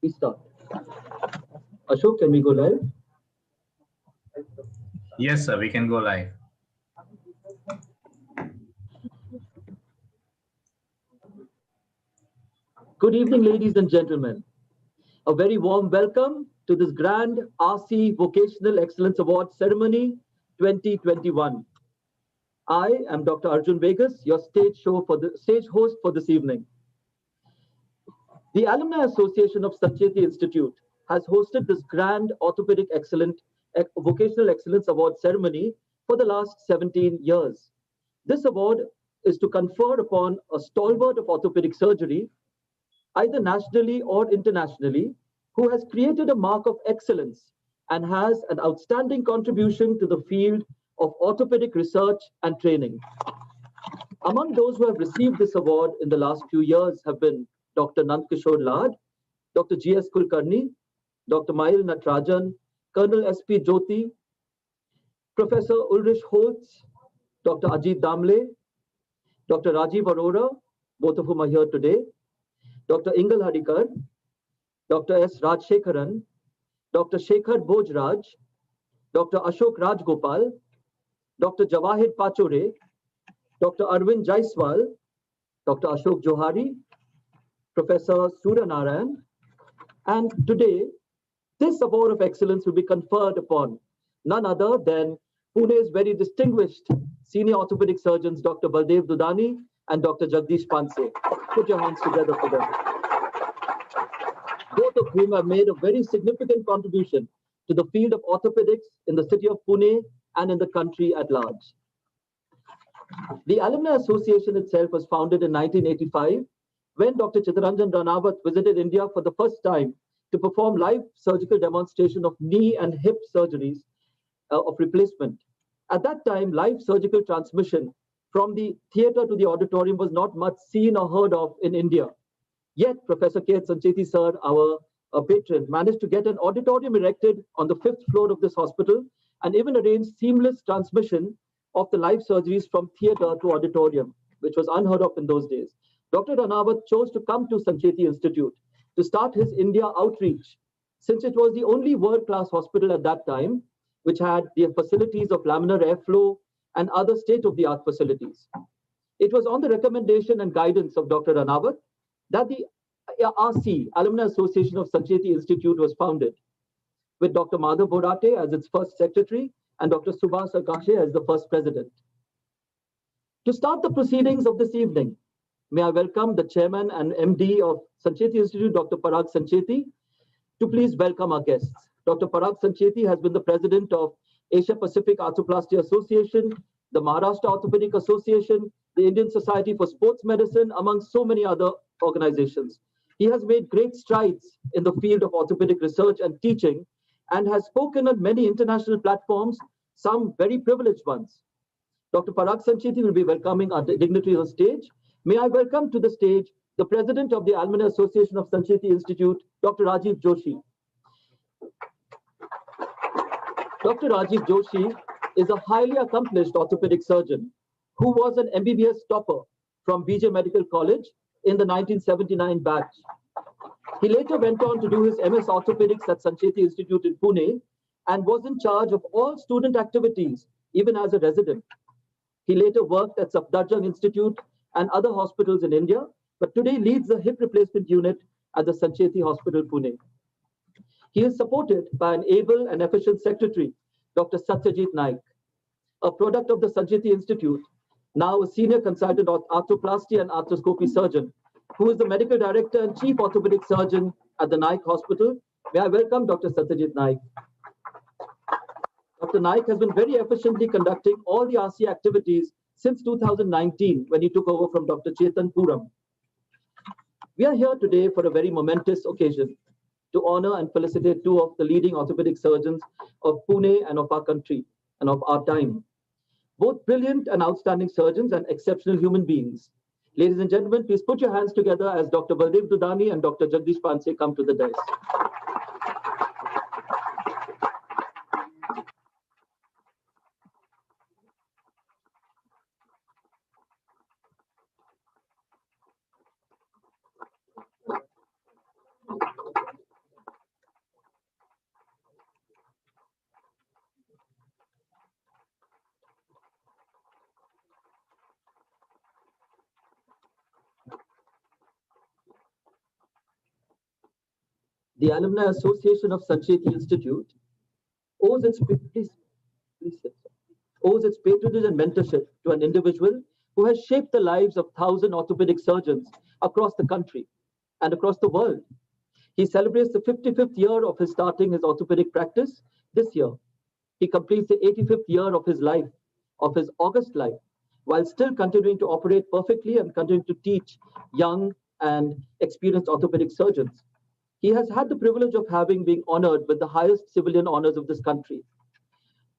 We start. Ashok, can we go live? Yes, sir, we can go live. Good evening, ladies and gentlemen. A very warm welcome to this grand RC Vocational Excellence Award Ceremony 2021. I am Dr. Arjun Vegas, your stage host for this evening. The Alumni Association of Sancheti Institute has hosted this grand Vocational Excellence Award ceremony for the last 17 years. This award is to confer upon a stalwart of orthopedic surgery, either nationally or internationally, who has created a mark of excellence and has an outstanding contribution to the field of orthopedic research and training. Among those who have received this award in the last few years have been Dr. Nandkishore Lad, Dr. G.S. Kulkarni, Dr. Mayil Natrajan, Colonel S.P. Jyoti, Professor Ulrich Holtz, Dr. Ajit Damle, Dr. Rajiv Arora, both of whom are here today, Dr. Ingal Hadikar, Dr. S. Rajshekharan, Dr. Shekhar Bhojraj, Dr. Ashok Rajgopal, Dr. Jawahir Pachore, Dr. Arvind Jaiswal, Dr. Ashok Johari, Professor Surya Narayan, and today this award of excellence will be conferred upon none other than Pune's very distinguished senior orthopedic surgeons, Dr. Baldev Dudani and Dr. Jagdish Panse. Put your hands together for them. Both of whom have made a very significant contribution to the field of orthopedics in the city of Pune and in the country at large. The Alumni Association itself was founded in 1985 when Dr. Chittaranjan Ranawat visited India for the first time to perform live surgical demonstration of knee and hip surgeries of replacement. At that time, live surgical transmission from the theatre to the auditorium was not much seen or heard of in India. Yet, Professor K. Sancheti sir, our patron, managed to get an auditorium erected on the 5th floor of this hospital and even arranged seamless transmission of the live surgeries from theatre to auditorium, which was unheard of in those days. Dr. Ranawat chose to come to Sancheti Institute to start his India outreach, since it was the only world-class hospital at that time which had the facilities of laminar airflow and other state-of-the-art facilities. It was on the recommendation and guidance of Dr. Ranawat that the RC, Alumni Association of Sancheti Institute, was founded, with Dr. Madhav Borate as its first secretary and Dr. Subhas Akashe as the first president. To start the proceedings of this evening, may I welcome the chairman and MD of Sancheti Institute, Dr. Parag Sancheti, to please welcome our guests. Dr. Parag Sancheti has been the president of Asia Pacific Arthroplasty Association, the Maharashtra Orthopaedic Association, the Indian Society for Sports Medicine, among so many other organizations. He has made great strides in the field of orthopedic research and teaching and has spoken on many international platforms, some very privileged ones. Dr. Parag Sancheti will be welcoming our dignitaries on stage. May I welcome to the stage the president of the Alumni Association of Sancheti Institute, Dr. Rajiv Joshi. Dr. Rajiv Joshi is a highly accomplished orthopedic surgeon who was an MBBS topper from BJ Medical College in the 1979 batch. He later went on to do his MS Orthopedics at Sancheti Institute in Pune and was in charge of all student activities, even as a resident. He later worked at Safdarjung Institute and other hospitals in India, but today leads the hip replacement unit at the Sancheti Hospital, Pune. He is supported by an able and efficient secretary, Dr. Satyajit Naik, a product of the Sancheti Institute, now a senior consultant arthroplasty and arthroscopy surgeon, who is the medical director and chief orthopedic surgeon at the Naik Hospital. May I welcome Dr. Satyajit Naik. Dr. Naik has been very efficiently conducting all the RC activities since 2019 when he took over from Dr. Chetan Puram. We are here today for a very momentous occasion to honor and felicitate two of the leading orthopedic surgeons of Pune and of our country and of our time. Both brilliant and outstanding surgeons and exceptional human beings. Ladies and gentlemen, please put your hands together as Dr. Baldev Dudani and Dr. Jagdish Panse come to the dais. The Alumni Association of Sancheti Institute owes its, please sit, owes its patronage and mentorship to an individual who has shaped the lives of 1,000 orthopedic surgeons across the country and across the world. He celebrates the 55th year of his starting his orthopedic practice this year. He completes the 85th year of his life, of his August life, while still continuing to operate perfectly and continuing to teach young and experienced orthopedic surgeons. He has had the privilege of having been honored with the highest civilian honors of this country,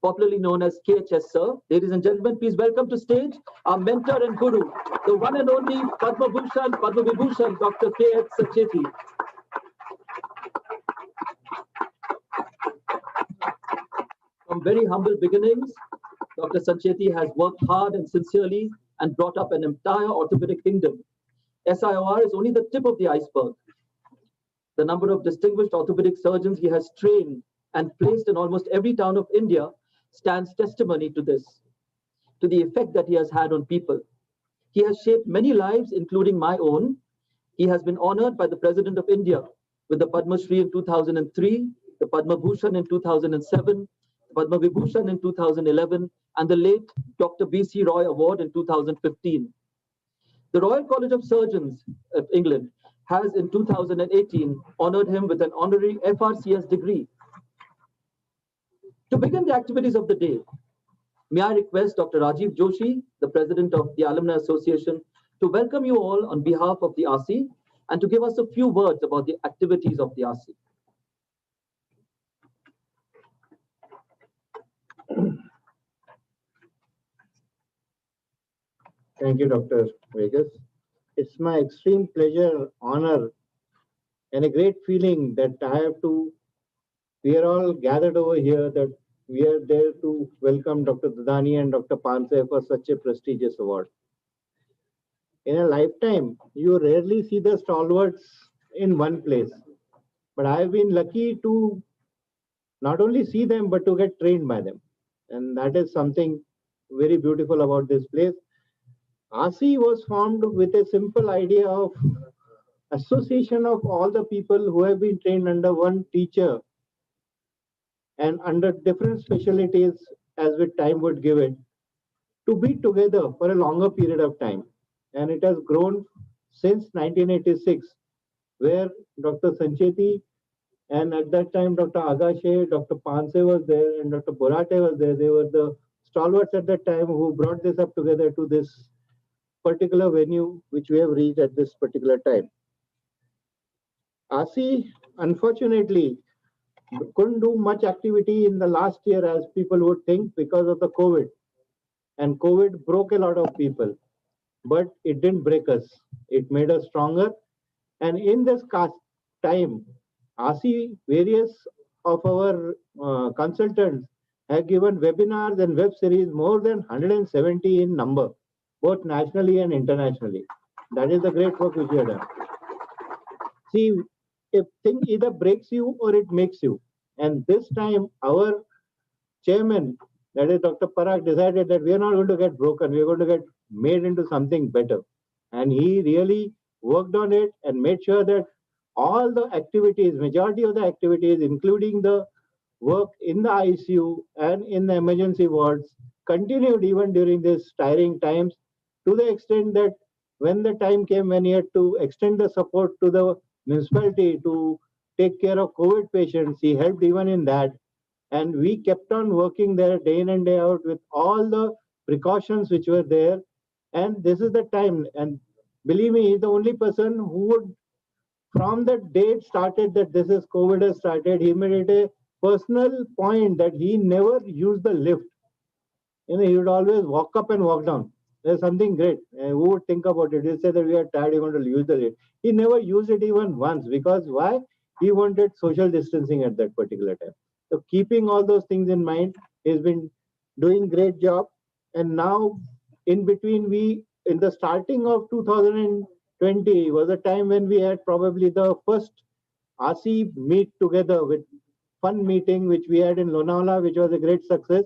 popularly known as KHS, sir. Ladies and gentlemen, please welcome to stage our mentor and guru, the one and only Padma Bhushan, Padma Vibhushan, Dr. K.H. Sancheti. From very humble beginnings, Dr. Sancheti has worked hard and sincerely and brought up an entire orthopedic kingdom. SIOR is only the tip of the iceberg. The number of distinguished orthopedic surgeons he has trained and placed in almost every town of India stands testimony to this, to the effect that he has had on people. He has shaped many lives, including my own. He has been honored by the President of India with the Padma Shri in 2003, the Padma Bhushan in 2007, Padma Vibhushan in 2011, and the late Dr. B.C. Roy Award in 2015. The Royal College of Surgeons of England has in 2018 honored him with an honorary FRCS degree. To begin the activities of the day, may I request Dr. Rajiv Joshi, the President of the Alumni Association, to welcome you all on behalf of the RC and to give us a few words about the activities of the RC. Thank you, Dr. Vegas. It's my extreme pleasure, honor, and a great feeling that we are all gathered over here, that we are there to welcome Dr. Dadani and Dr. Panse for such a prestigious award. In a lifetime, you rarely see the stalwarts in one place, but I've been lucky to not only see them, but to get trained by them. And that is something very beautiful about this place. RC was formed with a simple idea of association of all the people who have been trained under one teacher and under different specialties as with time would give it, to be together for a longer period of time. And it has grown since 1986, where Dr. Sancheti and at that time Dr. Agashe, Dr. Panse was there and Dr. Borate was there. They were the stalwarts at that time who brought this up together to this particular venue which we have reached at this particular time. RC, unfortunately, couldn't do much activity in the last year as people would think because of the COVID. And COVID broke a lot of people, but it didn't break us. It made us stronger. And in this time, RC, various of our consultants have given webinars and web series more than 170 in number, both nationally and internationally. That is the great work which we have done. See, a thing either breaks you or it makes you. And this time, our chairman, that is Dr. Parag, decided that we are not going to get broken. We are going to get made into something better. And he really worked on it and made sure that all the activities, majority of the activities, including the work in the ICU and in the emergency wards, continued even during these tiring times, to the extent that when the time came when he had to extend the support to the municipality to take care of COVID patients, he helped even in that. And we kept on working there day in and day out with all the precautions which were there. And this is the time. And believe me, he's the only person who would, from the day it started that this is COVID has started, he made it a personal point that he never used the lift. He would always walk up and walk down. There's something great. Who would think about it? He said that we are tired, we want to use the lift. He never used it even once because why? He wanted social distancing at that particular time. So keeping all those things in mind, he's been doing great job. And now in between, in the starting of 2020 was a time when we had probably the first RC meet together with fun meeting, which we had in Lonavala, which was a great success.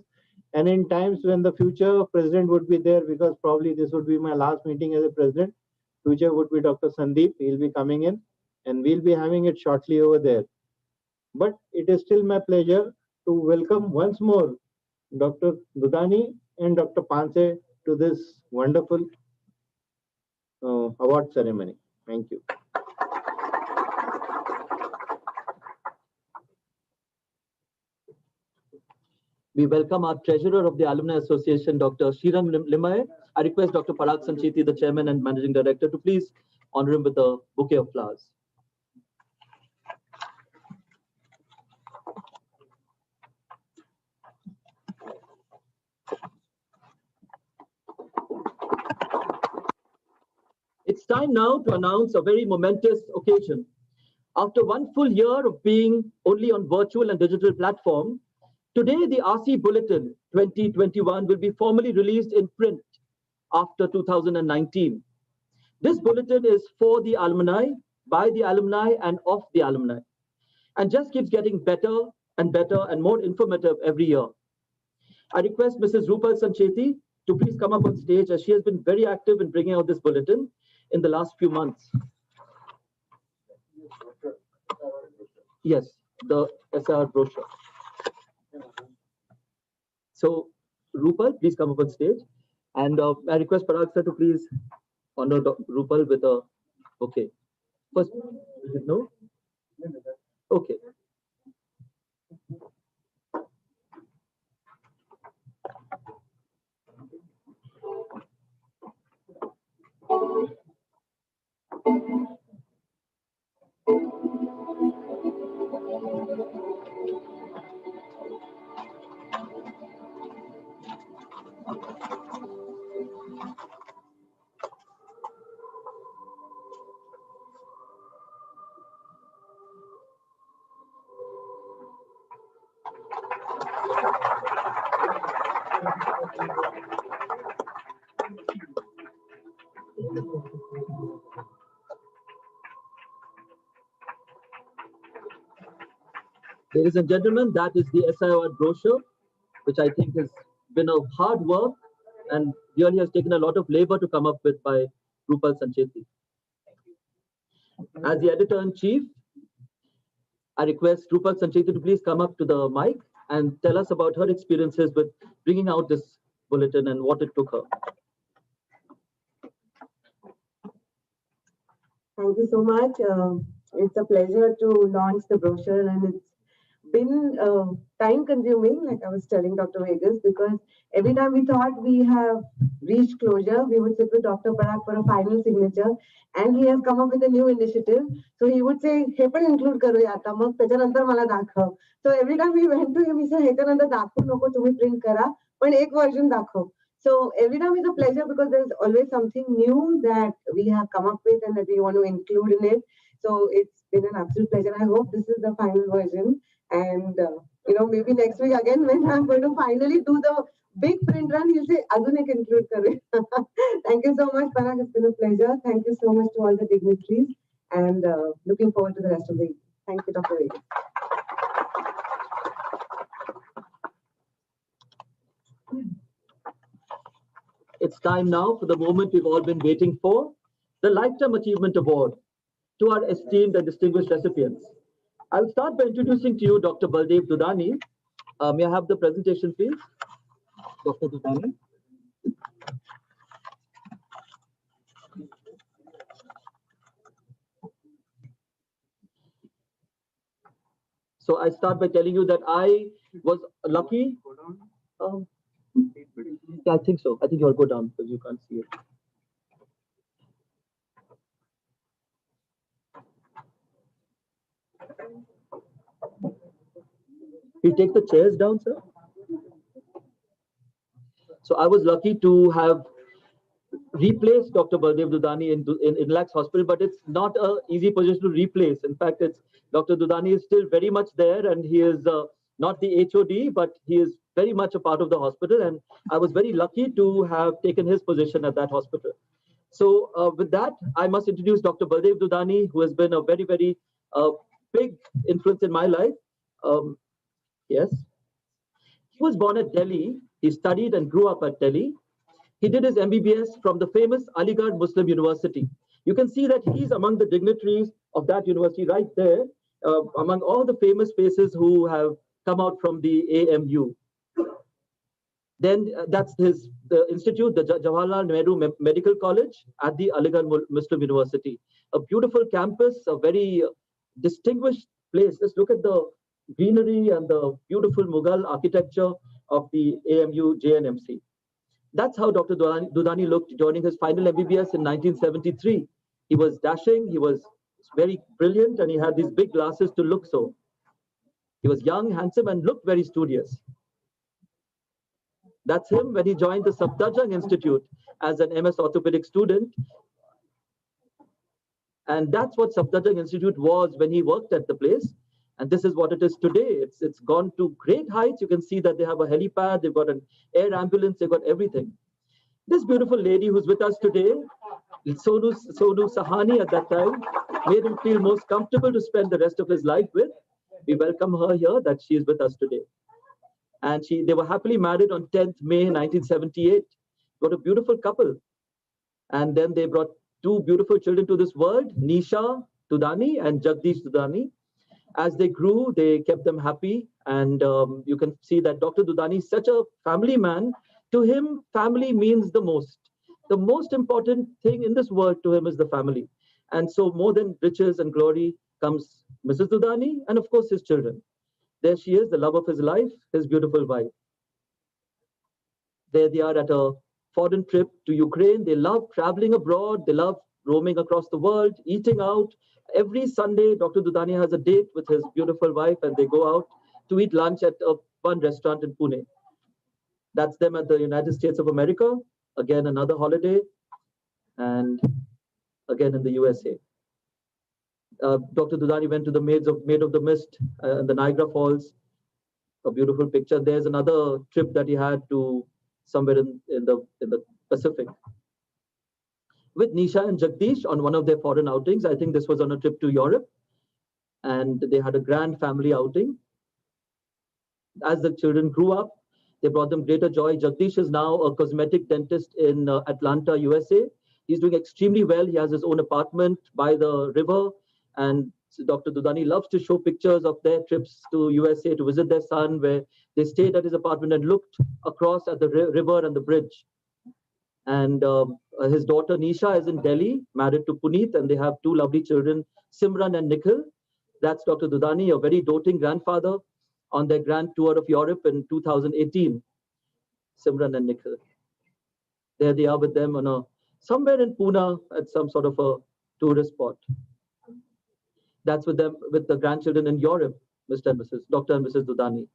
And in times when the future president would be there, because probably this would be my last meeting as a president, future would be Dr. Sandeep. He'll be coming in and we'll be having it shortly over there. But it is still my pleasure to welcome once more Dr. Dudani and Dr. Panse to this wonderful award ceremony. Thank you. We welcome our treasurer of the Alumni Association, Dr. Shriram Limaye. I request Dr. Parag Sancheti, the chairman and managing director, to please honor him with a bouquet of flowers. It's time now to announce a very momentous occasion. After one full year of being only on virtual and digital platform, today the RC Bulletin 2021 will be formally released in print after 2019. This bulletin is for the alumni, by the alumni, and of the alumni, and just keeps getting better and more informative every year. I request Mrs. Rupal Sancheti to please come up on stage, as she has been very active in bringing out this bulletin in the last few months. Yes, the SR brochure. So, Rupal, please come up on stage. And I request Parag sir to please honor Rupal with a bouquet. First, no? Okay. Ladies and gentlemen, that is the SIOR brochure, which I think has been a hard work and really has taken a lot of labor to come up with by Rupal Sancheti. As the editor-in-chief, I request Rupal Sancheti to please come up to the mic and tell us about her experiences with bringing out this bulletin and what it took her. Thank you so much. It's a pleasure to launch the brochure, and it's been time consuming, like I was telling Dr. Vegas, because every time we thought we have reached closure, we would sit with Dr. Parag for a final signature, and he has come up with a new initiative. So he would say, "Hey, पण include करूया आता, मग त्याच्यानंतर मला दाखव." So every time we went to him, he said, "ह्याच्यानंतर दाखवू नको, तुम्ही print करा, पण एक version दाखव." So every time is a pleasure because there's always something new that we have come up with and that we want to include in it. So it's been an absolute pleasure. I hope this is the final version. And maybe next week again, when I'm going to finally do the big print run, he'll say, "Adun ek include kare." Thank you so much, Parag. It's been a pleasure. Thank you so much to all the dignitaries, and looking forward to the rest of the evening. Thank you, Dr. Vegas. It's time now for the moment we've all been waiting for, the Lifetime Achievement Award to our esteemed and distinguished recipients. I'll start by introducing to you Dr. Baldev Dudani. May I have the presentation, please? Dr. Dudani. So I start by telling you that I was lucky. Yeah, I think so. I think you'll go down because you can't see it. You take the chairs down, sir. So I was lucky to have replaced Dr. Baldev Dudani in Lax Hospital, but it's not an easy position to replace. In fact, Dr. Dudani is still very much there, and he is not the HOD, but he is very much a part of the hospital. And I was very lucky to have taken his position at that hospital. So with that, I must introduce Dr. Baldev Dudani, who has been a very, very big influence in my life. Yes. He was born at Delhi. He studied and grew up at Delhi. He did his MBBS from the famous Aligarh Muslim University. You can see that he's among the dignitaries of that university right there. among all the famous faces who have come out from the AMU. Then that's the institute, the Jawaharlal Nehru Medical College at the Aligarh Muslim University. A beautiful campus, a very distinguished place. Just look at the greenery and the beautiful Mughal architecture of the AMU JNMC. That's how Dr. Dudani looked joining his final MBBS in 1973. He was dashing, he was very brilliant, and he had these big glasses to look so. He was young, handsome, and looked very studious. That's him when he joined the Safdarjung Institute as an MS orthopedic student. And that's what Safdarjung Institute was when he worked at the place. And this is what it is today. It's gone to great heights. You can see that they have a helipad, they've got an air ambulance, they've got everything. This beautiful lady who's with us today, Sonu Sahani at that time, made him feel most comfortable to spend the rest of his life with. We welcome her here, that she is with us today. And they were happily married on 10th May 1978. Got a beautiful couple. And then they brought two beautiful children to this world, Nisha Dudani and Jagdish Dudani. As they grew, they kept them happy. And you can see that Dr. Dudani is such a family man. To him, family means the most. The most important thing in this world to him is the family. And so more than riches and glory comes Mrs. Dudani and of course his children. There she is, the love of his life, his beautiful wife. There they are at a foreign trip to Ukraine. They love traveling abroad. They love roaming across the world, eating out. Every Sunday, Dr. Dudani has a date with his beautiful wife and they go out to eat lunch at one restaurant in Pune. That's them at the United States of America. Again, another holiday. And again in the USA. Dr. Dudani went to the Maid of the Mist and the Niagara Falls. A beautiful picture. There's another trip that he had to somewhere in the Pacific. With Nisha and Jagdish on one of their foreign outings. I think this was on a trip to Europe. And they had a grand family outing. As the children grew up, they brought them greater joy. Jagdish is now a cosmetic dentist in Atlanta, USA. He's doing extremely well. He has his own apartment by the river. And Dr. Dudani loves to show pictures of their trips to USA to visit their son, where they stayed at his apartment and looked across at the river and the bridge. And his daughter Nisha is in Delhi, married to Puneet, and they have two lovely children, Simran and Nikhil. That's Dr. Dudani, a very doting grandfather, on their grand tour of Europe in 2018. Simran and Nikhil. There they are with them on somewhere in Pune at some sort of a tourist spot. That's with them, with the grandchildren in Europe, Mr. and Mrs. Dr. and Mrs. Dudani.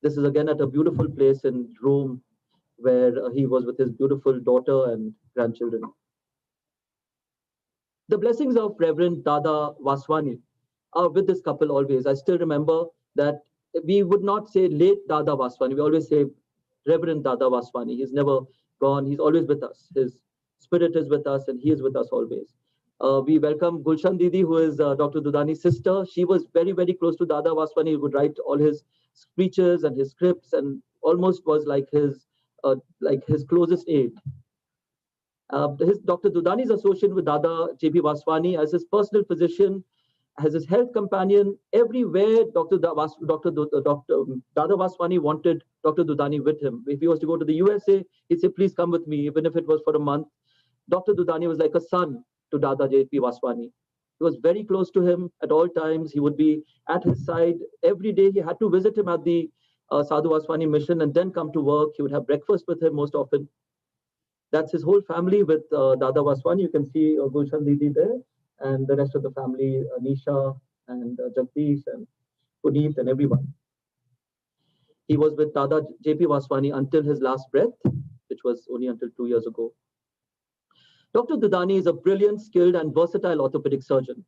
This is again at a beautiful place in Rome, where he was with his beautiful daughter and grandchildren. The blessings of Reverend Dada Vaswani are with this couple always. I still remember that we would not say late Dada Vaswani. We always say Reverend Dada Vaswani. He's never gone. He's always with us. His spirit is with us and he is with us always. We welcome Gulshan Didi, who is Dr. Dudani's sister. She was very, very close to Dada Vaswani. He would write all his speeches and his scripts and almost was like his closest aide. Dr. Dudani's association with Dada J.P. Vaswani as his personal physician, as his health companion, everywhere Dr. Dada Vaswani wanted Dr. Dudani with him. If he was to go to the USA, he'd say, please come with me, even if it was for a month. Dr. Dudani was like a son to Dada J.P. Vaswani. He was very close to him at all times. He would be at his side every day. He had to visit him at the Sadhu Vaswani mission and then come to work. He would have breakfast with him most often. That's his whole family with Dada Vaswani. You can see Gulshan Didi there and the rest of the family, Nisha and Jagdish and Puneet and everyone. He was with Dada J.P. Vaswani until his last breath, which was only until 2 years ago. Dr. Dudani is a brilliant, skilled and versatile orthopedic surgeon.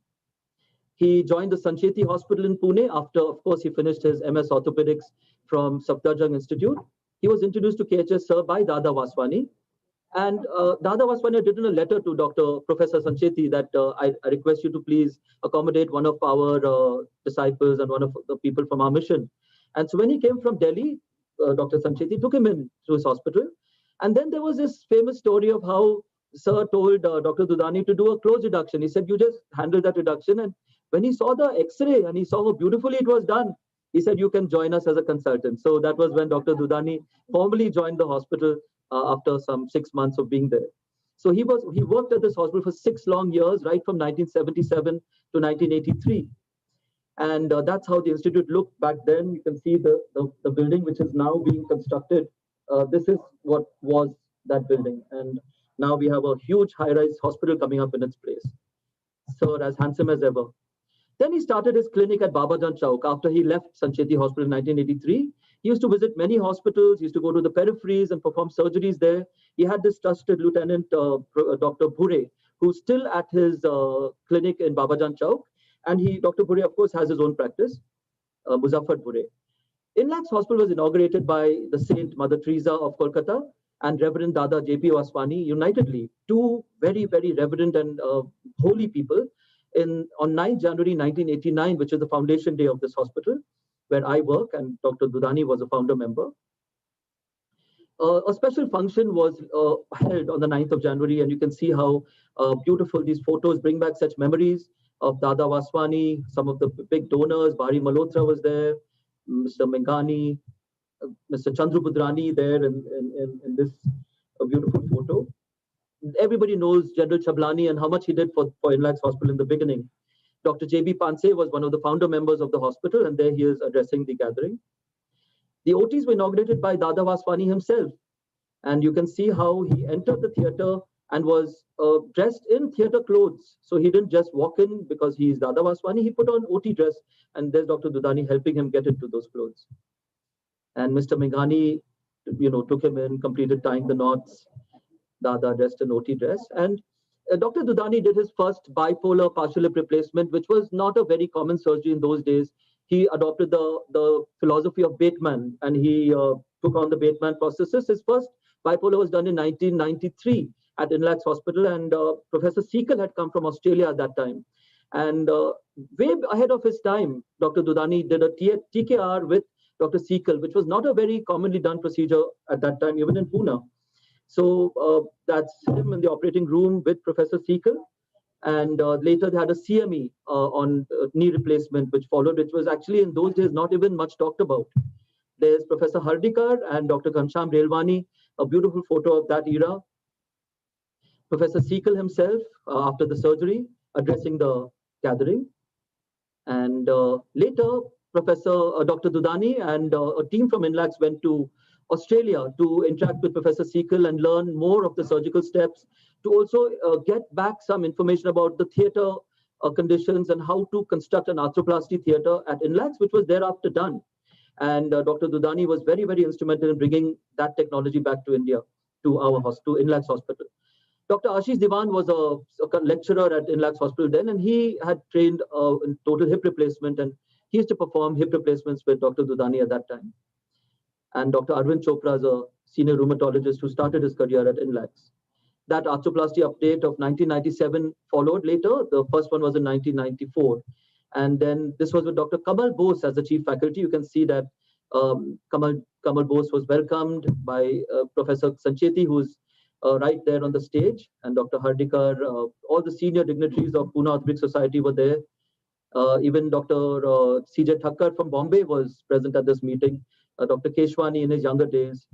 He joined the Sancheti hospital in Pune after, of course, he finished his MS Orthopaedics from Safdarjung Institute. He was introduced to KHS Sir by Dada Vaswani. And Dada Vaswani had written a letter to Professor Sancheti that I request you to please accommodate one of our disciples and one of the people from our mission. And so when he came from Delhi, Dr. Sancheti took him in to his hospital. And then there was this famous story of how Sir told Dr. Dudani to do a close reduction. He said, you just handle that reduction and When he saw the X-ray and he saw how beautifully it was done, he said, "You can join us as a consultant." So that was when Dr. Dudani formally joined the hospital after some 6 months of being there. So he worked at this hospital for 6 long years, right from 1977 to 1983. And that's how the institute looked back then. You can see the building which is now being constructed. This is what was that building. And now we have a huge high-rise hospital coming up in its place. So as handsome as ever. Then he started his clinic at Babajan Chowk after he left Sancheti Hospital in 1983. He used to visit many hospitals. He used to go to the peripheries and perform surgeries there. He had this trusted lieutenant, Dr. Bhure, who's still at his clinic in Babajan Chowk. And Dr. Bhure, of course, has his own practice, Muzaffar Bhure. Inlax Hospital was inaugurated by the Saint Mother Teresa of Kolkata and Reverend Dada J.P. Waswani unitedly, two very, very reverend and holy people, on 9th January 1989, which is the foundation day of this hospital, where I work, and Dr. Dudani was a founder member. A special function was held on the 9th of January, and you can see how beautiful these photos bring back such memories of Dada Waswani, some of the big donors. Bari Malhotra was there, Mr. Mengani, Mr. Chandru Budrani there in this beautiful photo. Everybody knows General Chablani and how much he did for Inlax Hospital in the beginning. Dr. J.B. Panse was one of the founder members of the hospital, and there he is addressing the gathering. The OTs were inaugurated by Dada Waswani himself, and you can see how he entered the theatre and was dressed in theatre clothes. So he didn't just walk in because he's Dada Waswani, he put on OT dress, and there's Dr. Dudani helping him get into those clothes. And Mr. Meghani, took him in, completed tying the knots. Dada dressed in OT dress. And Dr. Dudani did his first bipolar partial hip replacement, which was not a very common surgery in those days. He adopted the philosophy of Bateman, and he took on the Bateman prosthesis. His first bipolar was done in 1993 at Inlax Hospital, and Professor Seekal had come from Australia at that time. And way ahead of his time, Dr. Dudani did a TKR with Dr. Seekal, which was not a very commonly done procedure at that time, even in Pune. So that's him in the operating room with Professor Seekal. And later they had a CME on knee replacement, which followed, which was actually in those days not even much talked about. There's Professor Hardikar and Dr. Ghanshyam Relwani, a beautiful photo of that era. Professor Seekal himself, after the surgery, addressing the gathering. And later, Dr. Dudani and a team from Inlax went to Australia to interact with Professor Seekal and learn more of the surgical steps, to also get back some information about the theatre conditions and how to construct an arthroplasty theatre at Inlax, which was thereafter done. And Dr. Dudani was very, very instrumental in bringing that technology back to India, to Inlax Hospital. Dr. Ashish Diwan was a lecturer at Inlax Hospital then, and he had trained in total hip replacement, and he used to perform hip replacements with Dr. Dudani at that time. And Dr. Arvind Chopra is a senior rheumatologist who started his career at Inlax. That arthroplasty update of 1997 followed later. The first one was in 1994. And then this was with Dr. Kamal Bose as the chief faculty. You can see that Kamal Bose was welcomed by Professor Sancheti, who's right there on the stage, and Dr. Hardikar. All the senior dignitaries of Pune Orthopaedic Society were there. Even Dr. C.J. Thakkar from Bombay was present at this meeting. Dr. Keshwani in his younger days.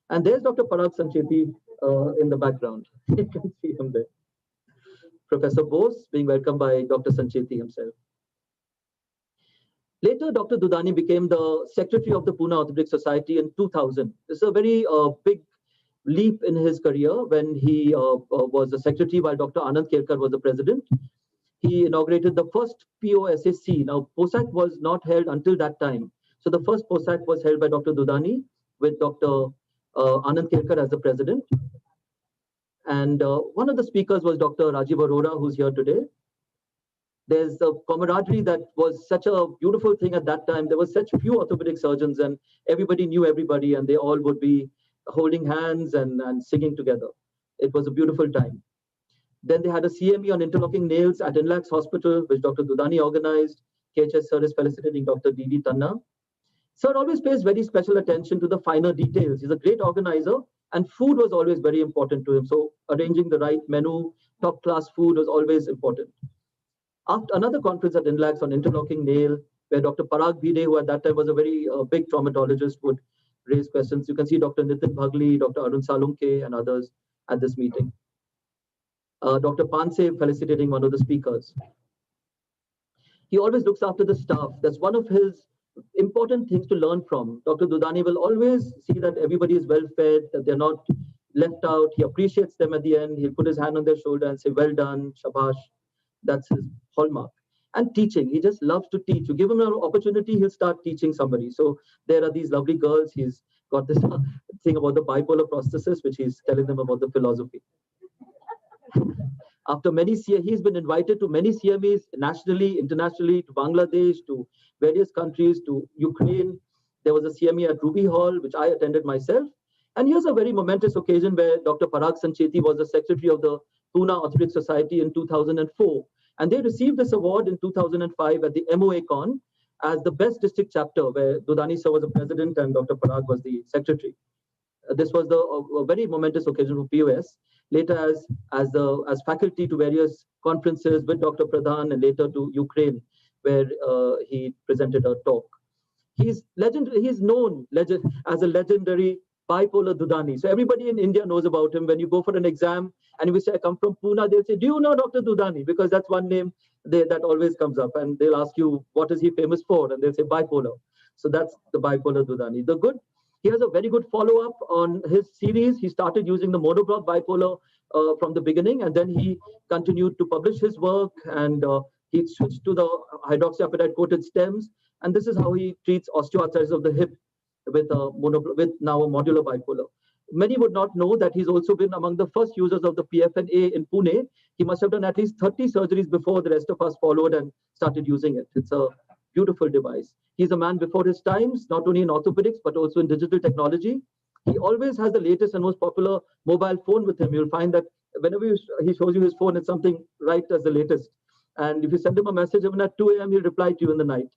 And there's Dr. Parag Sancheti in the background. You can see him there. Professor Bose being welcomed by Dr. Sancheti himself. Later, Dr. Dudani became the secretary of the Pune Orthopaedic Society in 2000. This is a very big leap in his career when he was the secretary while Dr. Anand Kelkar was the president. He inaugurated the first POSAC. Now, POSAC was not held until that time. So the first POSAC was held by Dr. Dudani with Dr. Anand Kelkar as the president. And one of the speakers was Dr. Rajiv Arora, who's here today. There's a camaraderie that was such a beautiful thing at that time. There were such few orthopedic surgeons, and everybody knew everybody, and they all would be holding hands and singing together. It was a beautiful time. Then they had a CME on interlocking nails at Inlax Hospital, which Dr. Dudani organized. KHS sir is felicitating Dr. D.D. Tanna. Sir always pays very special attention to the finer details. He's a great organizer, and food was always very important to him. So arranging the right menu, top class food was always important. After another conference at INLAX on interlocking nail, where Dr. Parag Bhide, who at that time was a very big traumatologist, would raise questions. You can see Dr. Nitin Bhagli, Dr. Arun Salunke, and others at this meeting. Dr. Panse felicitating one of the speakers. He always looks after the staff. That's one of his important things to learn from. Dr. Dudani will always see that everybody is well fed, that they're not left out. He appreciates them at the end. He'll put his hand on their shoulder and say, well done, shabash. That's his hallmark. And teaching, he just loves to teach. You give him an opportunity, he'll start teaching somebody. So there are these lovely girls. He's got this thing about the bipolar prosthesis, which he's telling them about the philosophy. After he's been invited to many CMEs nationally, internationally, to Bangladesh, to various countries, to Ukraine. There was a CME at Ruby Hall, which I attended myself. And here's a very momentous occasion where Dr. Parag Sancheti was the secretary of the Pune Orthopaedic Society in 2004. And they received this award in 2005 at the MOA Con as the best district chapter, where Dudani sir was the president and Dr. Parag was the secretary. This was a very momentous occasion for POS. Later, as faculty to various conferences with Dr. Pradhan and later to Ukraine, where he presented a talk. He's known as a legendary bipolar Dudani. So everybody in India knows about him. When you go for an exam and you say, I come from Pune, they'll say, do you know Dr. Dudani? Because that's one name that always comes up. And they'll ask you, what is he famous for? And they'll say bipolar. So that's the bipolar Dudani. He has a very good follow-up on his series. He started using the monoblock bipolar from the beginning, and then he continued to publish his work, and he switched to the hydroxyapatite-coated stems, and this is how he treats osteoarthritis of the hip with now a modular bipolar. Many would not know that he's also been among the first users of the PFNA in Pune. He must have done at least 30 surgeries before the rest of us followed and started using it. It's a beautiful device. He's a man before his times, not only in orthopedics, but also in digital technology. He always has the latest and most popular mobile phone with him. You'll find that whenever he shows you his phone, it's something right as the latest. And if you send him a message even at 2 a.m., he'll reply to you in the night.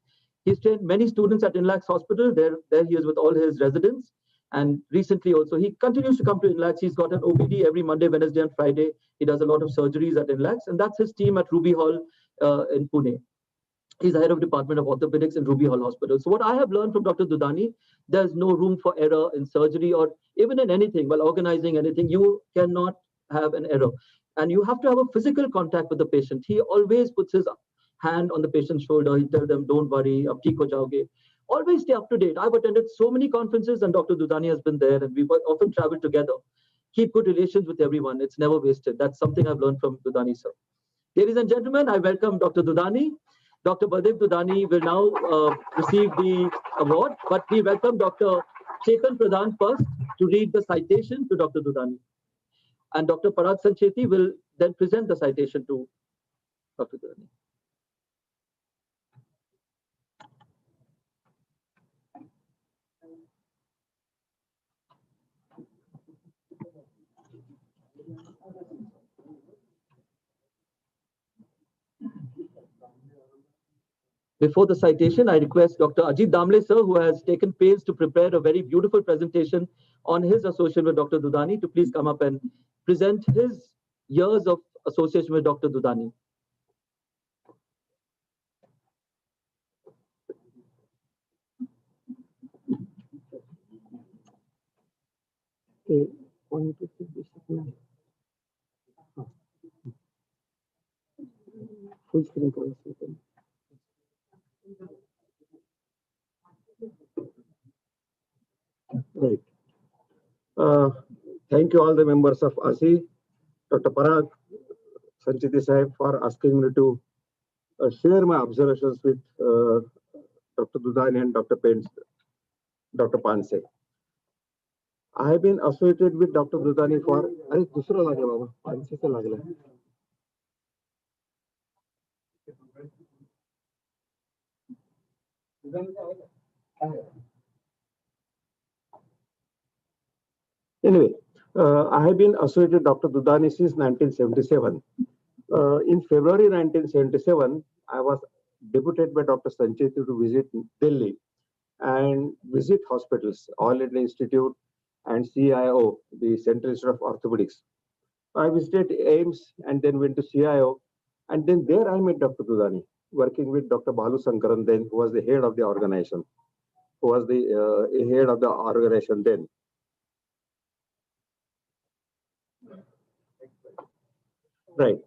He's trained many students at INLAX Hospital. There he is with all his residents. And recently also, he continues to come to INLAX. He's got an OPD every Monday, Wednesday, and Friday. He does a lot of surgeries at INLAX. And that's his team at Ruby Hall in Pune. He's the head of Department of Orthopedics in Ruby Hall Hospital. So what I have learned from Dr. Dudani, there's no room for error in surgery or even in anything. While organizing anything, you cannot have an error. And you have to have a physical contact with the patient. He always puts his hand on the patient's shoulder. He tells them, don't worry, ab theek ho jaoge. Always stay up to date. I've attended so many conferences and Dr. Dudani has been there and we've often traveled together. Keep good relations with everyone. It's never wasted. That's something I've learned from Dudani, sir. Ladies and gentlemen, I welcome Dr. Dudani. Dr. Badev Dudani will now receive the award, but we welcome Dr. Chetan Pradhan first to read the citation to Dr. Dudani. And Dr. Parag Sancheti will then present the citation to Dr. Dudani. Before the citation, I request Dr. Ajit Damle, sir, who has taken pains to prepare a very beautiful presentation on his association with Dr. Dudani, to please come up and present his years of association with Dr. Dudani. Full screen policy. Right. Thank you all the members of ASI, Dr. Parag, Sancheti Sahib for asking me to share my observations with Dr. Dudani and Dr. Panse. I have been associated with Dr. Dudani for Anyway, I have been associated with Dr. Dudani since 1977. In February 1977, I was deputed by Dr. Sancheti to visit Delhi and visit hospitals, All India Institute and CIO, the Central Institute of Orthopaedics. I visited AIMS and then went to CIO And then there I met Dr. Dudani, working with Dr. Balu Sankaran then, who was the head of the organization, who was the head of the organization then. Right.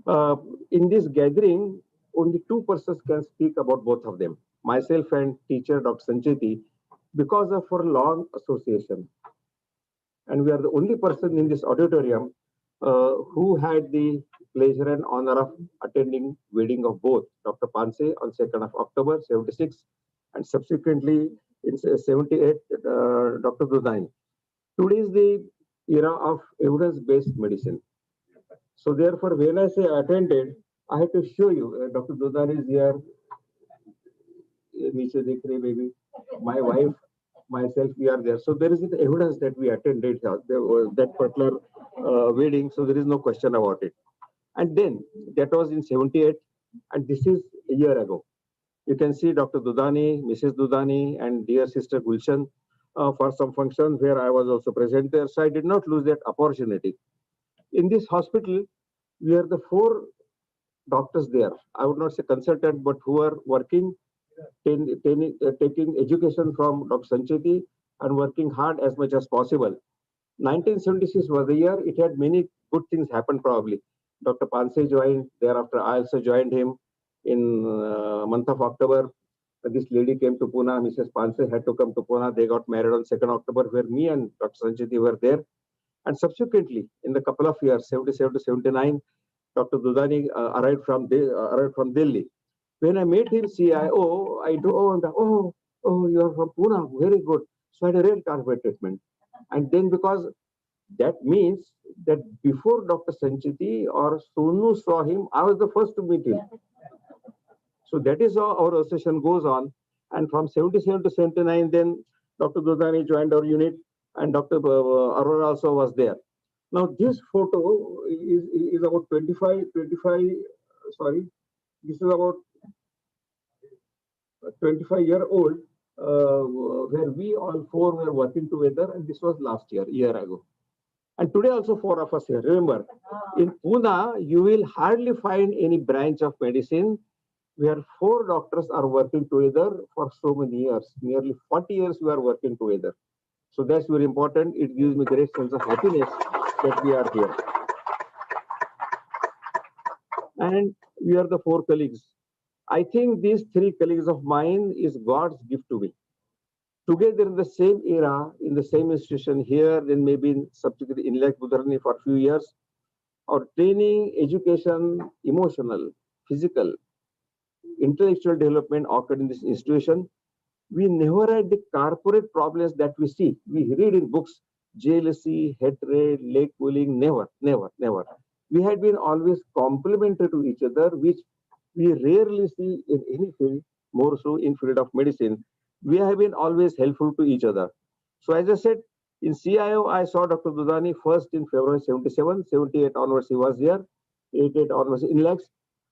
Uh, in this gathering, only two persons can speak about both of them, myself and teacher Dr. Sancheti, because of our long association. And we are the only person in this auditorium who had the pleasure and honor of attending wedding of both Dr. Panse on 2nd of October 76 and subsequently in 78 Dr. Dudani. Today is the era of evidence-based medicine. So therefore, when I say attended, I have to show you. Dr. Dudani is here. Niche dekh rahe maybe. My wife, myself, we are there. So there is the evidence that we attended that particular wedding. So there is no question about it. And then that was in 78, and this is a year ago. You can see Dr. Dudani, Mrs. Dudani, and dear sister Gulshan for some function where I was also present there. So I did not lose that opportunity. In this hospital, we are the four doctors there. I would not say consultant, but who are working, taking education from Dr. Sancheti and working hard as much as possible. 1976 was the year. It had many good things happen probably. Dr. Panse joined. Thereafter, I also joined him in month of October. This lady came to Pune. Mrs. Panse had to come to Pune. They got married on 2nd October, where me and Dr. Sancheti were there. And subsequently, in the couple of years, 77 to 79, Dr. Dudani arrived from Delhi. When I met him, CIO, you are from Pune, very good. So I had a rare carpet treatment. And then because that means that before Dr. Sancheti or Sonu saw him, I was the first to meet him. So that is how our association goes on. And from 77 to 79, then Dr. Dudani joined our unit and Dr. Arora also was there. Now this photo is about 25, sorry, this is about 25-year-old, where we all four were working together, and this was last year ago. And today also four of us here. Remember, in Pune, you will hardly find any branch of medicine where four doctors are working together for so many years. Nearly 40 years we are working together. So that's very important. It gives me great sense of happiness that we are here. And we are the four colleagues. I think these three colleagues of mine is God's gift to me. Together in the same era, in the same institution here, then maybe in subsequently in Lake Budharani for a few years, our training, education, emotional, physical, intellectual development occurred in this institution. We never had the corporate problems that we see. We read in books, jealousy, hatred, leg pulling, never. We had been always complementary to each other, which we rarely see in any field, more so in field of medicine. We have been always helpful to each other. So as I said, in CIO, I saw Dr. Dudani first in February 77, 78 onwards he was here, 88 onwards in Lex,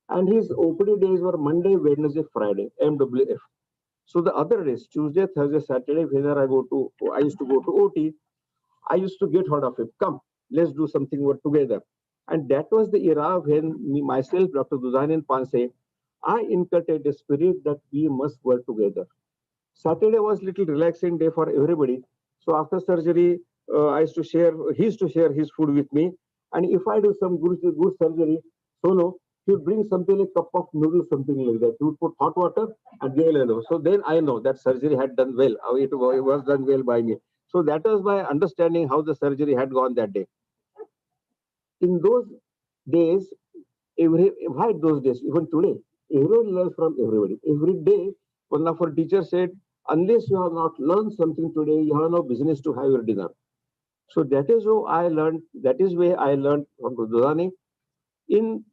and his OPD days were Monday, Wednesday, Friday, MWF. So the other days, Tuesday, Thursday, Saturday, whether I used to go to OT, I used to get hold of him. Come, let's do something work together. And that was the era when myself, Dr. Dudani and Panse, I inculcated the spirit that we must work together. Saturday was little relaxing day for everybody. So after surgery, he used to share his food with me. And if I do some good surgery, Solo, he would bring something like a cup of noodles, something like that. He would put hot water and give it. So then I know that surgery had done well. It was done well by me. So that was my understanding how the surgery had gone that day. In those days, why those days? Even today, everyone learns from everybody. Every day, one of our teachers said, unless you have not learned something today, you have no business to have your dinner. So that is how I learned. That is where I learned from Dudani. In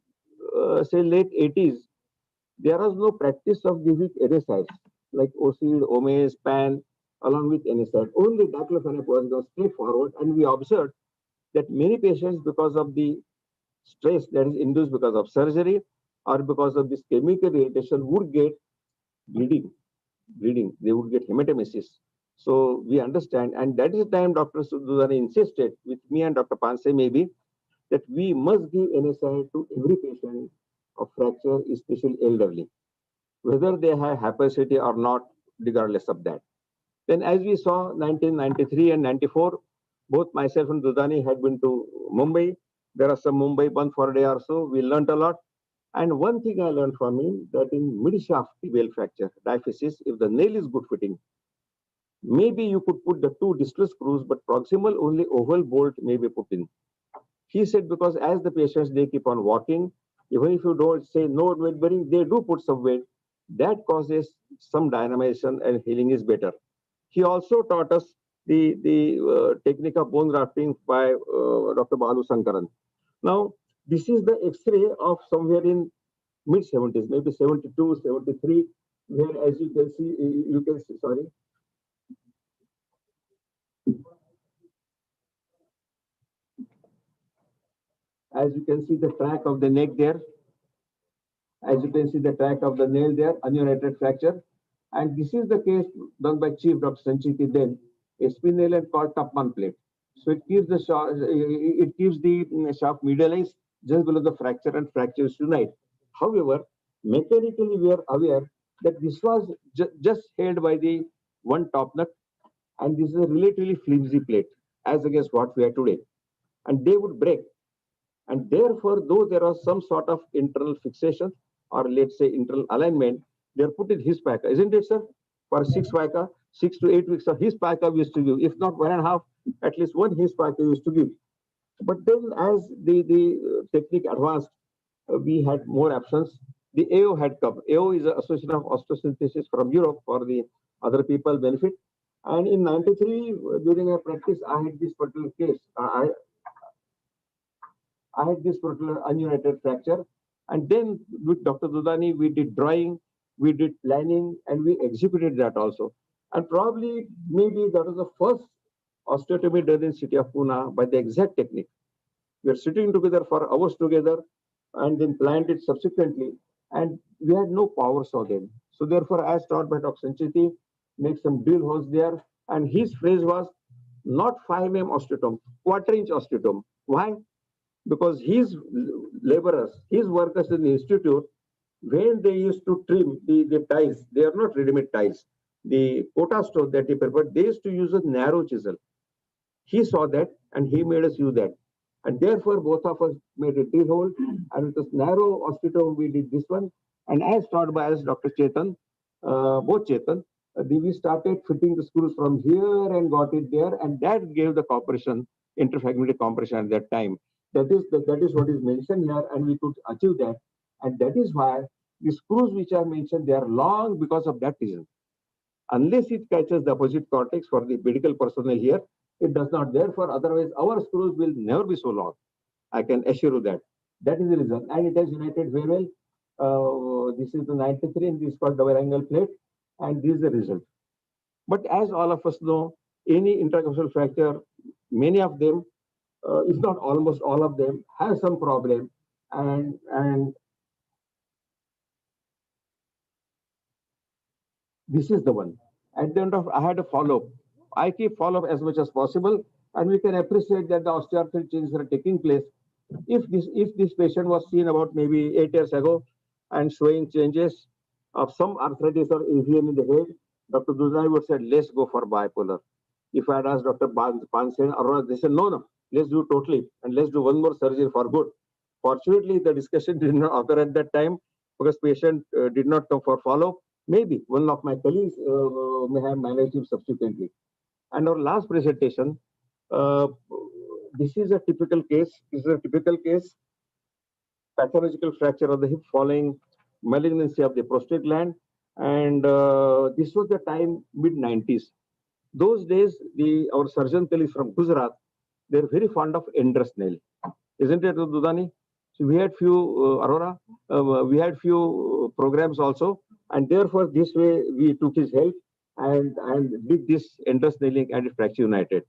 say late 80s, there was no practice of giving NSAIDs like OCID, OMAs, PAN, along with NSAID. Only diclofenac was going straightforward, and we observed that many patients, because of the stress that is induced because of surgery or because of this chemical irritation, would get bleeding. They would get hematemesis. So we understand, and that is the time Dr. Dudani insisted with me and Dr. Panse maybe that we must give NSAID to every patient of fracture, especially elderly, whether they have hypercity or not, regardless of that. Then, as we saw, 1993 and 94, both myself and Dudani had been to Mumbai. There are some Mumbai one for a day or so. We learned a lot. And one thing I learned from him that in mid-shaft tibial fracture, diaphysis, if the nail is good fitting, maybe you could put the two distal screws, but proximal only oval bolt may be put in. He said because as the patients, they keep on walking, even if you don't say no weight bearing, they do put some weight. That causes some dynamization and healing is better. He also taught us the technique of bone grafting by Dr. Balu Sankaran. Now, this is the X-ray of somewhere in mid 70s, maybe 72, 73, where as you can see, sorry. As you can see the track of the neck there, as you can see the track of the nail there, ununited fracture. And this is the case done by Chief Dr. Sancheti then, a spinal and called Tupman plate. So it keeps the shaft medialized just below the fracture and fractures unite. However, mechanically we are aware that this was just held by the one top nut, and this is a relatively flimsy plate as against what we are today. And they would break. And therefore, though there are some sort of internal fixation or let's say internal alignment, they are put in his packer, isn't it, sir? For 6 to 8 weeks of his packer we used to give, if not 1.5, at least one his packer we used to give. But then as the technique advanced, we had more options. The AO had come. AO is an association of osteosynthesis from Europe for the other people benefit. And in 93, during a practice, I had this particular case. I had this particular ununited fracture. And then with Dr. Dudani, we did drawing, we did planning, and we executed that also. And probably, maybe that was the first osteotomy done in city of Pune by the exact technique. We are sitting together for hours together and then planned it subsequently. And we had no power saw then. So therefore, as taught by Dr. Sancheti, make some drill holes there. And his phrase was, not 5 mm osteotome, quarter-inch osteotome. Why? Because his laborers, his workers in the institute, when they used to trim the tiles, they are not ready-made tiles. The quota stone that he prepared, they used to use a narrow chisel. He saw that and he made us use that. And therefore, both of us made a drill hole. And with this narrow osteotome, we did this one. And as taught by us, Dr. Chetan, both Chetan, we started fitting the screws from here and got it there. And that gave the compression, interfragmentary compression at that time. That is what is mentioned here, and we could achieve that. And that is why the screws which are mentioned, they are long because of that reason. Unless it catches the opposite cortex for the medical personnel here, it does not. Therefore, otherwise, our screws will never be so long. I can assure you that. That is the reason. And it has united very well. This is the 93, and this is called double angle plate, and this is the result. But as all of us know, any intercapsular fracture, many of them, if not almost all of them, have some problem. And this is the one. At the end of, I had a follow-up. I keep follow-up as much as possible, and we can appreciate that the osteoarthritic changes are taking place. If this patient was seen about maybe 8 years ago and showing changes of some arthritis or AVM in the head, Dr. Dudani would say, let's go for bipolar. If I had asked Dr. Pansen, or they said, no, let's do totally, and let's do one more surgery for good. Fortunately, the discussion did not occur at that time because patient did not come for follow-up. Maybe one of my colleagues may have managed him subsequently. And our last presentation, this is a typical case. This is a typical case, pathological fracture of the hip following malignancy of the prostate gland. And this was the time mid-90s. Those days, our surgeon colleagues from Gujarat, they're very fond of endless nail. Isn't it, Dudani? So we had few, Aurora, we had few programs also. And therefore, this way, we took his help and did this endless nailing and fracture united.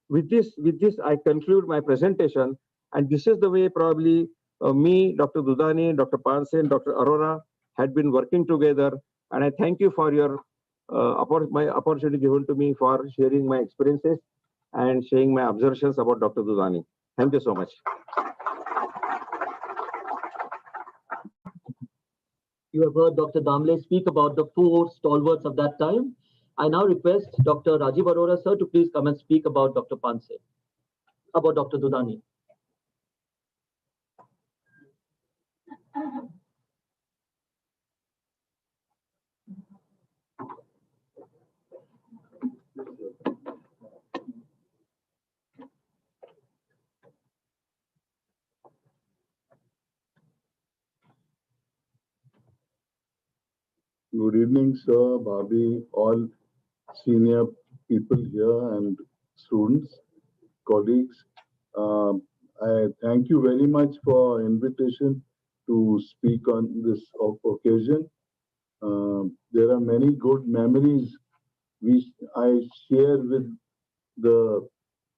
With this, I conclude my presentation. And this is the way probably me, Dr. Dudani, Dr. Pansen, Dr. Aurora had been working together. And I thank you for your my opportunity given to me for sharing my experiences and sharing my observations about Dr. Dudani. Thank you so much. You have heard Dr. Damle speak about the four stalwarts of that time. I now request Dr. Rajiv Arora, sir, to please come and speak about Dr. Panse, about Dr. Dudani. Good evening, sir, Bhabhi, all senior people here and students, colleagues. I thank you very much for invitation to speak on this occasion. There are many good memories I share with the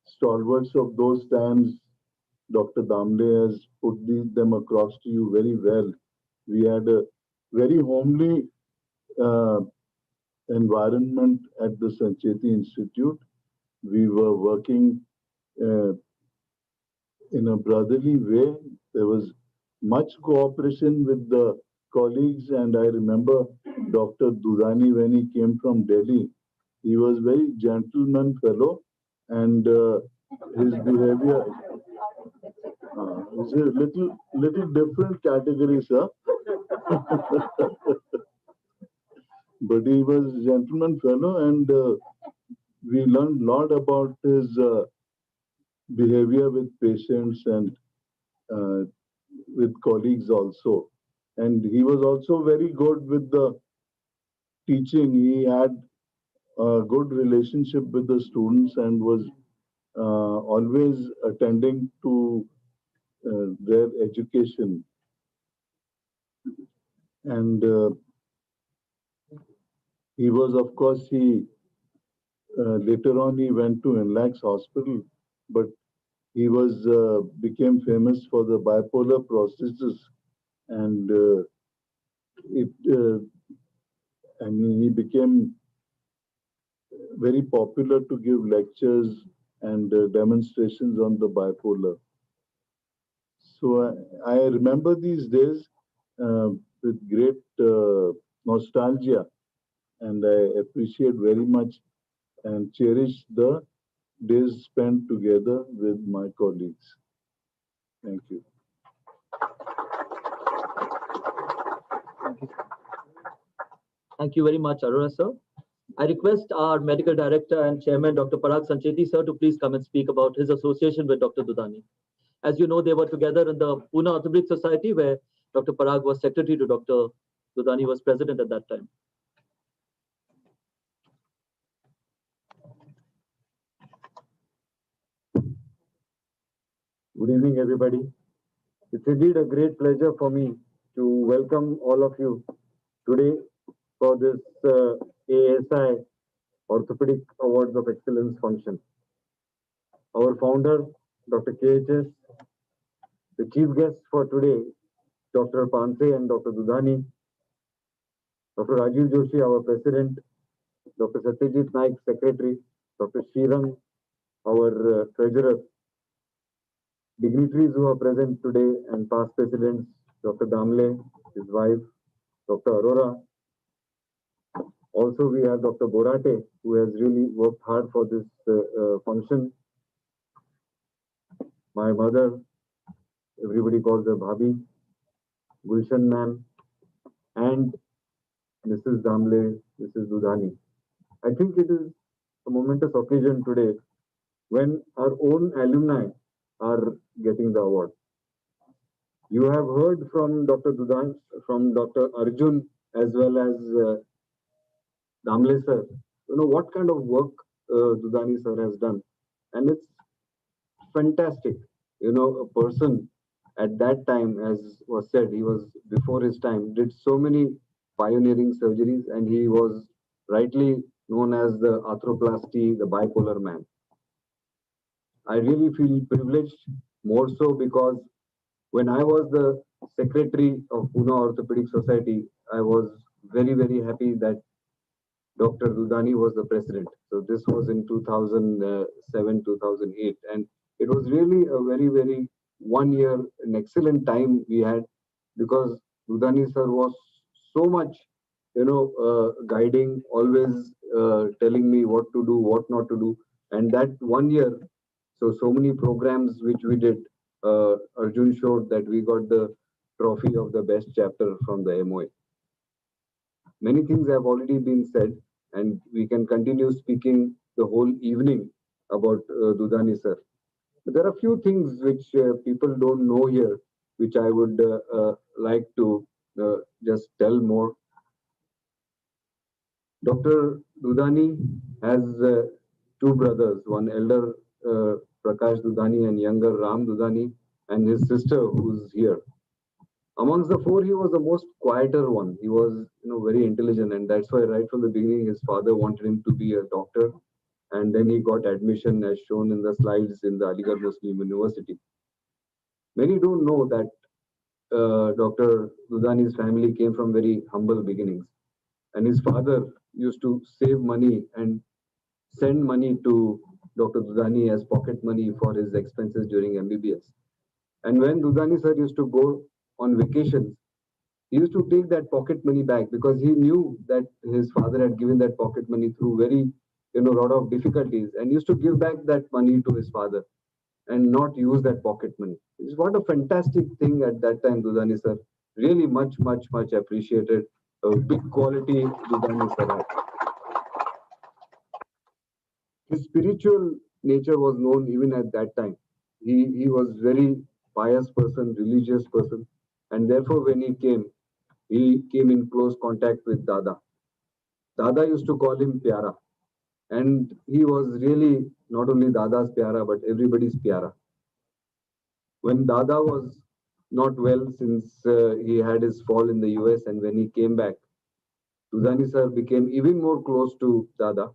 stalwarts of those times. Dr. Damle has put them across to you very well. We had a very homely uh, environment at the Sancheti Institute. We were working uh, in a brotherly way. There was much cooperation with the colleagues, and I remember Dr. Dudani when he came from Delhi. He was very gentleman fellow, and his behavior is a little different category, sir. But he was a gentleman fellow, and we learned a lot about his behavior with patients and uh, with colleagues also. And he was also very good with the teaching. He had a good relationship with the students and was always attending to their education. And he was, of course, later on he went to Inlax Hospital, but he was became famous for the bipolar prosthesis, and it I mean he became very popular to give lectures and demonstrations on the bipolar. So I remember these days with great nostalgia, and I appreciate very much and cherish the days spent together with my colleagues. Thank you. Thank you very much, Arora, sir. I request our medical director and chairman, Dr. Parag Sancheti, sir, to please come and speak about his association with Dr. Dudani. As you know, they were together in the Pune Orthopaedic Society, where Dr. Parag was secretary to Dr. Dudani was president at that time. Good evening, everybody. It's indeed a great pleasure for me to welcome all of you today for this ASI Orthopedic Awards of Excellence function. Our founder, Dr. KHS, the chief guests for today, Dr. Panse and Dr. Dudani, Dr. Rajiv Joshi, our president, Dr. Satyajit Naik, secretary, Dr. Srirang, our treasurer, dignitaries who are present today and past presidents, Dr. Damle, his wife, Dr. Arora. Also, we have Dr. Borate, who has really worked hard for this function. My mother, everybody calls her Bhabhi, Gulshan ma'am, and Mrs. Damle, Mrs. Dudani. I think it is a momentous occasion today when our own alumni are getting the award. You have heard from Dr. Dudani, from Dr. Arjun, as well as Damle sir, what kind of work Dudani sir has done. And it's fantastic. A person at that time, as was said, he was before his time, did so many pioneering surgeries, and he was rightly known as the arthroplasty, the bipolar man. I really feel privileged, more so because when I was the secretary of Pune Orthopaedic Society, I was very, very happy that Dr. Dudani was the president. So this was in 2007, 2008. And it was really a very, very 1 year, an excellent time we had, because Dudani sir was so much, guiding, always telling me what to do, what not to do. And that 1 year, so many programs which we did, Arjun showed that we got the trophy of the best chapter from the MOA. Many things have already been said, and we can continue speaking the whole evening about Dudani sir. But there are few things which people don't know here, which I would like to just tell more. Dr. Dudani has two brothers, one elder Prakash Dudani and younger Ram Dudani, and his sister who's here. Amongst the four, he was the most quieter one. He was, very intelligent, and that's why right from the beginning, his father wanted him to be a doctor, and then he got admission, as shown in the slides, in the Aligarh Muslim University. Many don't know that Dr. Dudani's family came from very humble beginnings, and his father used to save money and send money to Dr. Dudani as pocket money for his expenses during MBBS. And when Dudani sir used to go on vacations, he used to take that pocket money back because he knew that his father had given that pocket money through very, lot of difficulties, and used to give back that money to his father and not use that pocket money. It's what a fantastic thing at that time, Dudani sir. Really much, much, much appreciated. A big quality Dudani sir had. His spiritual nature was known even at that time. He was very pious person, religious person, and therefore when he came in close contact with Dada. Dada used to call him Pyara, and he was really not only Dada's Pyara but everybody's Pyara. When Dada was not well since he had his fall in the US, and when he came back, Dudani sir became even more close to Dada,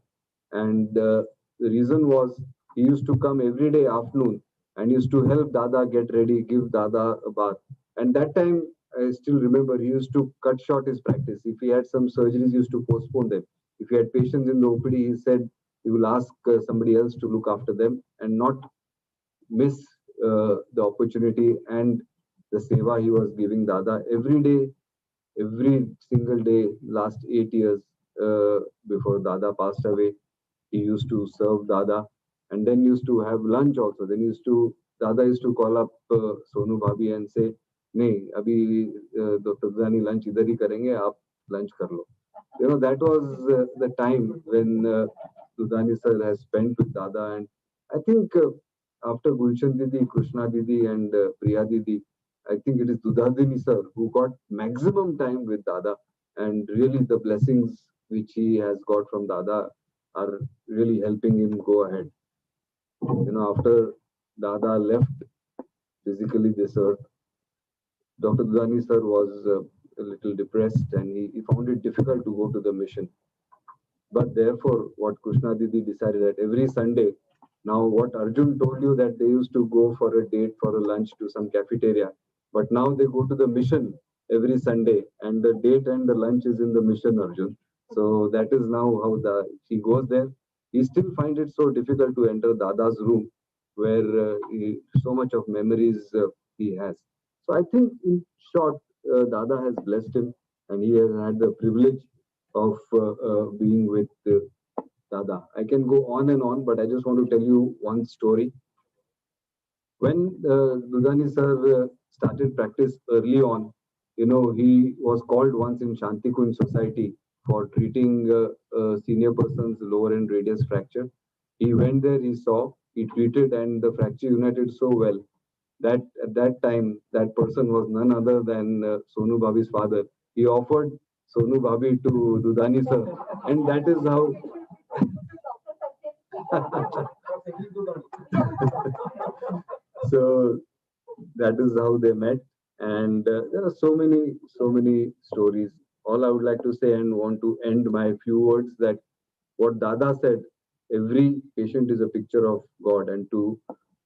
and the reason was he used to come every day afternoon and used to help Dada get ready, give Dada a bath. And that time, I still remember he used to cut short his practice. If he had some surgeries, he used to postpone them. If he had patients in the OPD, he said he will ask somebody else to look after them and not miss the opportunity and the seva he was giving Dada every day, every single day, last 8 years before Dada passed away. He used to serve Dada and then used to have lunch also. Then Dada used to call up Sonu Bhabhi and say, नहीं अभी Dr. Dudani lunch इधर ही करेंगे आप lunch कर लो. That was the time when Dudani sir has spent with Dada, and I think after Gulshan Didi, Krishna Didi, and Priya Didi, I think it is Dudadini sir who got maximum time with Dada, and really the blessings which he has got from Dada are really helping him go ahead. After Dada left physically this earth, Dr. Dudani sir was a little depressed, and he found it difficult to go to the mission. But therefore, what Krishna Didi decided that every Sunday, now what Arjun told you that they used to go for a date for a lunch to some cafeteria, but now they go to the mission every Sunday, and the date and the lunch is in the mission, Arjun. So that is now how he goes there. He still finds it so difficult to enter Dada's room, where so much of memories he has. So I think, in short, Dada has blessed him, and he has had the privilege of being with Dada. I can go on and on, but I just want to tell you one story. When Dudani sir started practice early on, he was called once in Shantikun Society for treating senior person's lower end radius fracture. He went there, he saw, he treated, and the fracture united so well that at that time, that person was none other than Sonu Bhabhi's father. He offered Sonu Bhabhi to Dudani sir, and that is how. So that is how they met, and there are so many stories. All I would like to say and want to end my few words that what Dada said, every patient is a picture of God, and to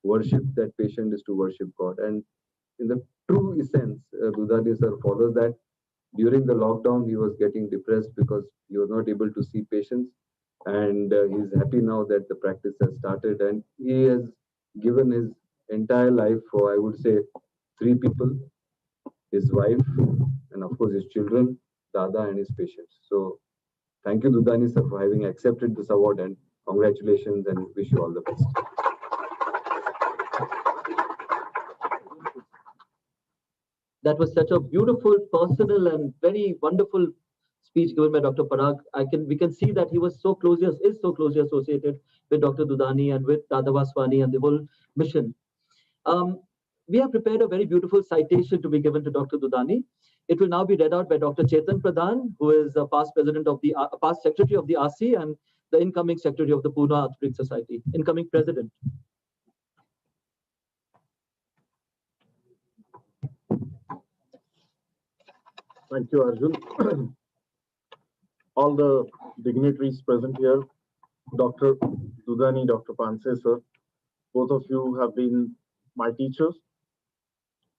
worship that patient is to worship God. And in the true essence, Dudani sir follows that. During the lockdown, he was getting depressed because he was not able to see patients, and he's happy now that the practice has started, and he has given his entire life for, I would say, three people: his wife, and of course his children, Dada and his patients. So thank you, Dudani sir, for having accepted this award, and congratulations and wish you all the best. That was such a beautiful, personal, and very wonderful speech given by Dr. Parag. We can see that he was so closely, is so closely associated with Dr. Dudani and with Dada Vaswani and the whole mission. We have prepared a very beautiful citation to be given to Dr. Dudani. It will now be read out by Dr. Chetan Pradhan, who is a past past secretary of the RC and the incoming secretary of the Pune Orthopaedic Society, incoming president. Thank you, Arjun. All the dignitaries present here, Dr. Dudani, Dr. Panse, sir, both of you have been my teachers.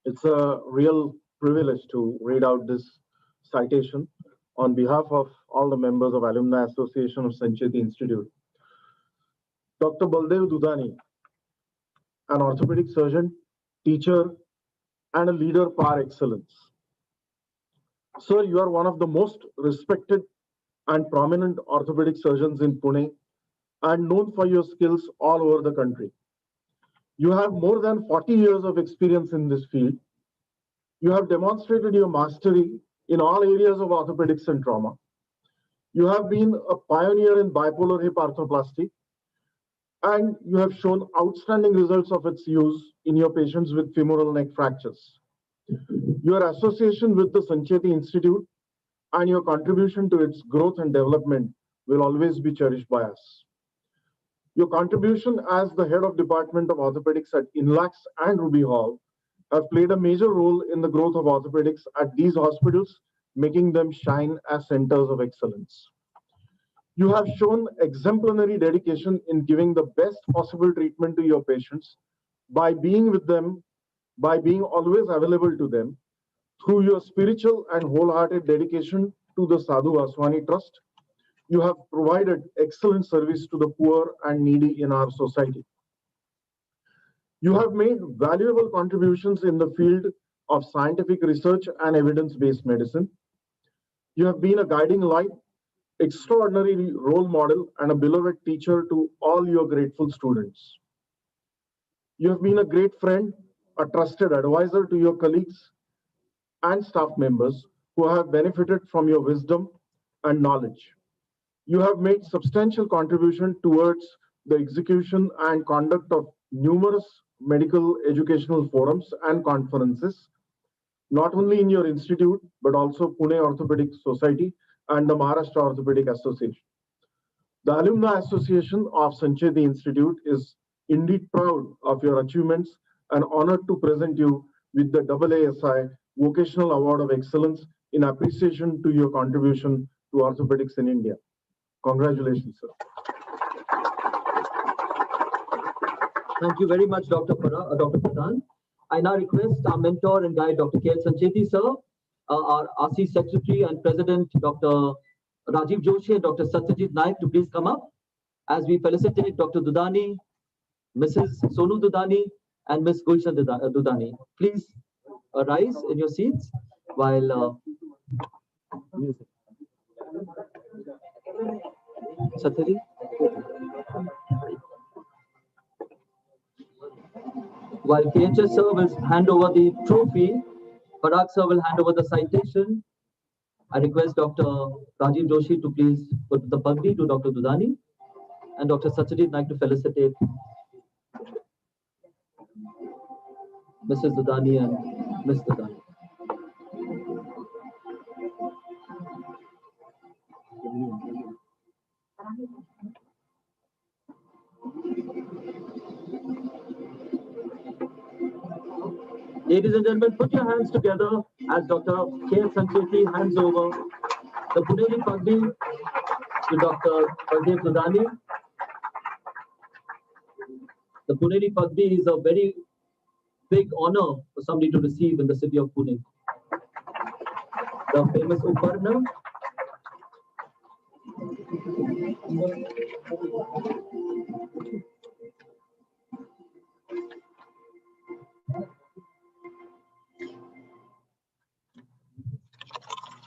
It's a real privilege to read out this citation on behalf of all the members of Alumni Association of Sancheti Institute. Dr. Baldev Dudani, an orthopedic surgeon, teacher, and a leader par excellence. Sir, you are one of the most respected and prominent orthopedic surgeons in Pune and known for your skills all over the country. You have more than 40 years of experience in this field. You have demonstrated your mastery in all areas of orthopedics and trauma. You have been a pioneer in bipolar hip arthroplasty, and you have shown outstanding results of its use in your patients with femoral neck fractures. Your association with the Sancheti Institute and your contribution to its growth and development will always be cherished by us. Your contribution as the head of Department of Orthopedics at INLAX and Ruby Hall have played a major role in the growth of orthopedics at these hospitals, making them shine as centers of excellence. You have shown exemplary dedication in giving the best possible treatment to your patients by being with them, by being always available to them, through your spiritual and wholehearted dedication to the Sadhu Vaswani Trust. You have provided excellent service to the poor and needy in our society. You have made valuable contributions in the field of scientific research and evidence-based medicine. You have been a guiding light, extraordinary role model, and a beloved teacher to all your grateful students. You have been a great friend, a trusted advisor to your colleagues and staff members who have benefited from your wisdom and knowledge. You have made substantial contribution towards the execution and conduct of numerous medical educational forums and conferences, not only in your institute, but also Pune Orthopaedic Society and the Maharashtra Orthopedic Association. The Alumni Association of Sancheti Institute is indeed proud of your achievements and honored to present you with the AASI Vocational Award of Excellence in appreciation to your contribution to orthopedics in India. Congratulations, sir. Thank you very much, Dr. Pradhan. I now request our mentor and guide, Dr. K.L. Sancheti, sir, our RC Secretary and President, Dr. Rajiv Joshi and Dr. Satyajit Naik to please come up as we felicitate Dr. Dudani, Mrs. Sonu Dudani, and Ms. Gulshan Dudani. Please rise in your seats while music. Satyajit? While KHS sir will hand over the trophy, Parag sir will hand over the citation. I request Dr. Rajiv Joshi to please put the pagdi to Dr. Dudani and Dr. Satyajit Naik to felicitate Mrs. Dudani and Ms. Dudani. Ladies and gentlemen, put your hands together as Dr. K.L. Sancheti hands over the Puneri Pagdi to Dr. Baldev Dudani. The Puneri Pagdi is a very big honor for somebody to receive in the city of Pune. The famous Uparna.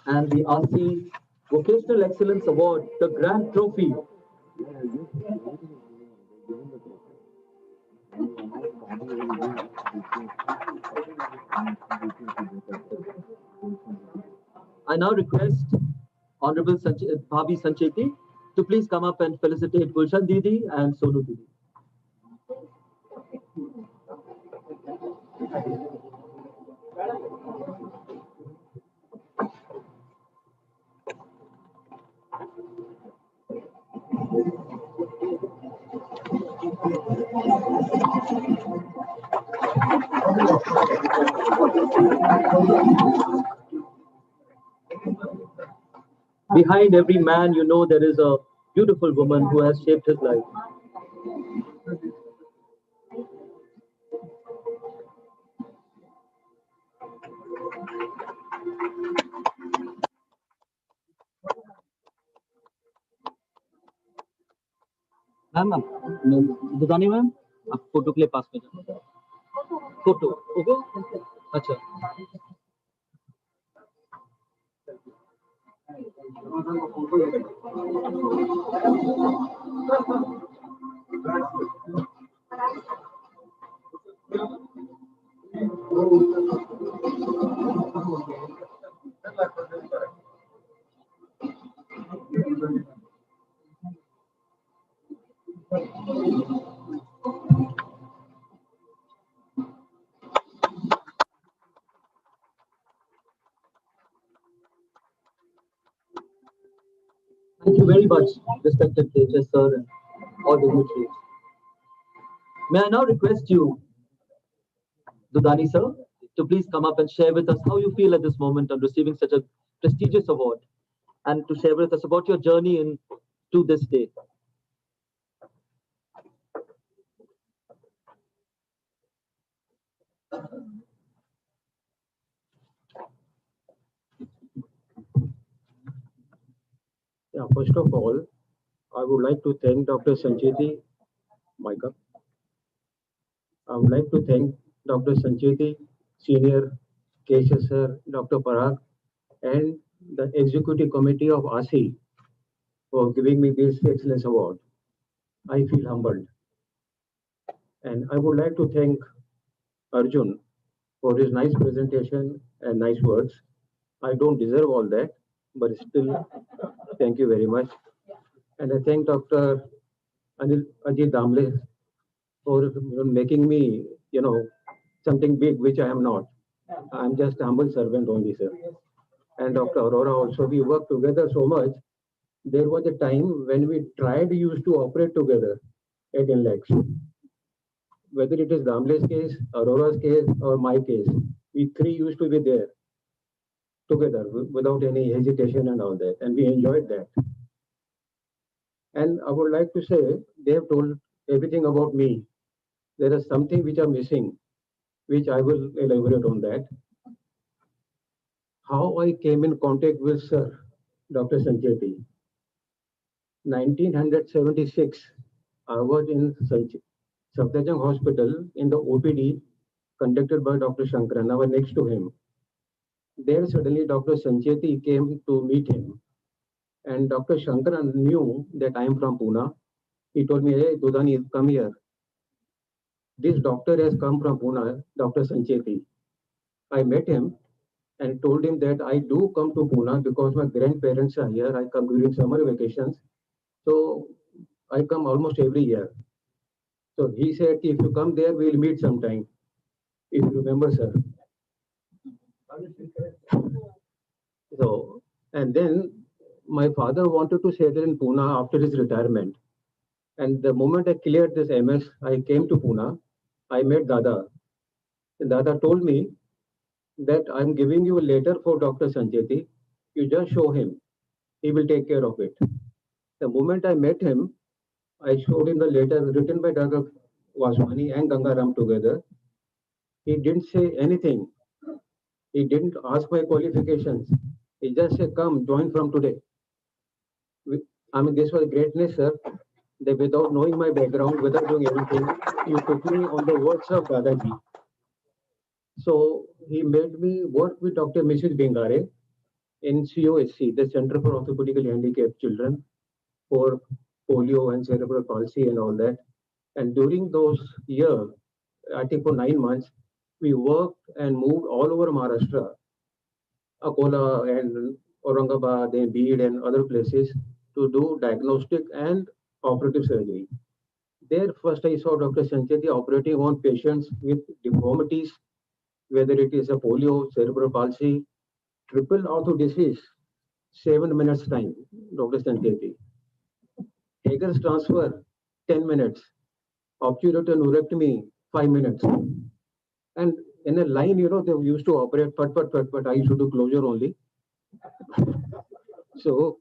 And and the RC Vocational Excellence Award, the Grand Trophy. I now request Honorable Bhabi Sancheti to please come up and felicitate Gulshan Didi and Sonu Didi. Behind every man, you know, there is a beautiful woman who has shaped his life. Ma'am Dudani ma'am आप photo के लिए पास में जाओ photo okay अच्छा Thank you very much, respected teachers, sir, and all dignitaries. May I now request you, Dudani sir, to please come up and share with us how you feel at this moment on receiving such a prestigious award, and to share with us about your journey to this day. Yeah, first of all, I would like to thank Dr. Sancheti, Micah. I would like to thank Dr. Sancheti, Senior Kesha Sir, Dr. Parag, and the Executive Committee of ASI for giving me this Excellence Award. I feel humbled. And I would like to thank Arjun for his nice presentation and nice words. I don't deserve all that, but still, thank you very much. And I thank Dr. Ajit Damle for making me, something big, which I am not. I'm just a humble servant only, sir. And Dr. Aurora also, we worked together so much. There was a time when we used to operate together at INLEX. Whether it is Damle's case, Aurora's case, or my case, we three used to be there together without any hesitation and all that. And we enjoyed that. And I would like to say, they have told everything about me. There is something which I'm missing, which I will elaborate on that. How I came in contact with Sir Dr. Sancheti. 1976, I was in Safdarjung Hospital in the OPD conducted by Dr. Shankaran. I was next to him. There suddenly Dr. Sancheti came to meet him. And Dr. Shankaran knew that I am from Pune. He told me, hey, Dudani, come here. This doctor has come from Pune, Dr. Sancheti. I met him and told him that I do come to Pune because my grandparents are here. I come during summer vacations. So I come almost every year. So he said, if you come there, we'll meet sometime. If you remember, sir. So, and then my father wanted to settle in Pune after his retirement. And the moment I cleared this MS, I came to Pune. I met Dada. And Dada told me that I'm giving you a letter for Dr. Sancheti. You just show him. He will take care of it. The moment I met him, I showed him the letter written by Dr. Vaswani and Gangaram together. He didn't say anything. He didn't ask my qualifications. He just said, come, join from today. I mean, this was greatness, sir. That without knowing my background, without doing anything, you took me on the words of Dadaji. So he made me work with Dr. Mrs. Bengare in COSC, the Center for Orthopedically Handicapped Children, for polio and cerebral palsy and all that. And during those years, I think for 9 months, we worked and moved all over Maharashtra, Akola and Aurangabad and Bid and other places to do diagnostic and operative surgery. There first I saw Dr. Sancheti operating on patients with deformities, whether it is a polio, cerebral palsy, triple ortho disease, 7 minutes time, Dr. Sancheti. Hager's transfer, 10 minutes. Obturator neurectomy, 5 minutes. And in a line, they used to operate but I used to do closure only. So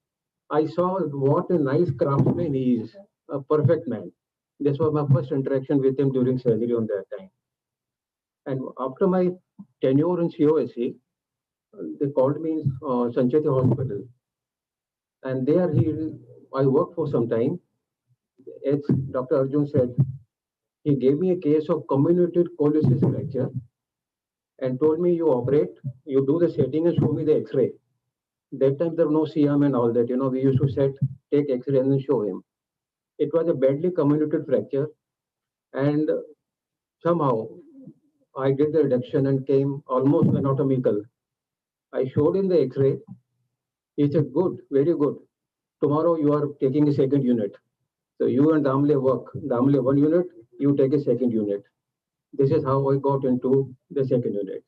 I saw what a nice craftsman he is, a perfect man. This was my first interaction with him during surgery on that time. And after my tenure in COSC, they called me in Sancheti Hospital. And there I worked for some time. As Dr. Arjun said, he gave me a case of comminuted colossus fracture and told me, you operate, you do the setting and show me the X-ray. That time there was no CM and all that. We used to take X-ray and then show him. It was a badly comminuted fracture, and somehow I did the reduction and came almost anatomical. I showed him the X-ray. He said, good, very good. Tomorrow you are taking a second unit. So you and Damle work. Damle 1 unit, you take a second unit. This is how I got into the second unit.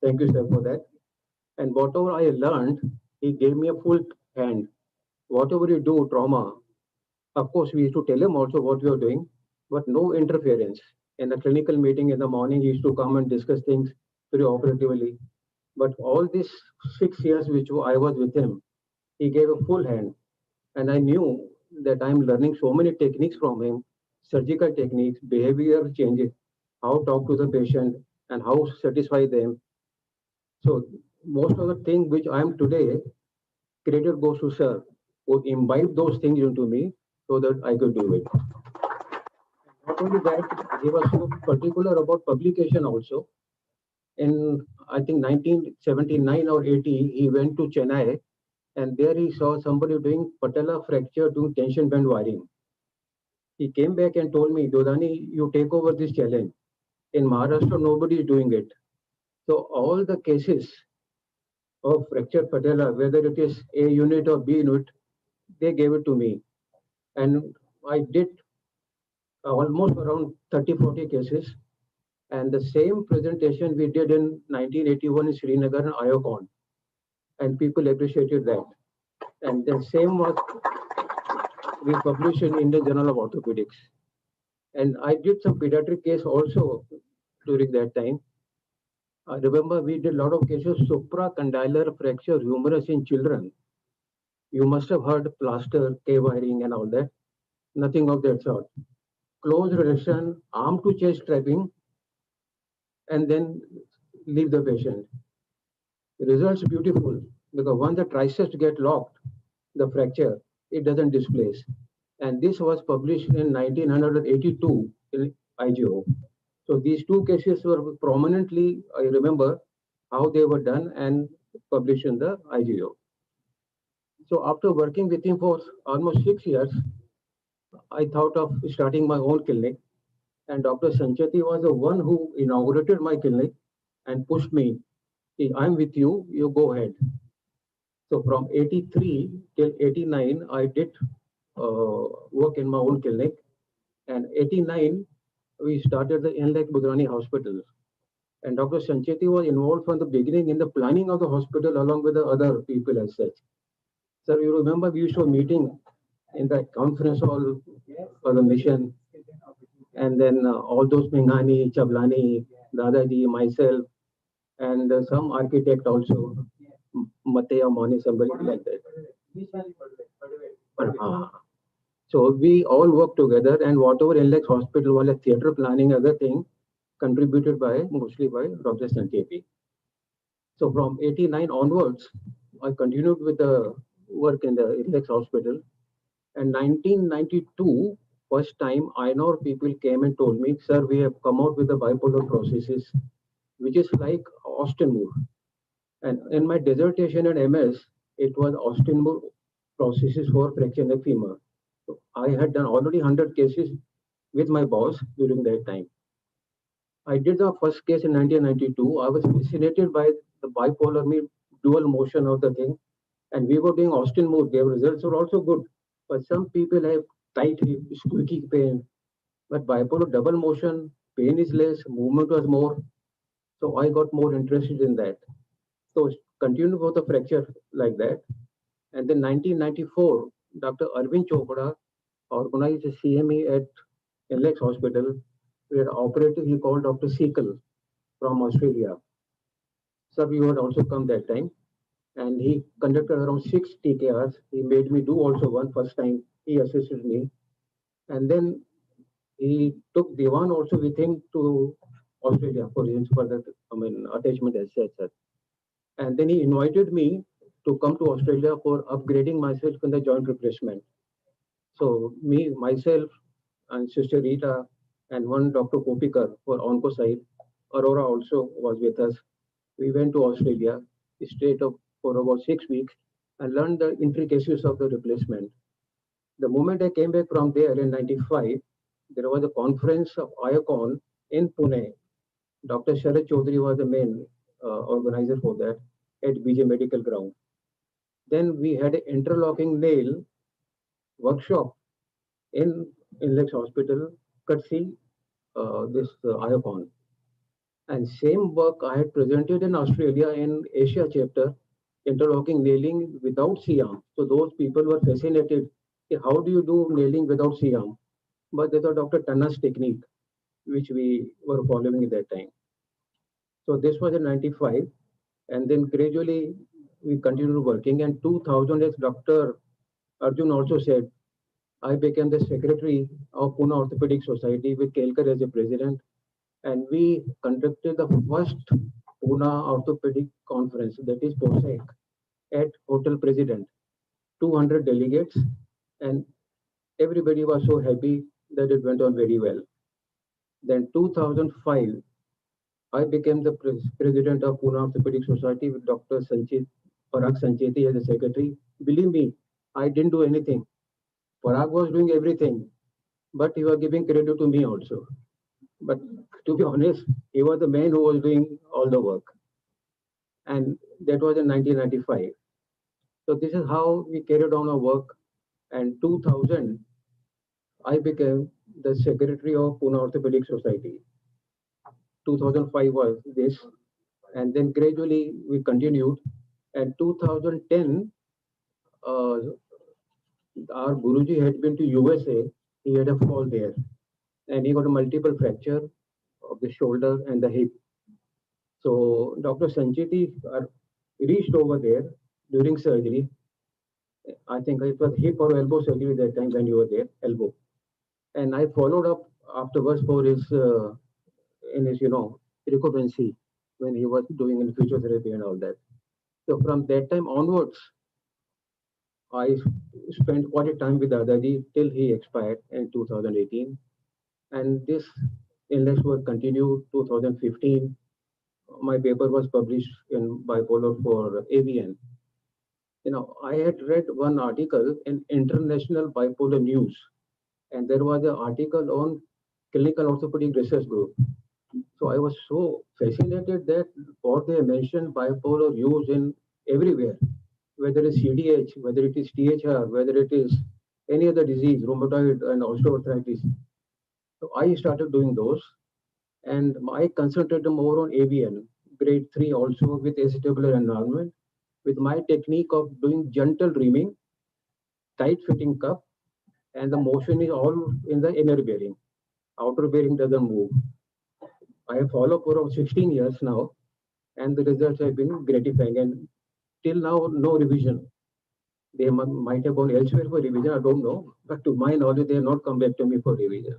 Thank you, sir, for that. And whatever I learned, he gave me a full hand. Whatever you do, trauma, of course, we used to tell him also what we are doing, but no interference. In the clinical meeting in the morning, he used to come and discuss things very operatively. But all these 6 years which I was with him, he gave a full hand. And I knew that I'm learning so many techniques from him, surgical techniques, behavior changes, how to talk to the patient and how to satisfy them. So most of the things which I am today, credit goes to sir, who imbibed those things into me so that I could do it. Not only that, he was so particular about publication also. In, I think, 1979 or 80, he went to Chennai and there he saw somebody doing patella fracture doing tension band wiring. He came back and told me, Dodani, you take over this challenge. In Maharashtra, nobody is doing it. So all the cases of fractured patella, whether it is A unit or B unit, they gave it to me. And I did almost around 30, 40 cases. And the same presentation we did in 1981 in Srinagar and IOCON. And people appreciated that. And the same was we published in Indian Journal of Orthopedics. And I did some pediatric case also during that time. I remember we did a lot of cases, supracondylar fracture humerus in children. You must have heard plaster, K-wiring and all that. Nothing of that sort. Close reduction, arm to chest strapping, and then leave the patient. The results beautiful because once the triceps get locked, the fracture, it doesn't displace. And this was published in 1982 in IGO. So these 2 cases were prominently, I remember how they were done and published in the IGO. So after working with him for almost 6 years, I thought of starting my own clinic. And Dr. Sancheti was the one who inaugurated my clinic and pushed me. I'm with you, you go ahead. So from 83 till 89, I did work in my own clinic. And 89, we started the Inlek Budrani Hospital. And Dr. Sancheti was involved from the beginning in the planning of the hospital along with the other people as such. Sir, you remember we used to meeting in the conference hall for the mission. And then all those Mingani, Chablani, Dadaji, myself, and some architect also, Mataya Moni, somebody like that. So we all work together, and whatever Inlex Hospital was a theatre planning, other thing, contributed by mostly by Dr. Sancheti. So from 89 onwards, I continued with the work in the Inlex Hospital. And 1992, first time INOR people came and told me, sir, we have come out with the bipolar processes, which is like Austin move. And in my dissertation at MS, it was osteoporosis for fracture neck femur. So I had done already 100 cases with my boss during that time. I did the first case in 1992. I was fascinated by the bipolar dual motion of the thing, and we were doing Austin move. Their results were also good, but some people have tight hip, squeaky pain. But bipolar double motion, pain is less, movement was more. So I got more interested in that. So continued for the fracture like that. And then 1994, Dr. Arvind Chopra organized a CME at Inlex Hospital, where operator he called Dr. Seekal from Australia. Sir, you had also come that time. And he conducted around 6 TKRs. He made me do also one first time. He assisted me. And then he took Devan also with him to Australia for his further, attachment as such. And then he invited me to come to Australia for upgrading myself in the joint replacement. So me, myself, and Sister Rita, and one Dr. Kopikar for onco side. Aurora also was with us. We went to Australia, stayed up for about 6 weeks, and learned the intricacies of the replacement. The moment I came back from there in '95, there was a conference of IOCON in Pune. Dr. Sharad Chaudhary was the main organizer for that at BJ Medical Ground. Then we had an interlocking nail workshop in Inlex Hospital, courtesy this IOCON. And same work I had presented in Australia in Asia chapter, interlocking nailing without C-arm. So those people were fascinated. How do you do nailing without C-arm? But they thought Dr. Tanna's technique, which we were following at that time. So this was in '95. And then gradually we continued working. And 2000, as Dr. Arjun also said, I became the secretary of Pune Orthopaedic Society with Kelkar as the president. And we conducted the first Pune Orthopaedic Conference, that is POSEC, at Hotel President. 200 delegates, and everybody was so happy that it went on very well. Then 2005, I became the president of Pune Orthopaedic Society with Dr. Sancheti as the secretary. Believe me, I didn't do anything. Parag was doing everything, but he was giving credit to me also. But to be honest, he was the man who was doing all the work. And that was in 1995. So this is how we carried on our work. And 2000, I became the secretary of Pune Orthopaedic Society. 2005 was this. And then gradually we continued. And 2010, our Guruji had been to USA. He had a fall there. And he got a multiple fracture of the shoulder and the hip. So Dr. Sancheti reached over there during surgery. I think it was hip or elbow surgery that time when you were there, elbow. And I followed up afterwards for his, in his, recuperacy when he was doing in physiotherapy and all that. So from that time onwards, I spent quite a time with Dadaji till he expired in 2018. And this illness was continued 2015. My paper was published in Bipolar for AVN. I had read one article in International Bipolar News, and there was an article on Clinical Orthopedic Research Group. So I was so fascinated that what they mentioned bipolar used in everywhere, whether it's CDH, whether it is THR, whether it is any other disease, rheumatoid and osteoarthritis. So I started doing those, and I concentrated more on AVN, grade 3 also with acetabular environment, with my technique of doing gentle reaming, tight fitting cuff, and the motion is all in the inner bearing. Outer bearing doesn't move. I have followed for over 16 years now, and the results have been gratifying. And till now, no revision. They might have gone elsewhere for revision, I don't know. But to my knowledge, they have not come back to me for revision.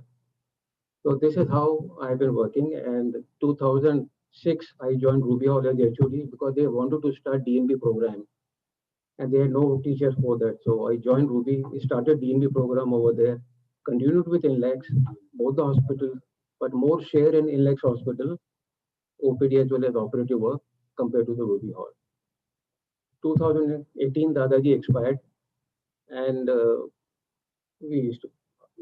So this is how I've been working. And 2006, I joined Ruby Hall as HOD because they wanted to start DNB program. And they had no teachers for that. So I joined Ruby, started DNB program over there, continued with Inlex, both the hospitals, but more share in Inlex Hospital, OPD as well as operative work compared to the Ruby Hall. 2018, Dadaji expired, and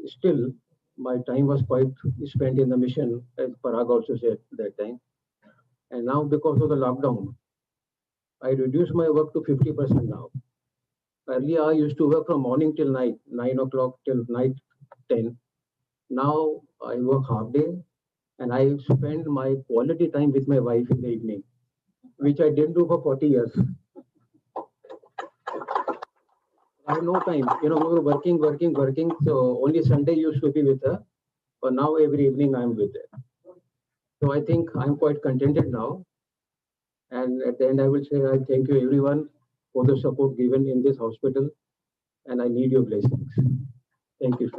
still my time was quite spent in the mission, as Parag also said that time. And now because of the lockdown, I reduced my work to 50% now. Earlier, I used to work from morning till night, 9 o'clock till night 10. Now I work half day, and I spend my quality time with my wife in the evening, which I didn't do for 40 years. I have no time. We were working. So only Sunday used to be with her. But now every evening I'm with her. So I think I'm quite contented now. And at the end, I will say I thank you everyone for the support given in this hospital. And I need your blessings. Thank you, sir.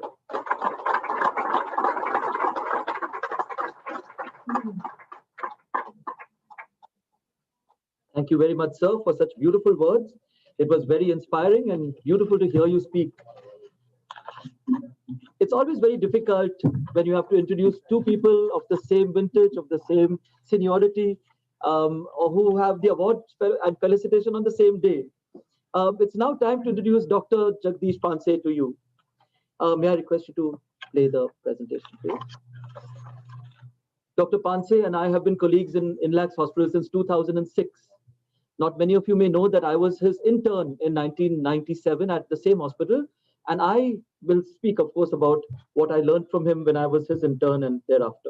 Thank you very much, sir, for such beautiful words. It was very inspiring and beautiful to hear you speak. It's always very difficult when you have to introduce two people of the same vintage, of the same seniority, or who have the award and felicitation on the same day. It's now time to introduce Dr. Jagdish Panse to you. May I request you to play the presentation, please? Dr. Panse and I have been colleagues in Inlax Hospital since 2006. Not many of you may know that I was his intern in 1997 at the same hospital, and I will speak, of course, about what I learned from him when I was his intern and thereafter.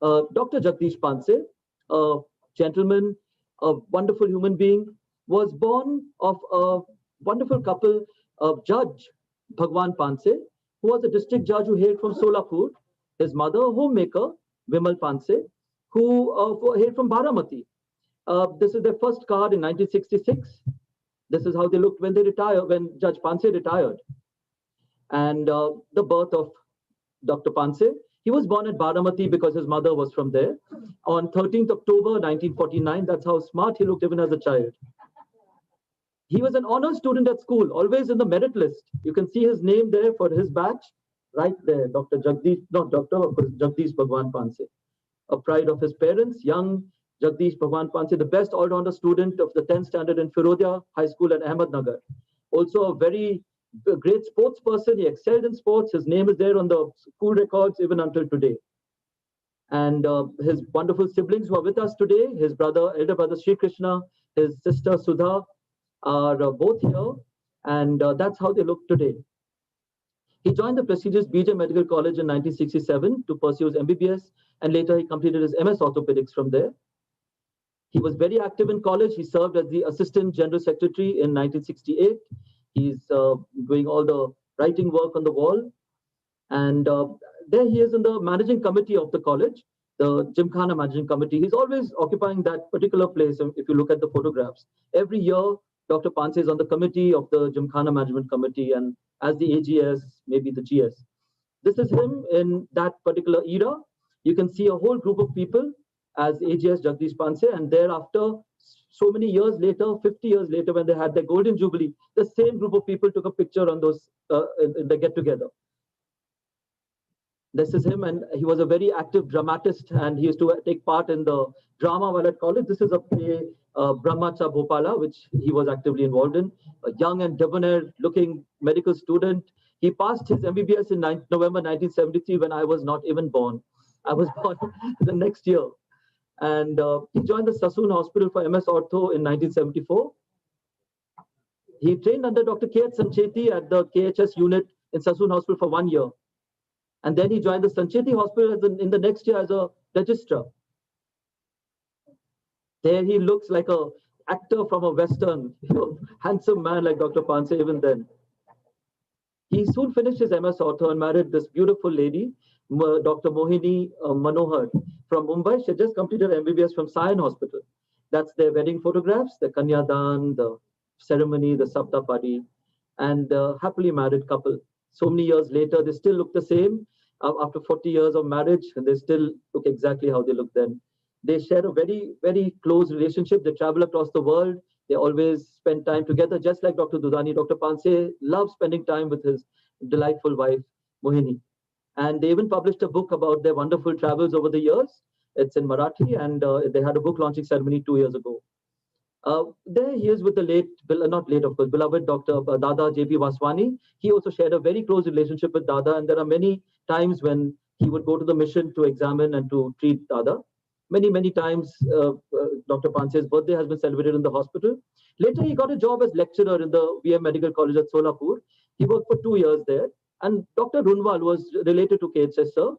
Dr. Jagdish Panse, a gentleman, a wonderful human being, was born of a wonderful couple, Judge Bhagwan Panse, who was a district judge who hailed from Solapur, his mother, a homemaker, Vimal Panse, who hailed from Baramati. This is their first card in 1966. This is how they looked when they retired, when Judge Panse retired. And the birth of Dr. Panse. He was born at Baramati because his mother was from there. On 13th October 1949, that's how smart he looked even as a child. He was an honor student at school, always in the merit list. You can see his name there for his batch, right there, Dr. Jagdish Bhagwan Panse. A pride of his parents, young Jagdish Bhagwan Panse, the best all-rounder student of the 10th standard in Firodia High School at Ahmednagar. Also a very great sports person. He excelled in sports. His name is there on the school records even until today. And his wonderful siblings who are with us today, his elder brother Sri Krishna, his sister Sudha, are both here. And that's how they look today. He joined the prestigious BJ Medical College in 1967 to pursue his MBBS, and later he completed his MS Orthopaedics from there. He was very active in college. He served as the Assistant General Secretary in 1968. He's doing all the writing work on the wall. And there he is in the managing committee of the college, the Gymkhana Managing Committee. He's always occupying that particular place if you look at the photographs. Every year, Dr. Panse is on the committee of the Gymkhana Management Committee and as the AGS, maybe the GS. This is him in that particular era. You can see a whole group of people as AGS Jagdish Panse, and thereafter, so many years later, 50 years later, when they had their golden jubilee, the same group of people took a picture on those in the get-together. This is him, and he was a very active dramatist, and he used to take part in the drama while at college. This is a play, Brahmacha Bhopala, which he was actively involved in. A young and debonair-looking medical student. He passed his MBBS in November 1973 when I was not even born. I was born the next year. And he joined the Sassoon Hospital for MS Ortho in 1974. He trained under Dr. K.H. Sancheti at the KHS unit in Sassoon Hospital for 1 year. And then he joined the Sancheti Hospital in the next year as a registrar. There he looks like an actor from a Western, handsome man like Dr. Panse even then. He soon finished his MS Ortho and married this beautiful lady, Dr. Mohini Manohar from Mumbai. She had just completed her MBBS from Sion Hospital. That's their wedding photographs, the Kanyadan, the ceremony, the Saptapadi, and the happily married couple. So many years later, they still look the same. After 40 years of marriage, and they still look exactly how they looked then. They share a very, very close relationship. They travel across the world. They always spend time together, just like Dr. Dudani. Dr. Panse loves spending time with his delightful wife, Mohini. And they even published a book about their wonderful travels over the years. It's in Marathi, and they had a book launching ceremony 2 years ago. There he is with the late, not late of course, beloved Dr. Dada J.P. Vaswani. He also shared a very close relationship with Dada, and there are many times when he would go to the mission to examine and to treat Dada. Many times, Dr. Panse's birthday has been celebrated in the hospital. Later, he got a job as lecturer in the VM Medical College at Solapur. He worked for 2 years there. And Dr. Runwal was related to KHS sir.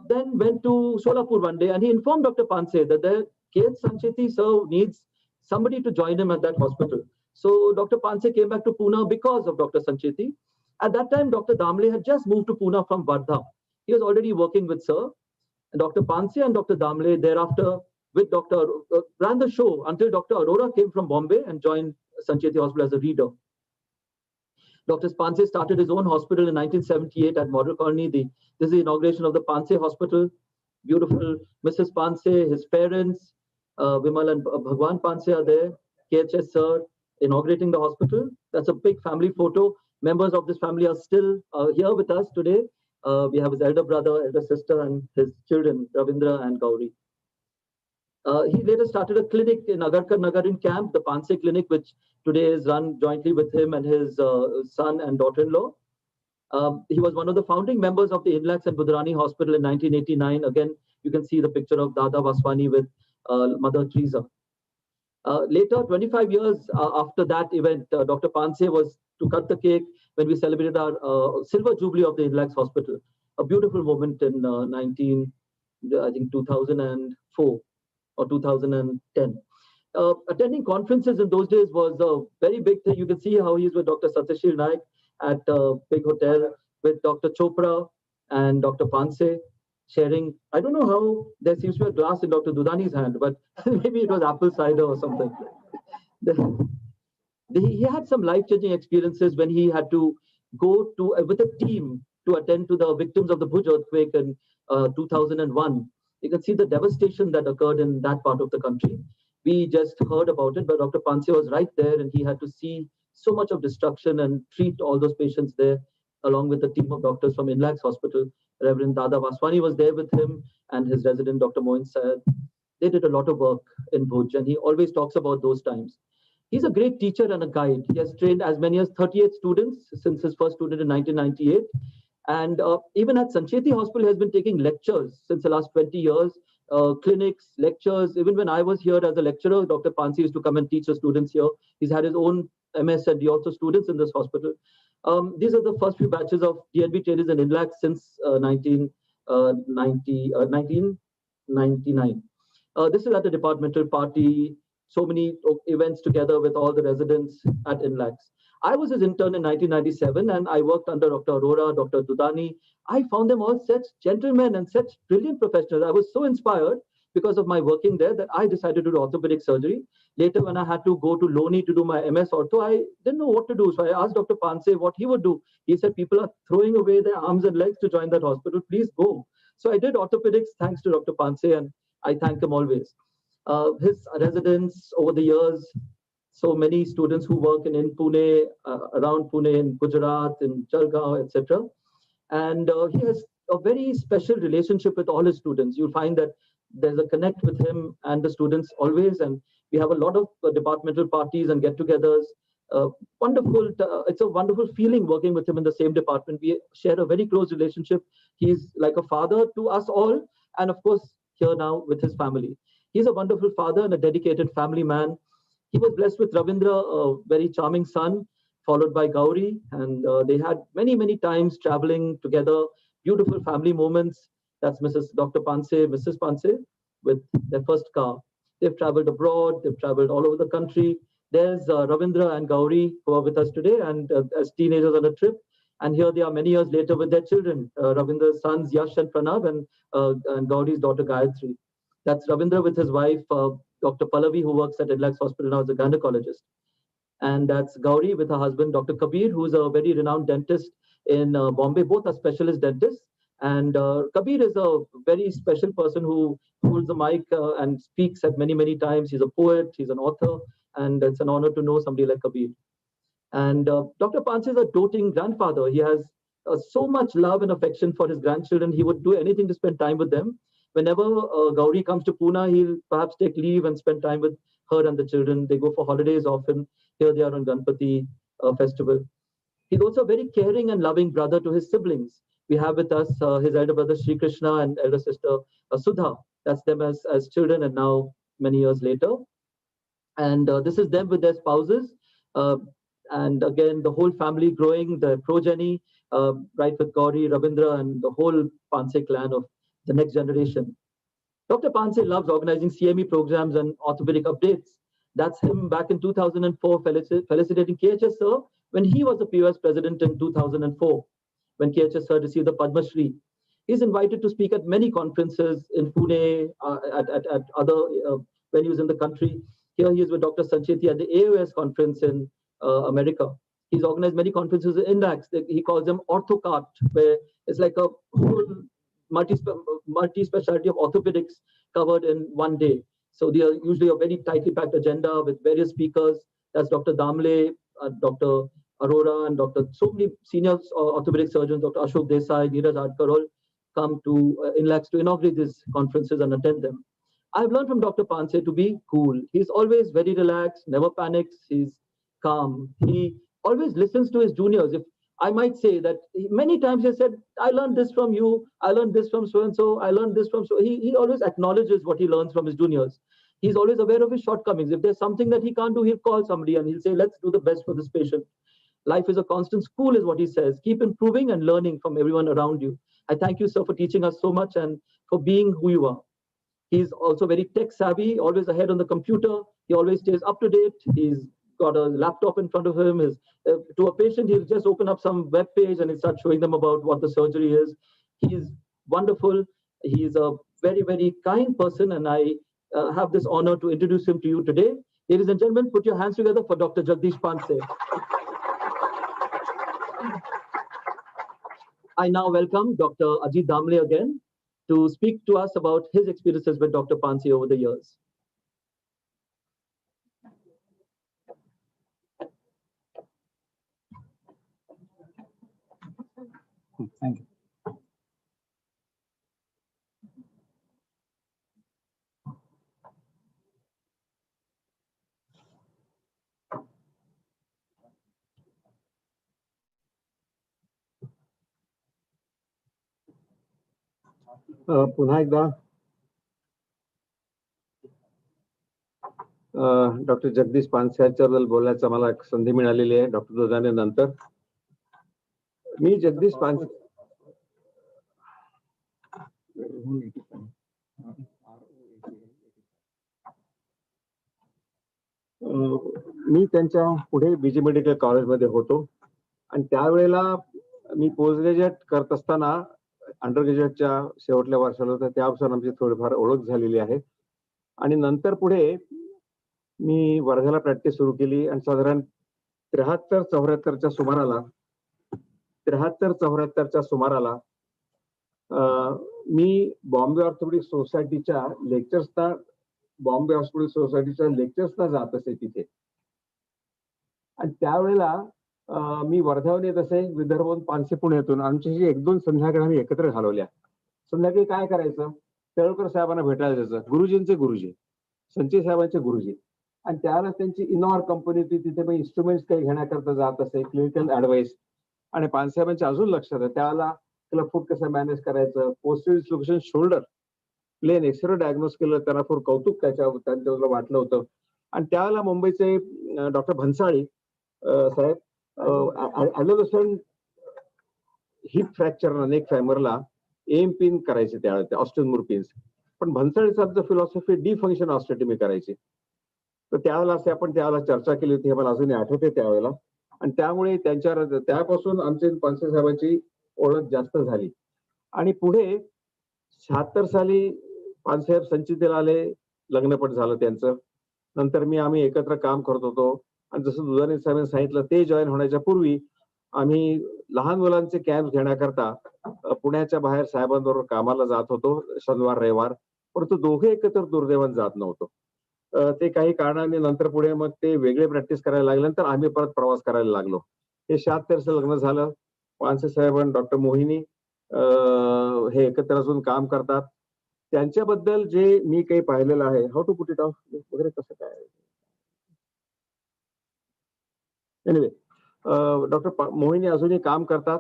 Then went to Solapur one day and he informed Dr. Panse that the KH Sancheti sir needs somebody to join him at that hospital. So Dr. Panse came back to Pune because of Dr. Sancheti. At that time, Dr. Damle had just moved to Pune from Vardha. He was already working with sir. And Dr. Panse and Dr. Damle thereafter with Dr. Ran the show until Dr. Arora came from Bombay and joined Sancheti Hospital as a reader. Dr. Panse started his own hospital in 1978 at Model Colony. This is the inauguration of the Panse Hospital. Beautiful Mrs. Panse, his parents, Vimal and Bhagwan Panse are there. KHS sir inaugurating the hospital. That's a big family photo. Members of this family are still here with us today. We have his elder brother, elder sister, and his children, Ravindra and Gauri. He later started a clinic in Agarkar Nagar in camp, the Panse Clinic, which today is run jointly with him and his son and daughter-in-law. He was one of the founding members of the Inlax and Budrani Hospital in 1989. Again, you can see the picture of Dada Vaswani with Mother Teresa. Later, 25 years after that event, Dr. Panse was to cut the cake when we celebrated our silver jubilee of the Inlax Hospital. A beautiful moment in 2004 or 2010. Attending conferences in those days was a very big thing. You can see how he's with Dr. Satyashil Naik at a big hotel with Dr. Chopra and Dr. Panse sharing. I don't know how there seems to be a glass in Dr. Dudani's hand, but maybe it was apple cider or something. He had some life-changing experiences when he had to go to with a team to attend to the victims of the Bhuj earthquake in 2001. You can see the devastation that occurred in that part of the country. We just heard about it, but Dr. Panse was right there and he had to see so much of destruction and treat all those patients there, along with a team of doctors from Inlax Hospital. Reverend Dada Vaswani was there with him and his resident, Dr. Moin Syed. They did a lot of work in Bhuj and he always talks about those times. He's a great teacher and a guide. He has trained as many as 38 students since his first student in 1998. And even at Sancheti Hospital, he has been taking lectures since the last 20 years, clinics, lectures. Even when I was here as a lecturer, Dr. Panse used to come and teach the students here. He's had his own MS and D also students in this hospital. These are the first few batches of DNB trainees in Inlax since 1999. This is at the departmental party, so many events together with all the residents at Inlax. I was his intern in 1997 and I worked under Dr. Arora, Dr. Dudani. I found them all such gentlemen and such brilliant professionals. I was so inspired because of my working there that I decided to do orthopedic surgery. Later, when I had to go to Loni to do my MS ortho, I didn't know what to do. So I asked Dr. Panse what he would do. He said, people are throwing away their arms and legs to join that hospital. Please go. So I did orthopedics thanks to Dr. Panse and I thank him always. His residents over the years, so many students who work in Pune, around Pune, in Gujarat, in Jalgaon, etc. And he has a very special relationship with all his students. You'll find that there's a connect with him and the students always. And we have a lot of departmental parties and get-togethers. Wonderful. It's a wonderful feeling working with him in the same department. We share a very close relationship. He's like a father to us all. And of course, here now with his family. He's a wonderful father and a dedicated family man. He was blessed with Ravindra, a very charming son, followed by Gauri. And they had many times traveling together, beautiful family moments. That's Dr. Panse, Mrs. Panse, with their first car. They've traveled abroad. They've traveled all over the country. There's Ravindra and Gauri who are with us today and as teenagers on a trip. And here they are many years later with their children, Ravindra's sons Yash and Pranav and Gauri's daughter Gayatri. That's Ravindra with his wife, Dr. Pallavi, who works at Inlax Hospital now as a gynecologist. And that's Gauri with her husband, Dr. Kabir, who's a very renowned dentist in Bombay. Both are specialist dentists. And Kabir is a very special person who holds the mic and speaks at many times. He's a poet, he's an author, and it's an honor to know somebody like Kabir. And Dr. Panse is a doting grandfather. He has so much love and affection for his grandchildren. He would do anything to spend time with them. Whenever Gauri comes to Pune, he'll perhaps take leave and spend time with her and the children. They go for holidays often. Here they are on Ganpati festival. He's also a very caring and loving brother to his siblings. We have with us his elder brother Sri Krishna and elder sister Sudha. That's them as children and now many years later. And this is them with their spouses. And again, the whole family growing, the progeny, right with Gauri, Rabindra, and the whole Panse clan of the next generation. Dr. Panse loves organizing CME programs and orthopedic updates. That's him back in 2004 felicitating KHS Sir when he was the POS president in 2004, when KHS Sir received the Padma Shri. He's invited to speak at many conferences in Pune, at other venues in the country. Here he is with Dr. Sancheti at the AOS conference in America. He's organized many conferences in INDAX. He calls them OrthoCart, where it's like a whole multi-specialty of orthopedics covered in one day. So they are usually a very tightly packed agenda with various speakers. That's Dr. Damle, Dr. Arora, and so many senior orthopedic surgeons, Dr. Ashok Desai, Neeraj Adkarol, come to INLAX to inaugurate these conferences and attend them. I've learned from Dr. Panse to be cool. He's always very relaxed, never panics. He's calm. He always listens to his juniors. If I might say that many times he said, I learned this from you, I learned this from so-and-so, I learned this from so. He always acknowledges what he learns from his juniors. He's always aware of his shortcomings. If there's something that he can't do, he'll call somebody and he'll say, let's do the best for this patient. Life is a constant school is what he says. Keep improving and learning from everyone around you. I thank you, sir, for teaching us so much and for being who you are. He's also very tech savvy, always ahead on the computer. He always stays up to date. He's got a laptop in front of him. To a patient, he'll just open up some web page and he'll start showing them about what the surgery is. He's wonderful. He's a very, very kind person, and I have this honor to introduce him to you today. Ladies and gentlemen, put your hands together for Dr. Jagdish Panse. I now welcome Dr. Ajit Damle again to speak to us about his experiences with Dr. Panse over the years. Thank you. पुन्हा एकदा doctor Jagdish Panse यांच्याबद्दल बोलण्याचा मला एक संधी मिळालेली आहे doctor दुधाने नंतर. मी जगदीश पानसे मी त्यांच्या पुढे बीजे मेडिकल कॉलेजमध्ये होतो आणि त्यावेळेला मी पोस्ट ग्रॅज्युएट करत असताना अंडर ग्रॅज्युएटच्या शेवटल्या वर्षाला होतं त्यापासून आमची थोडीफार ओळख झालेली आहे. आणि नंतर पुढे मी वर्ध्याला प्रॅक्टिस सुरू केली आणि साधारण 73-74च्या सुमाराला मी बॉम्बे ऑर्थोपेडिक सोसायटीच्या लेक्चर्सना जात असे तिथे. आणि त्यावेळेला मी वर्ध्याहून येत असे, विदर्भून पानसे पुण्यातून. आमच्याशी 1-2 संध्याकाळी आम्ही एकत्र घालवल्या. संध्याकाळी काय करायचं, तळवकर साहेबांना भेटायला जायचं. गुरुजींचे गुरुजी, संचेत साहेबांचे गुरुजी. आणि त्यावेळेला त्यांची इनॉर कंपनी होती, तिथे मी इन्स्ट्रुमेंट्स काही घेण्याकरता जात असे, क्लिनिकल ऍडवाइस. आणि पानसाहेबांच्या अजून लक्षात आहे त्यावेळेला क्लब फूड कसं मॅनेज करायचं, postal dislocation shoulder plain x-ray diagnose केलं, त्यांना फार कौतुक त्यांच्यावर वाटलं होतं. आणि त्यावेळेला मुंबईचे डॉक्टर भन्साळी साहेब ॲडोलसेंट हिप फ्रॅक्चर नेक फॅमरला एम पिन करायचे त्यावेळेला, ऑस्टिन मूर पिन्स. पण भन्साळी साहेबचं फिलॉसॉफी डी फंक्शन ऑस्टेटमी करायची. तर त्यावेळेला असे आपण त्यावेळेला चर्चा केली होती, हे मला अजूनही आठवते त्यावेळेला. आणि त्यामुळे त्यापासून आमचे पानसे साहेबांची ओळख जास्त झाली. आणि पुढे 76 साली पानसाहेब संचितीला आले, लग्न पण झालं त्यांचं. नंतर आम्ही एकत्र काम करत होतो. आणि जसं दुधाने साहेबांनी सांगितलं, ते जॉईन होण्याच्या पूर्वी आम्ही लहान मुलांचे कॅम्प घेण्याकरता पुण्याच्या बाहेर साहेबांबरोबर कामाला जात होतो शनिवार रविवार. परंतु दोघे एकत्र दुर्दैवाने जात नव्हतो. ते काही कारणाने नंतर पुढे मग ते वेगळे प्रॅक्टिस करायला लागल्यानंतर आम्ही परत प्रवास करायला लागलो. हे 76चं लग्न झालं. पानसे साहेब आणि डॉक्टर मोहिनी हे एकत्र असून काम करतात. त्यांच्याबद्दल जे मी काही पाहिलेलं आहे, how to put it off वगैरे कसं काय. एनिवे, डॉक्टर मोहिनी अजूनही काम करतात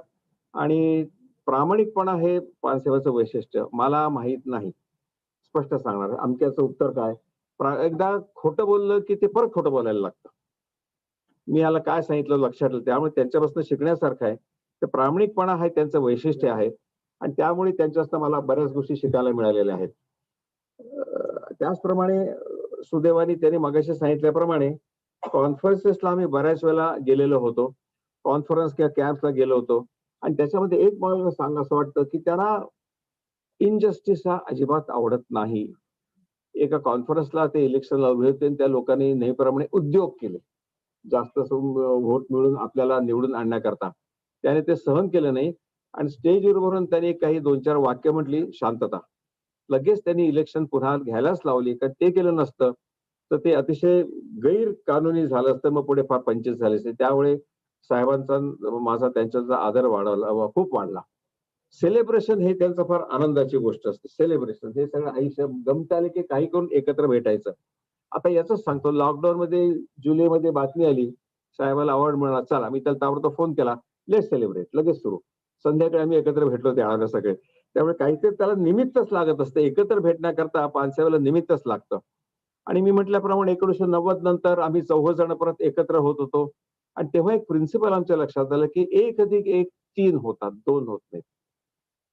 आणि प्रामाणिकपणा हे पानसेवाचं वैशिष्ट्य मला माहीत नाही, स्पष्ट सांगणार. आमच्याचं उत्तर काय, एकदा खोटं बोललं की ते परत खोटं बोलायला लागतं. मी याला काय सांगितलं लक्षात ठेवलं, त्यामुळे त्यांच्यापासून शिकण्यासारखं आहे. तर प्रामाणिकपणा हे त्यांचं वैशिष्ट्य आहे आणि त्यामुळे त्यांच्यापासून मला बऱ्याच गोष्टी शिकायला मिळालेल्या आहेत. त्याचप्रमाणे सुदैवाने त्यांनी मगाशी सांगितल्याप्रमाणे कॉन्फरन्सेसला आम्ही बऱ्याच वेळेला गेलेलो होतो, कॉन्फरन्स किंवा कॅम्प्सला गेलो होतो आणि त्याच्यामध्ये एक मला सांगा असं वाटतं की त्यांना इनजस्टिस हा अजिबात आवडत नाही. एका कॉन्फरन्सला ते इलेक्शनला उभे होते आणि त्या लोकांनी नेहमीप्रमाणे उद्योग केले, जास्त व्होट मिळून आपल्याला निवडून आणण्याकरता. त्याने ते सहन केलं नाही आणि स्टेजवर वरून त्यांनी काही 2-4 वाक्य म्हटली, शांतता. लगेच त्यांनी इलेक्शन पुन्हा घ्यायलाच लावली, कारण ते केलं नसतं तर ते अतिशय गैर कानूनी झालं असतं, मग पुढे फार पंचायत झाली असते. त्यामुळे साहेबांचा माझा त्यांच्याचा आदर वाढवला, खूप वाढला. सेलिब्रेशन हे त्यांचं फार आनंदाची गोष्ट असते. सेलिब्रेशन हे सगळं आयुष्य गमत आले की काही करून एकत्र भेटायचं. आता याच सांगतो, लॉकडाऊन मध्ये जुलैमध्ये बातमी आली, साहेबाला अवॉर्ड मिळाला, चला मी त्याला ताबडतोब फोन केला, लेट्स सेलिब्रेट, लगेच सुरू. संध्याकाळी आम्ही एकत्र भेटलो त्यावेळेला सगळे. त्यामुळे काहीतरी त्याला निमित्तच लागत असतं, एकत्र भेटण्याकरता पानसेवाला निमित्तच लागतं. आणि मी म्हटल्याप्रमाणे 1990 नंतर आम्ही 4 जण परत एकत्र होत होतो आणि तेव्हा एक प्रिन्सिपल आमच्या लक्षात आलं की 1+1 3 होतात, 2 होत नाहीत.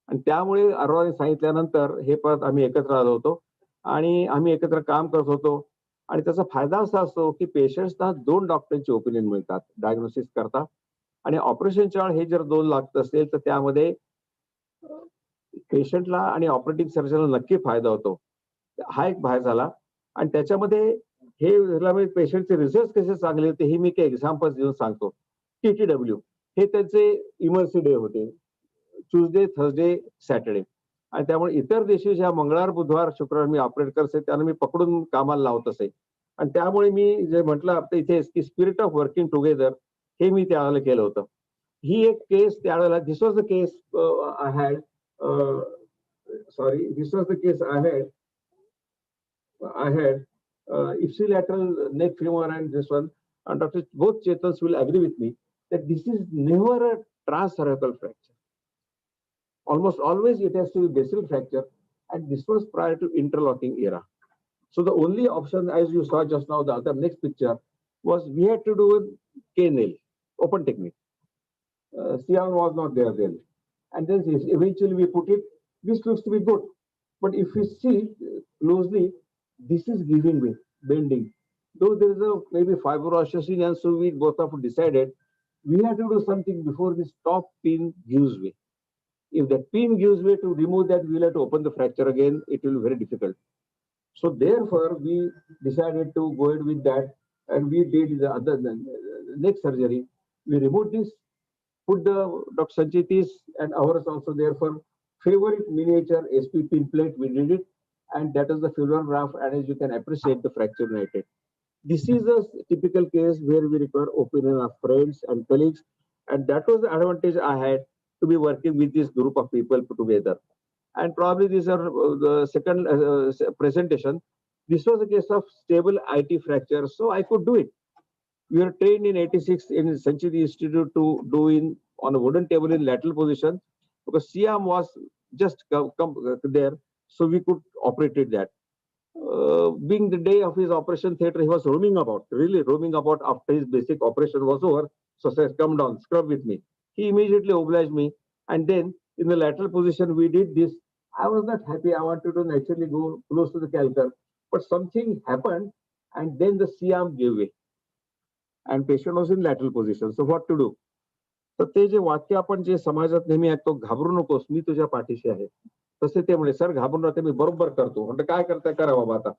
आणि त्यामुळे अरोराने सांगितल्यानंतर हे परत आम्ही एकत्र आलो होतो आणि आम्ही एकत्र काम करत होतो. आणि त्याचा फायदा असा असतो की पेशंट्सना 2 डॉक्टरांची ओपिनियन मिळतात डायग्नोसिस करता. आणि ऑपरेशनच्या वेळी हे जर 2 लागत असेल तर त्यामध्ये पेशंटला आणि ऑपरेटिंग सर्जनला नक्की फायदा होतो. हा एक भाग झाला. आणि त्याच्यामध्ये हे पेशंटचे रिझल्ट कसे चांगले होते हे मी काही एक्झाम्पल्स देऊन सांगतो. TTW हे त्यांचे इमर्सी डे होते, ट्यूजडे, थर्सडे, सॅटर्डे. आणि त्यामुळे इतर दिवशी ज्या मंगळवार, बुधवार, शुक्रवार मी ऑपरेट करते त्यांना मी पकडून कामाला लावत असे. आणि त्यामुळे मी जे म्हटलं आपलं इथे की स्पिरिट ऑफ वर्किंग टुगेदर हे मी त्यावेळेला केलं होतं. ही एक केस त्यावेळेला, this was the case I had, sorry, this was the case I had ipsilateral neck femur and this one, and Dr. both Chetans will agree with me that this is never a transcervical fracture. Almost always it has to be basic fracture, and this was prior to interlocking era. So the only option, as you saw just now, the other next picture, was we had to do a K-nail, open technique. CR was not there then. And then eventually we put it. This looks to be good. But if you see closely, this is giving way, bending. Though there is a maybe fibrosis, and so we both have decided we have to do something before this top pin gives way. If that pin gives way, to remove that, we will have to open the fracture again. It will be very difficult. So therefore, we decided to go ahead with that, and we did the other neck surgery. We removed this, put the Dr. Sancheti's and ours also therefore favorite miniature SP pin plate. We did it, and that is the fuller graph, and as you can appreciate, the fracture united. This is a typical case where we require opinion of friends and colleagues, and that was the advantage I had to be working with this group of people put together. And probably these are the second presentation. This was a case of stable IT fracture, so I could do it. We were trained in 86 in Sancheti Institute to do in on a wooden table in lateral position, because Siam was just come there, so we could operate it that. Being the day of his operation theater, he was roaming about, really roaming about after his basic operation was over. So says, come down, scrub with me. He immediately obliged me. And then in the lateral position, we did this. I was not happy. I wanted to naturally go close to the calcar, but something happened, and then the Siam gave way. And patient was in lateral position. So what to do? तर ते जे वाक्य आपण जे समाजात नेहमी ऐकतो, घाबरू नकोस, मी तुझ्या पाठीशी आहे, तसे ते म्हणे, सर घाबरून राहते, मी बरोबर करतो. म्हणजे काय करताय, करा बाबा आता.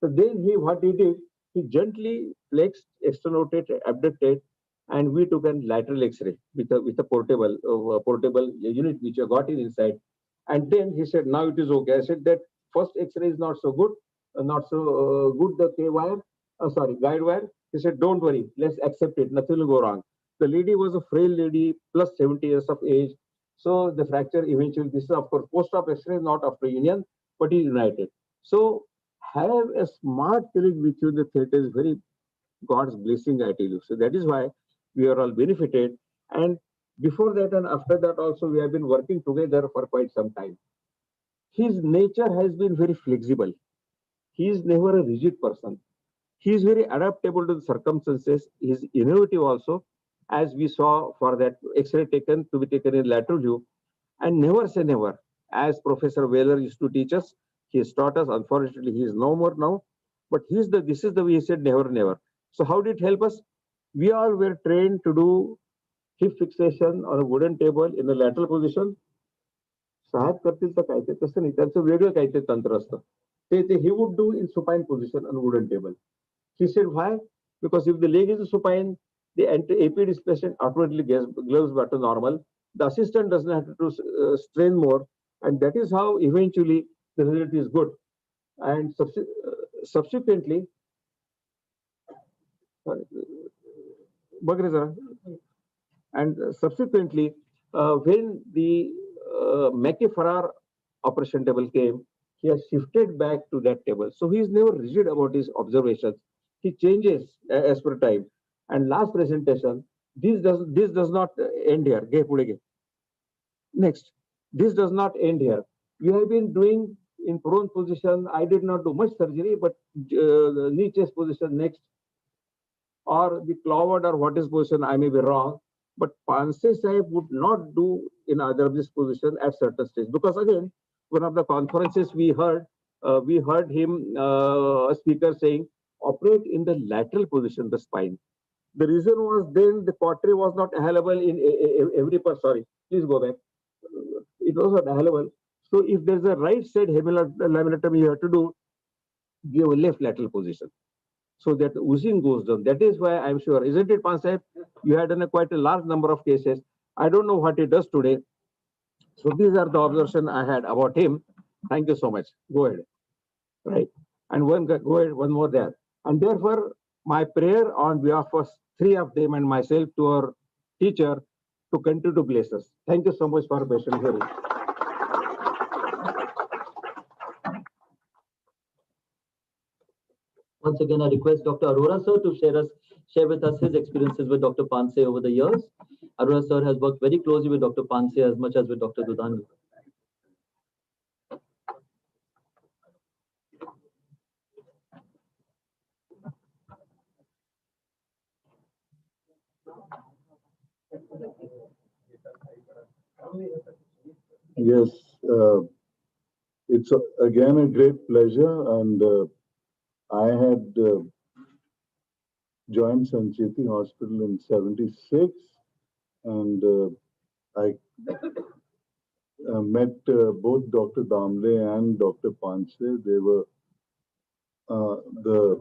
तर then he what he did, he gently flexed, externulated, abducted, and we took a lateral X-ray with a portable unit which I got inside. And then he said, now it is okay. I said that first X-ray is not so good, good the K-wire, guide wire. He said, don't worry, let's accept it, nothing will go wrong. The lady was a frail lady, plus 70 years of age. So the fracture eventually, this is of course post-op X-ray, not after union. but he's united. So have a smart feeling with you in the theater is very God's blessing, I tell you. So that is why we are all benefited. And before that and after that also, we have been working together for quite some time. His nature has been very flexible. He is never a rigid person. He is very adaptable to the circumstances. He is innovative also, as we saw for that X-ray taken to be taken in lateral view. And never say never. As Professor Wheeler used to teach us, he has taught us. Unfortunately, he is no more now. But this is the way he said never, never. So how did it help us? We all were trained to do hip fixation on a wooden table in the lateral position. साहेब करतील तर काय ते तसं नाही त्यांचं वेगळं काहीतरी तंत्र असतं ते he would do in supine position on wooden table. He said why? Because if the leg is supine, the AP displacement automatically gloves back to normal. The assistant doesn't have to strain more, and that is how eventually the result is good. And subsequently, when the Mackey-Farrar operation table came, he has shifted back to that table. So he is never rigid about his observations. He changes as per time. And last presentation, this does not end here. Next, this does not end here. We have been doing in prone position. I did not do much surgery, but knee chest position next, or the claward or what is position, I may be wrong. But Panse Sahib would not do in either of this position at certain stage. Because again, one of the conferences we heard him, a speaker saying, operate in the lateral position, the spine. The reason was then the pottery was not available in every part. Sorry, please go back. It was not available. So if there's a right side laminectomy you have to do, give a left lateral position, so that oozing goes down. That is why I'm sure, isn't it, Pansaheb? You had done quite a large number of cases. I don't know what he does today. So these are the observations I had about him. Thank you so much. Go ahead. Right. And go ahead, one more there. And therefore, my prayer on behalf of three of them and myself to our teacher to continue to bless us. Thank you so much for patient hearing. Once again, I request Dr. Arora sir to share with us his experiences with Dr. Panse over the years. Arora sir has worked very closely with Dr. Panse as much as with Dr. Dudani. Yes, it's again a great pleasure, and I had joined Sancheti Hospital in '76, and I met both Dr. Damle and Dr. Panse. They were the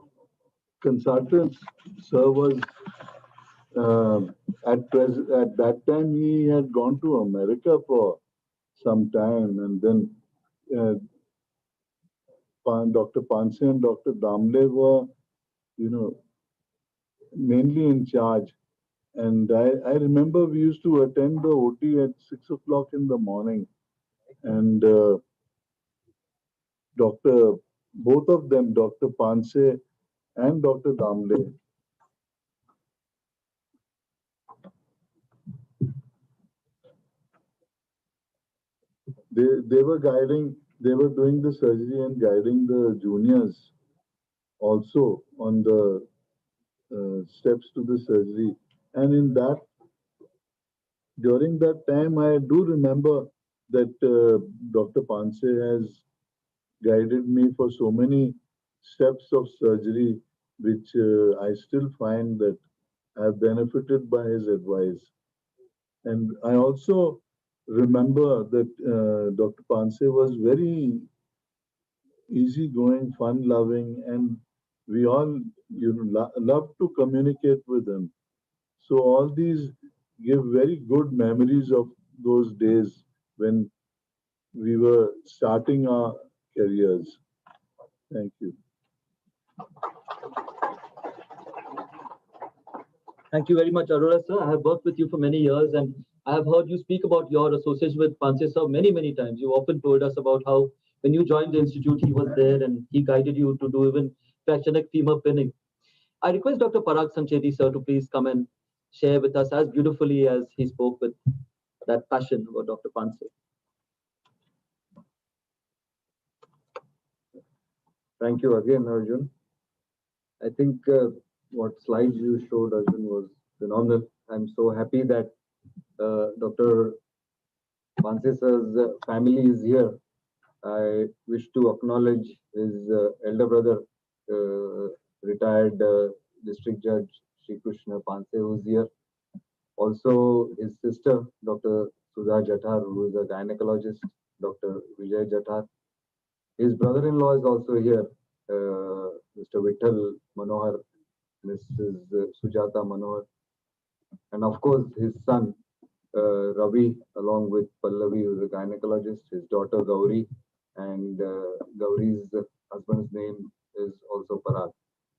consultants. Sir was at that time he had gone to America for some time, and then Dr. Panse and Dr. Damle were, mainly in charge. And I remember we used to attend the OT at 6 o'clock in the morning, and both of them, Dr. Panse and Dr. Damle, they were doing the surgery and guiding the juniors also on the steps to the surgery. And during that time, I do remember that Dr. Panse has guided me for so many steps of surgery, which I still find that I have benefited by his advice. And I also remember that Dr. Panse was very easygoing, fun-loving, and we all love to communicate with him. So all these give very good memories of those days when we were starting our careers. Thank you. Thank you very much, Arora sir. I have worked with you for many years, and I have heard you speak about your association with Panse sir many, many times. You often told us about how When you joined the institute, he was there and he guided you to do even fracture neck femur pinning. I request Dr. Parag Sancheti, sir, to please come and share with us as beautifully as he spoke with that passion about Dr. Panse. Thank you again, Arjun. I think what slides you showed, Arjun, was phenomenal. I'm so happy that Dr. Panse's family is here. I wish to acknowledge his elder brother, retired District Judge Sri Krishna Panse, who is here. Also, his sister, Dr. Sudha Jathar, who is a gynecologist, Dr. Vijay Jathar. His brother-in-law is also here, Mr. Vittal Manohar, Mrs. Sujata Manohar, and of course his son Ravi, along with Pallavi, who is a gynecologist, his daughter Gauri, and Gauri's husband's name is also Parag.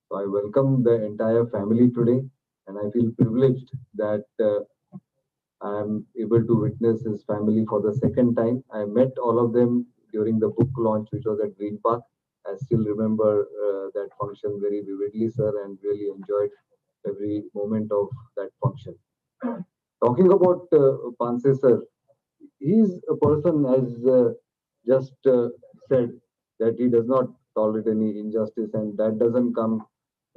So I welcome the entire family today, and I feel privileged that I am able to witness his family for the second time. I met all of them during the book launch, which was at Green Park. I still remember that function very vividly, sir, and really enjoyed every moment of that function. Talking about Panse, sir, he's a person, as just said, that he does not tolerate any injustice, and that doesn't come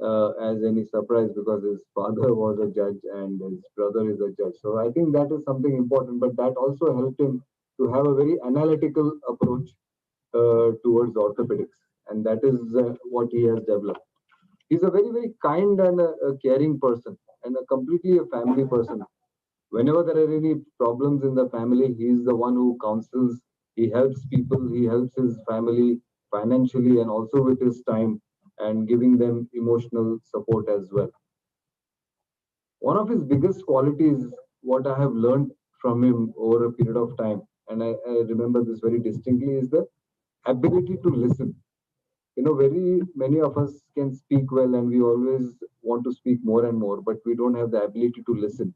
as any surprise because his father was a judge and his brother is a judge. So I think that is something important, but that also helped him to have a very analytical approach towards orthopedics, and that is what he has developed. He's a very, very kind and a caring person, and a completely a family person. Whenever there are any problems in the family, he is the one who counsels, he helps people, he helps his family financially and also with his time and giving them emotional support as well. One of his biggest qualities, what I have learned from him over a period of time, and I remember this very distinctly, is the ability to listen. You know, very many of us can speak well and we always want to speak more and more, but we don't have the ability to listen.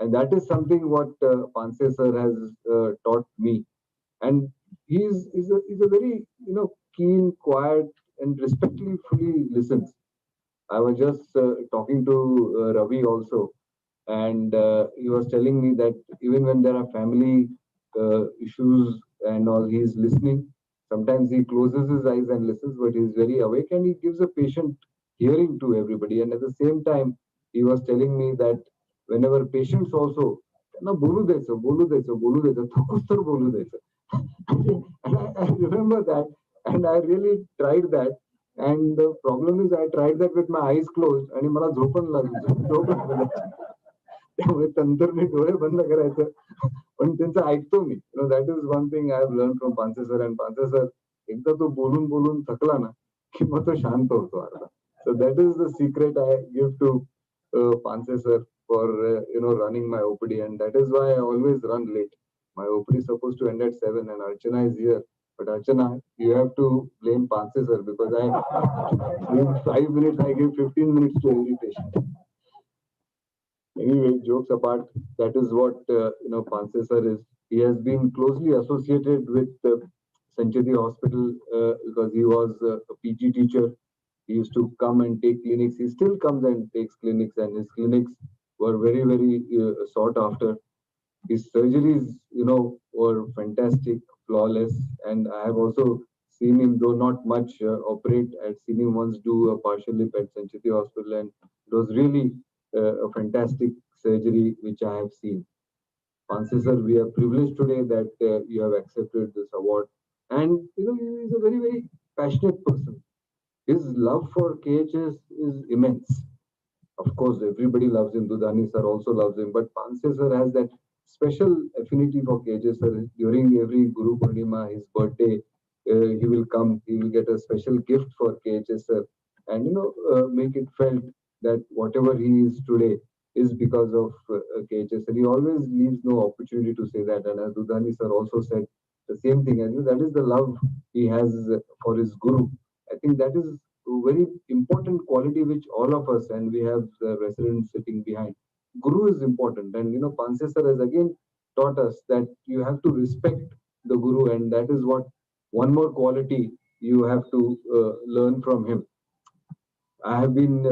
And that is something what Panse sir has taught me. And he's a very, keen, quiet, and respectfully listens. I was just talking to Ravi also, and he was telling me that even when there are family issues and all, he's listening. Sometimes he closes his eyes and listens, but he's very awake and he gives a patient hearing to everybody. And at the same time, he was telling me that whenever patients also, "Na bolu decho, bolu decho, bolu decho, thakostar bolu decho." And I remember that, and I really tried that. And the problem is, I tried that with my eyes closed, and मला झोपण लागली. त्यामुळे तंत्रने डोळे बंद करायचं, पण त्यांचं ऐकतो मी. That is one thing I have learn from Panse sir. And Panse sir एकदा तो बोलून बोलून थकला ना की मग तो शांत होतो अर्धा. So that is the secret I give to Panse sir for running my OPD, and that is why I always run late. My OPD is supposed to end at 7, and Archana is here. But Archana, you have to blame Panse sir because in 5 minutes I give 15 minutes to every patient. Anyway, jokes apart, that is what Panse sir is. He has been closely associated with Sancheti Hospital because he was a PG teacher. He used to come and take clinics. He still comes and takes clinics, and his clinics were very, very sought after. His surgeries, were fantastic, flawless, and I have also seen him, though not much, operate. I've seen him once do a partial lip at Sancheti Hospital, and it was really a fantastic surgery which I have seen. Panse sir, we are privileged today that you have accepted this award, and he is a very, very passionate person. His love for KHS is immense. Of course, everybody loves him. Dudani sir also loves him. But Panse sir has that special affinity for KHS sir. During every Guru Purnima, his birthday, he will come. He will get a special gift for KHS sir. And, make it felt that whatever he is today is because of KHS sir. He always leaves no opportunity to say that. And as Dudani sir also said the same thing. And that is the love he has for his Guru. I think that is a very important quality which all of us, and we have the residents sitting behind. Guru is important, and Panse sir has again taught us that you have to respect the Guru, and that is what one more quality you have to learn from him. I have been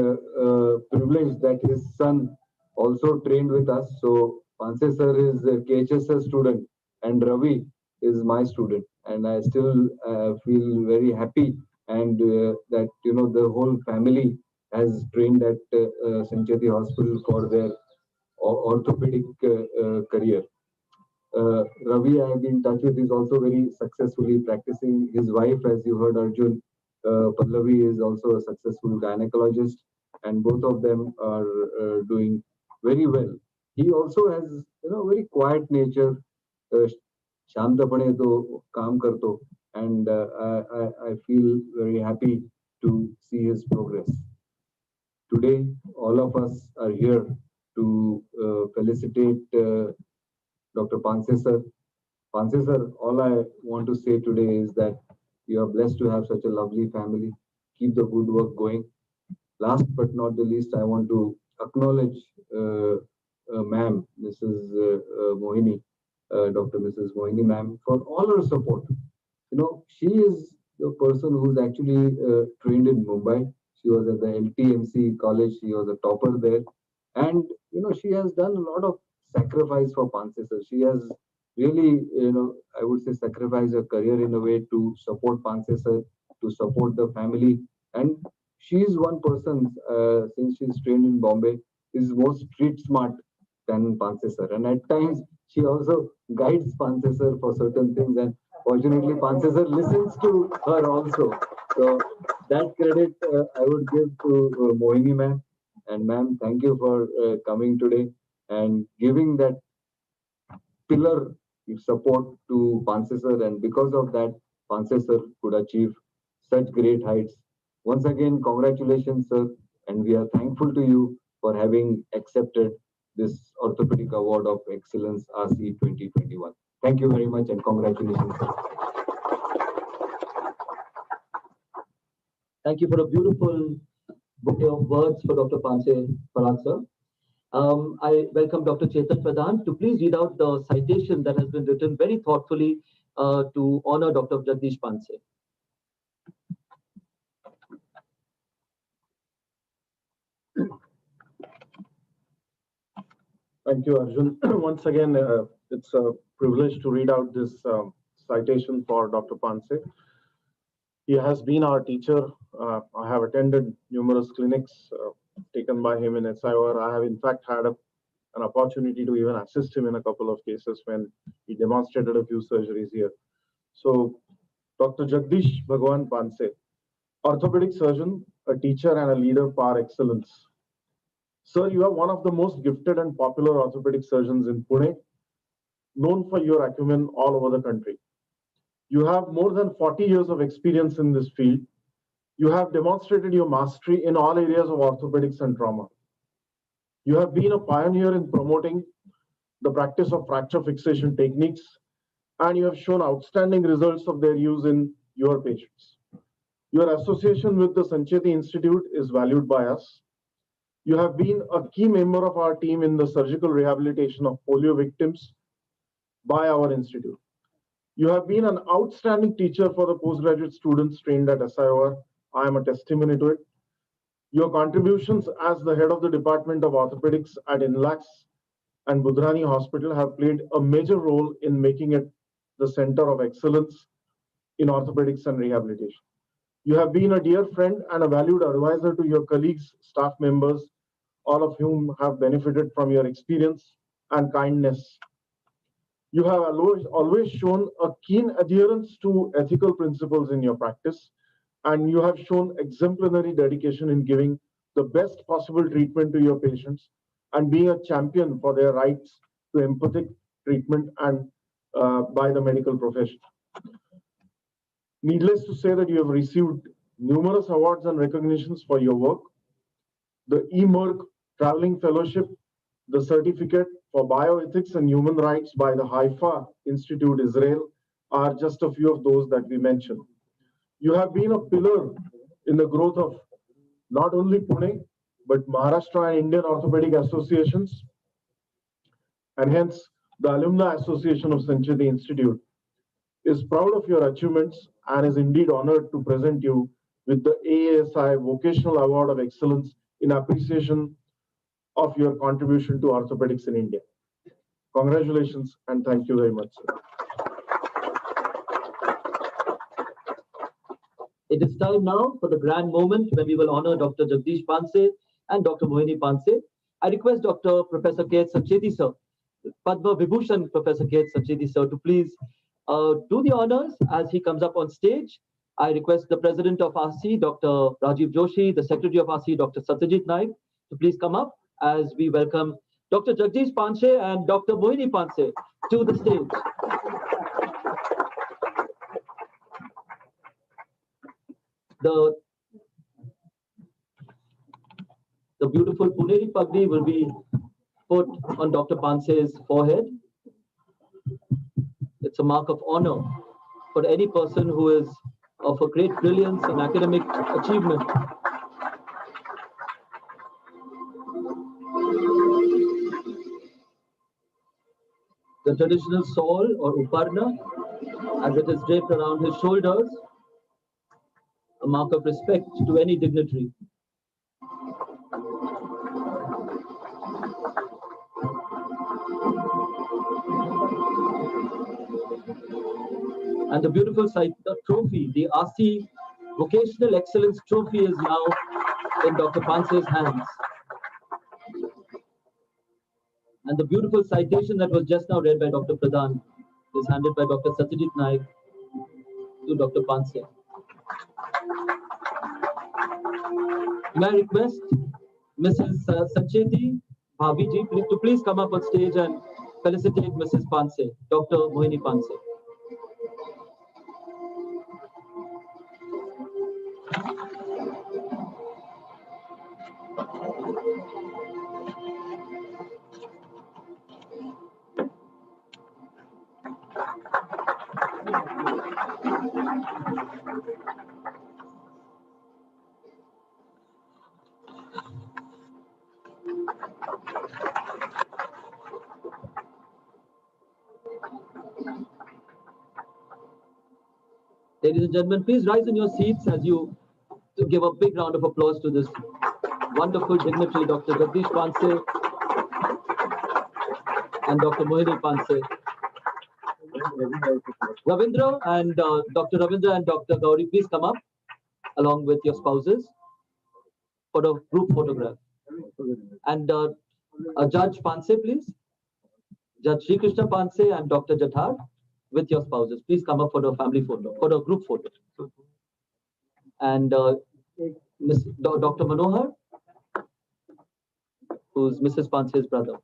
privileged that his son also trained with us. So Panse sir is a KHSS student and Ravi is my student. And I still feel very happy and that, you know, the whole family has trained at Sancheti Hospital for their orthopedic career. Ravi, I have been in touch with, is also very successfully practicing. His wife, as you heard, Arjun, Pallavi, is also a successful gynecologist, and both of them are doing very well. He also has, you know, very quiet nature. शांतपणे तो काम करतो, and I feel very happy to see his progress. Today, all of us are here to felicitate Dr. Panse sir. Panse sir, all I want to say today is that you are blessed to have such a lovely family. Keep the good work going. Last but not the least, I want to acknowledge ma'am, Mrs. Mohini, Dr. Mrs. Mohini ma'am, for all her support. You know, she is the person who's actually trained in Mumbai. She was at the LTMC college. She was a topper there. And, you know, she has done a lot of sacrifice for Panse sir. She has really, you know, I would say sacrificed her career in a way to support Panse sir, to support the family. And she is one person, since she's trained in Bombay, is more street smart than Panse sir. And at times, she also guides Panse sir for certain things. And fortunately, Panse sir listens to her also. So that credit I would give to Mohini ma'am. And ma'am, thank you for coming today and giving that pillar support to Panse sir. And because of that, Panse sir could achieve such great heights. Once again, congratulations, sir. And we are thankful to you for having accepted this Orthopedic Award of Excellence RC 2021. Thank you very much and congratulations, sir. Thank you for a beautiful bouquet of words for Dr. Panse Parag, sir. I welcome Dr. Chetan Pradhan to please read out the citation that has been written very thoughtfully to honor Dr. Jagdish Panse. Thank you, Arjun. Once again, it's a privilege to read out this citation for Dr. Panse. He has been our teacher. I have attended numerous clinics taken by him in SIOR. I have, in fact, had an opportunity to even assist him in a couple of cases when he demonstrated a few surgeries here. So, Dr. Jagdish Bhagwan Panse, orthopedic surgeon, a teacher, and a leader par excellence. Sir, you are one of the most gifted and popular orthopedic surgeons in Pune, known for your acumen all over the country. You have more than 40 years of experience in this field. You have demonstrated your mastery in all areas of orthopedics and trauma. You have been a pioneer in promoting the practice of fracture fixation techniques, and you have shown outstanding results of their use in your patients. Your association with the Sancheti Institute is valued by us. You have been a key member of our team in the surgical rehabilitation of polio victims by our institute. You have been an outstanding teacher for the postgraduate students trained at SIOR. I am a testimony to it. Your contributions as the head of the Department of Orthopedics at INLAX and Budhrani Hospital have played a major role in making it the center of excellence in orthopedics and rehabilitation. You have been a dear friend and a valued advisor to your colleagues, staff members, all of whom have benefited from your experience and kindness. You have always shown a keen adherence to ethical principles in your practice, and you have shown exemplary dedication in giving the best possible treatment to your patients and being a champion for their rights to empathic treatment and by the medical profession. Needless to say that you have received numerous awards and recognitions for your work. The eMERC Traveling Fellowship, the certificate for bioethics and human rights by the Haifa Institute Israel are just a few of those that we mentioned. You have been a pillar in the growth of not only Pune, but Maharashtra and Indian Orthopedic Associations, and hence the Alumni Association of Sancheti Institute. is proud of your achievements and is indeed honored to present you with the AASI Vocational Award of Excellence in appreciation of your contribution to orthopedics in India. Congratulations and thank you very much, sir. It is time now for the grand moment when we will honor Dr. Jagdish Panse and Dr. Mohini Panse. I request Dr. Professor K. Sancheti, sir, Padma Vibhushan Professor K. Sancheti, sir, to please do the honors as he comes up on stage. I request the President of RC, Dr. Rajiv Joshi, the Secretary of RC, Dr. Satyajit Naik, to please come up as we welcome Dr. Jagdish Panse and Dr. Mohini Panse to the stage. The beautiful Puneri Pagdi will be put on Dr. Panse's forehead. It's a mark of honor for any person who is of a great brilliance and academic achievement. The traditional shawl or uparna, as it is draped around his shoulders, a mark of respect to any dignitary. And the beautiful trophy, the RC Vocational Excellence Trophy, is now in Dr. Panse's hands. And the beautiful citation that was just now read by Dr. Pradhan is handed by Dr. Satyajit Naik to Dr. Panse. May I request Mrs. Sancheti, Bhabiji, to please come up on stage and felicitate Mrs. Panse, Dr. Mohini Panse. Ladies and gentlemen, please rise in your seats as you give a big round of applause to this wonderful dignitary, Dr. Jagdish Panse and Dr. Mohini Panse. Ravindra and Dr. Ravindra and Dr. Gauri, please come up along with your spouses for a group photograph. And Judge Panse, please. Judge Sri Krishna Panse and Dr. Jathar with your spouses. Please come up for the family photo, for the group photo. And Dr. Manohar, who's Mrs. Panse's brother.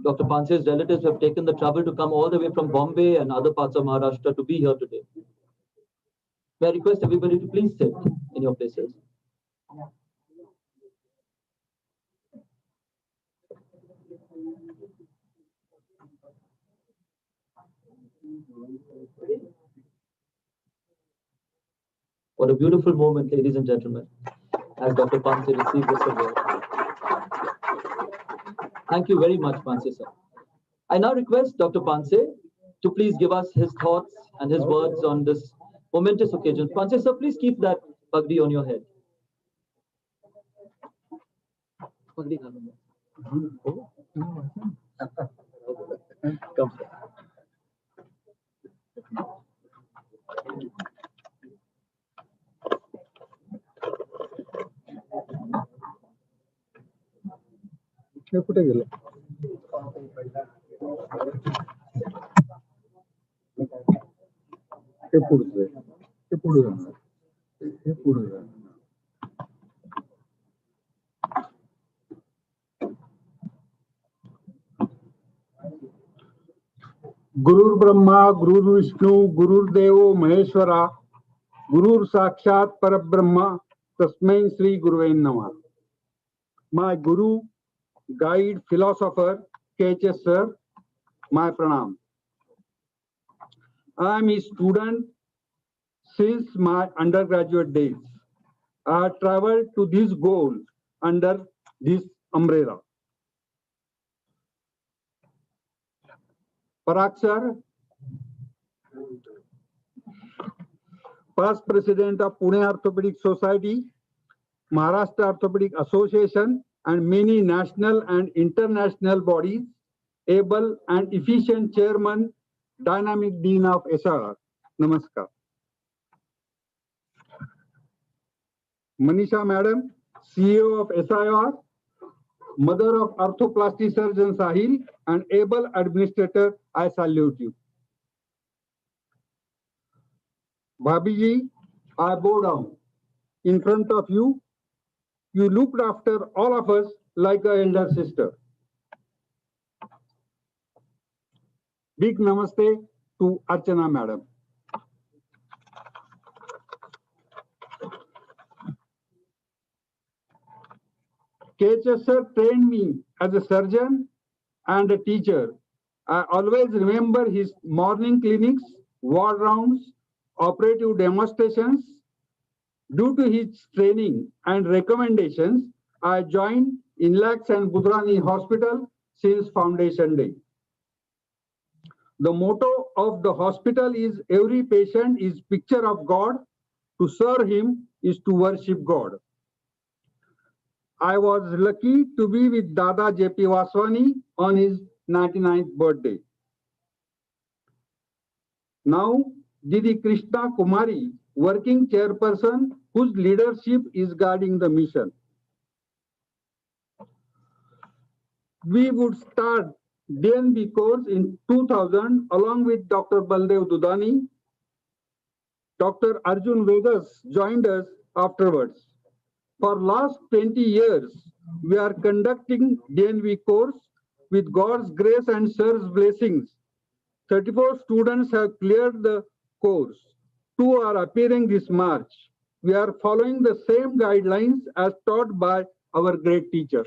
Dr. Panse's relatives have taken the trouble to come all the way from Bombay and other parts of Maharashtra to be here today. May I request everybody to please sit in your places. What a beautiful moment, ladies and gentlemen, as Dr. Panse received this award. Thank you very much, Panse sir. I now request Dr. Panse to please give us his thoughts and his words on this momentous occasion. Panse sir, please keep that pagdi on your head. Come, sir. कुठे गेलं ते पुढचं ते पुढे जाणार हे पुढे जाणार गुरुर् ब्रह्मा गुरुर्विष्णू गुरुर्देव महेश्वरा गुरुर साक्षात परब्रह्मा तस्मै श्री गुरुवे नमः. My guru, guide, philosopher, KHS sir, my pranam. I am a student since my undergraduate days. I have traveled to this goal under this umbrella. Parag sir, past president of Pune Orthopedic Society, Maharashtra Orthopedic Association, and many national and international bodies, able and efficient chairman, dynamic dean of SR. Namaskar. Manisha madam, CEO of SIR, mother of orthoplasty surgeon Sahil, and able administrator, I salute you. Bhabiji, I bow down in front of you. You looked after all of us like an elder sister. Big namaste to Archana madam. KHS sir trained me as a surgeon and a teacher. I always remember his morning clinics, ward rounds, operative demonstrations. Due to his training and recommendations, I joined Inlax and Budrani Hospital since foundation day. The motto of the hospital is every patient is picture of God. To serve him is to worship God. I was lucky to be with Dada J.P. Vaswani on his 99th birthday. Now, Didi Krishna Kumari, working chairperson whose leadership is guiding the mission. We would start DNB course in 2000 along with Dr. Baldev Dudani. Dr. Arjun Vegas joined us afterwards. For last 20 years, we are conducting DNV course with God's grace and Sir's blessings. 34 students have cleared the course. 2 are appearing this March. We are following the same guidelines as taught by our great teacher.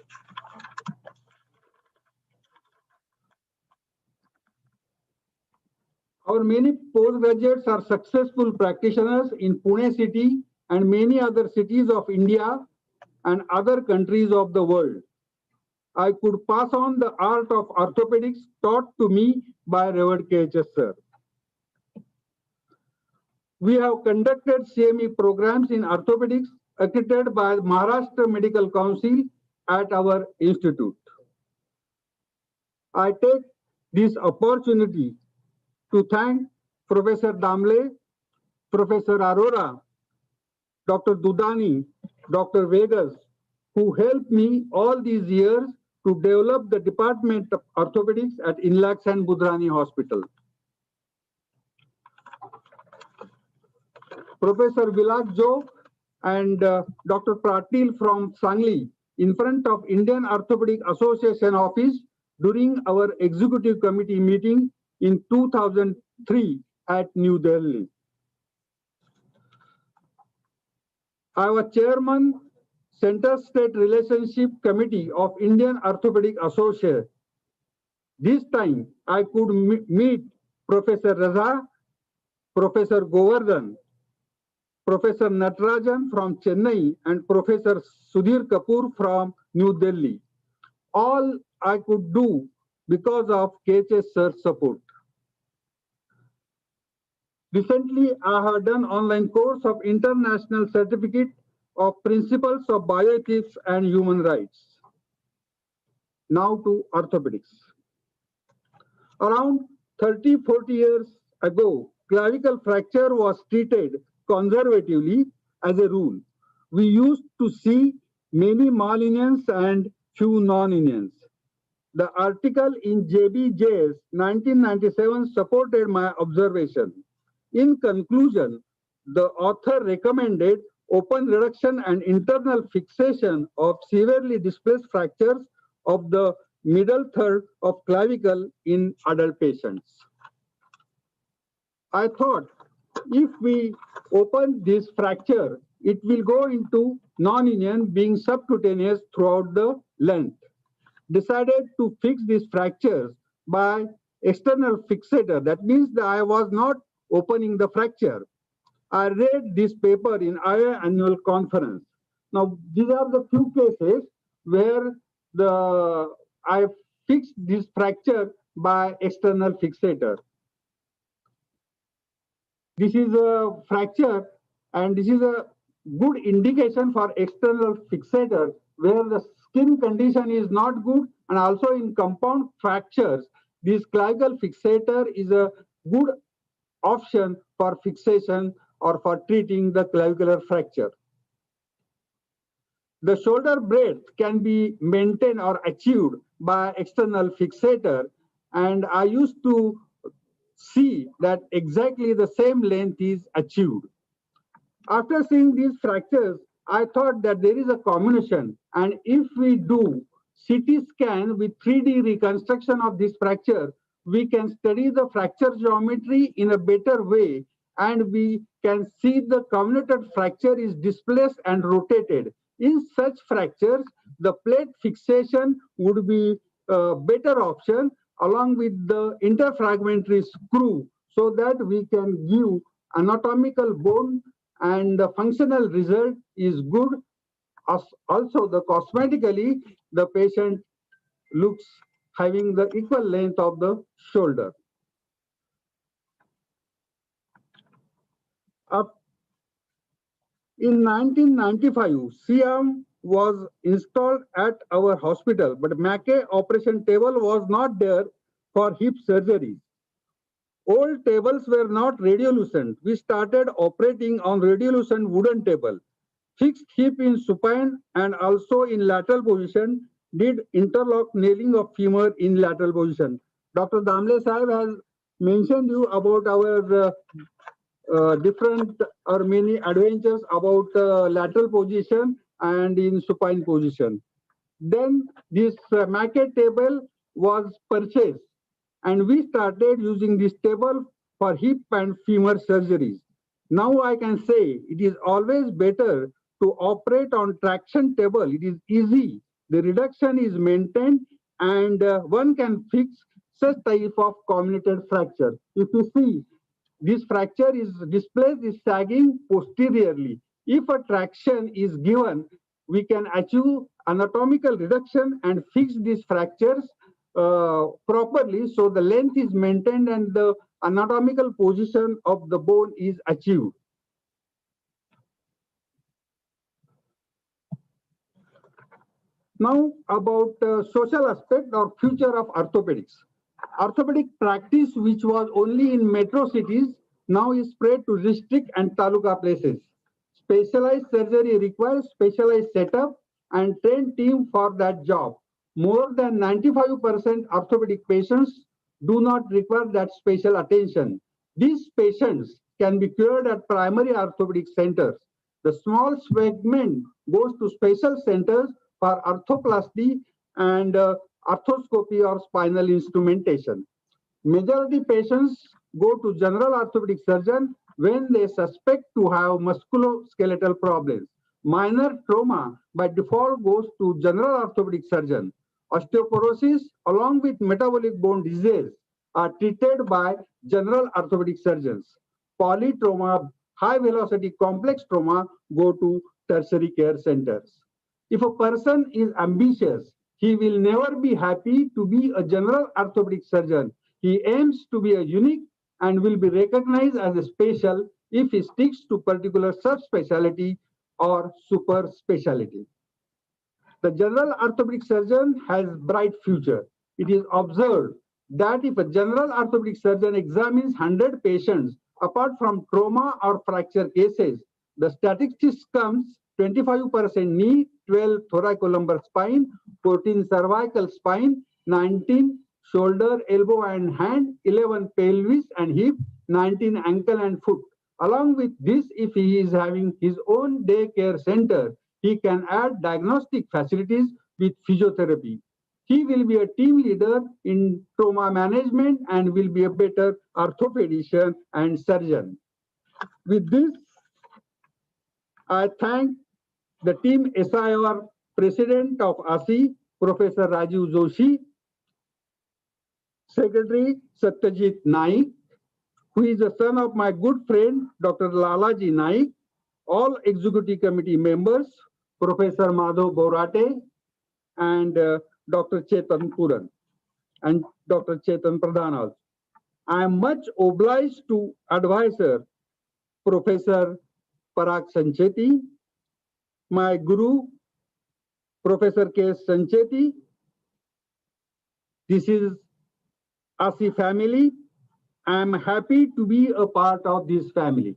Our many postgraduates are successful practitioners in Pune city and many other cities of India and other countries of the world. I could pass on the art of orthopedics taught to me by Revered KHS sir. We have conducted CME programs in orthopedics accredited by Maharashtra Medical Council at our institute. I take this opportunity to thank Professor Damle, Professor Arora, Dr. Dudani, Dr. Vegas, who helped me all these years to develop the Department of Orthopedics at Inlax and Budrani Hospital. Professor Vilak Jo and Dr. Pratil from Sangli in front of Indian Orthopedic Association office during our executive committee meeting in 2003 at New Delhi. I was chairman Center State Relationship Committee of Indian Orthopedic Association. This time I could meet Professor Raza, Professor Govardhan, Professor Natarajan from Chennai and Professor Sudhir Kapoor from New Delhi. All I could do because of KHS sir's support. Recently, I have done online course of International Certificate of Principles of Bioethics and Human Rights. Now to orthopedics. Around 30-40 years ago, clavicle fracture was treated conservatively as a rule. We used to see many malunions and few non-unions. The article in JBJ's 1997 supported my observation. In conclusion, the author recommended open reduction and internal fixation of severely displaced fractures of the middle third of clavicle in adult patients. I thought if we open this fracture, it will go into non-union being subcutaneous throughout the length. Decided to fix these fractures by external fixator. That means that I was not opening the fracture. I read this paper in our annual conference. Now, these are the few cases where I fixed this fracture by external fixator. This is a fracture, and this is a good indication for external fixator where the skin condition is not good, and also in compound fractures, this clavicle fixator is a good option for fixation or for treating the clavicular fracture. The shoulder breadth can be maintained or achieved by external fixator, and I used to see that exactly the same length is achieved. After seeing these fractures, I thought that there is a combination, and if we do CT scan with 3D reconstruction of this fracture, we can study the fracture geometry in a better way, and we can see the comminuted fracture is displaced and rotated. In such fractures, the plate fixation would be a better option along with the interfragmentary screw, so that we can give anatomical bone and the functional result is good. Also, the cosmetically, the patient looks having the equal length of the shoulder. In 1995, CM was installed at our hospital, but Mackay operation table was not there for hip surgery. Old tables were not radiolucent. We started operating on radiolucent wooden table. Fixed hip in supine and also in lateral position, did interlock nailing of femur in lateral position. Dr. Damle Sahib has mentioned you about our different or many adventures about lateral position and in supine position. Then this Mackay table was purchased, and we started using this table for hip and femur surgeries. Now I can say it is always better to operate on traction table. It is easy. The reduction is maintained, and one can fix such type of comminuted fracture. If you see, this fracture is displaced, is sagging posteriorly. If a traction is given, we can achieve anatomical reduction and fix these fractures properly, so the length is maintained and the anatomical position of the bone is achieved. Now about social aspect or future of orthopedics. Orthopedic practice, which was only in metro cities, now is spread to district and taluka places. Specialized surgery requires specialized setup and trained team for that job. More than 95% orthopedic patients do not require that special attention. These patients can be cured at primary orthopedic centers. The small segment goes to special centers for arthroplasty and arthroscopy or spinal instrumentation. Majority patients go to general orthopedic surgeon when they suspect to have musculoskeletal problems. Minor trauma by default goes to general orthopedic surgeon. Osteoporosis along with metabolic bone disease are treated by general orthopedic surgeons. Polytrauma, high velocity complex trauma go to tertiary care centers. If a person is ambitious, he will never be happy to be a general orthopedic surgeon. He aims to be a unique and will be recognized as a special if he sticks to particular subspecialty or super specialty. The general orthopedic surgeon has bright future. It is observed that if a general orthopedic surgeon examines 100 patients, apart from trauma or fracture cases, the statistics comes 25% knee, 12 thoracolumbar spine, 14 cervical spine, 19 shoulder, elbow and hand, 11 pelvis and hip, 19 ankle and foot. Along with this, if he is having his own daycare center, he can add diagnostic facilities with physiotherapy. He will be a team leader in trauma management and will be a better orthopedician and surgeon. With this, I thank the team SIR President of ASI, Professor Rajiv Joshi, Secretary Satyajit Naik, who is the son of my good friend, Dr. Lalaji Naik, all executive committee members, Professor Madhav Borate and Dr. Chetan Puran. and Dr. Chetan Pradhan also. I am much obliged to advisor Professor Parag Sancheti, my guru, Professor K. Sancheti. This is ASI family. I am happy to be a part of this family.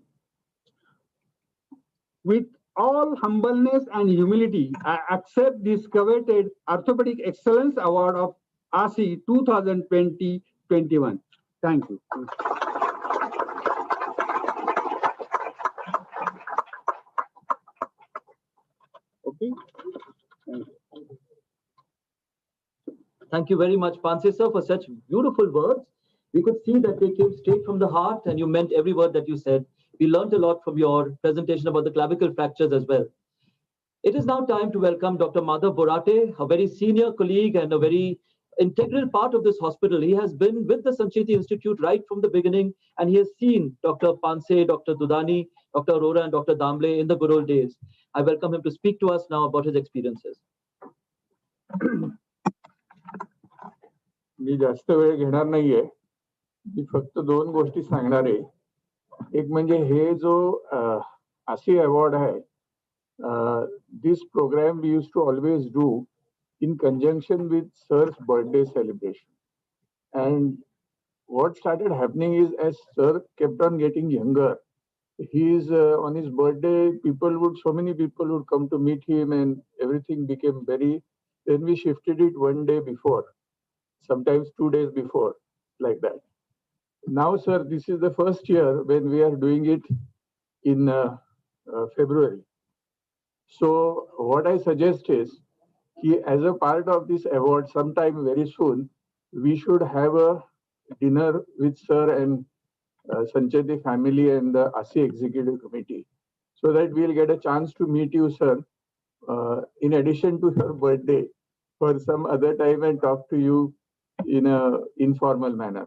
With all humbleness and humility, I accept this coveted Orthopedic Excellence Award of ASI 2020-21. Thank you. Okay. Thank you very much, Panse sir, for such beautiful words. We could see that they came straight from the heart and you meant every word that you said. We learned a lot from your presentation about the clavicle fractures as well. It is now time to welcome Dr. Madhav Borate, a very senior colleague and a very integral part of this hospital. He has been with the Sancheti Institute right from the beginning, and he has seen Dr. Panse, Dr. Dudani, Dr. Arora, and Dr. Damble in the good old days. I welcome him to speak to us now about his experiences. मी जास्त वेळ घेणार नाहीये. मी फक्त दोन गोष्टी सांगणार आहे. एक म्हणजे हे जो आसी अवॉर्ड आहे, this program we used to always do in conjunction with Sir's birthday celebration. And what started happening is, as Sir kept on getting younger, on his birthday, so many people would come to meet him, and everything became then we shifted it one day before, sometimes 2 days before, like that. Now, sir, this is the first year when we are doing it in February. So what I suggest is, as a part of this award, sometime very soon, we should have a dinner with Sir and Sancheti family and the ASI Executive Committee, so that we'll get a chance to meet you, sir, in addition to your birthday, for some other time and talk to you in a informal manner.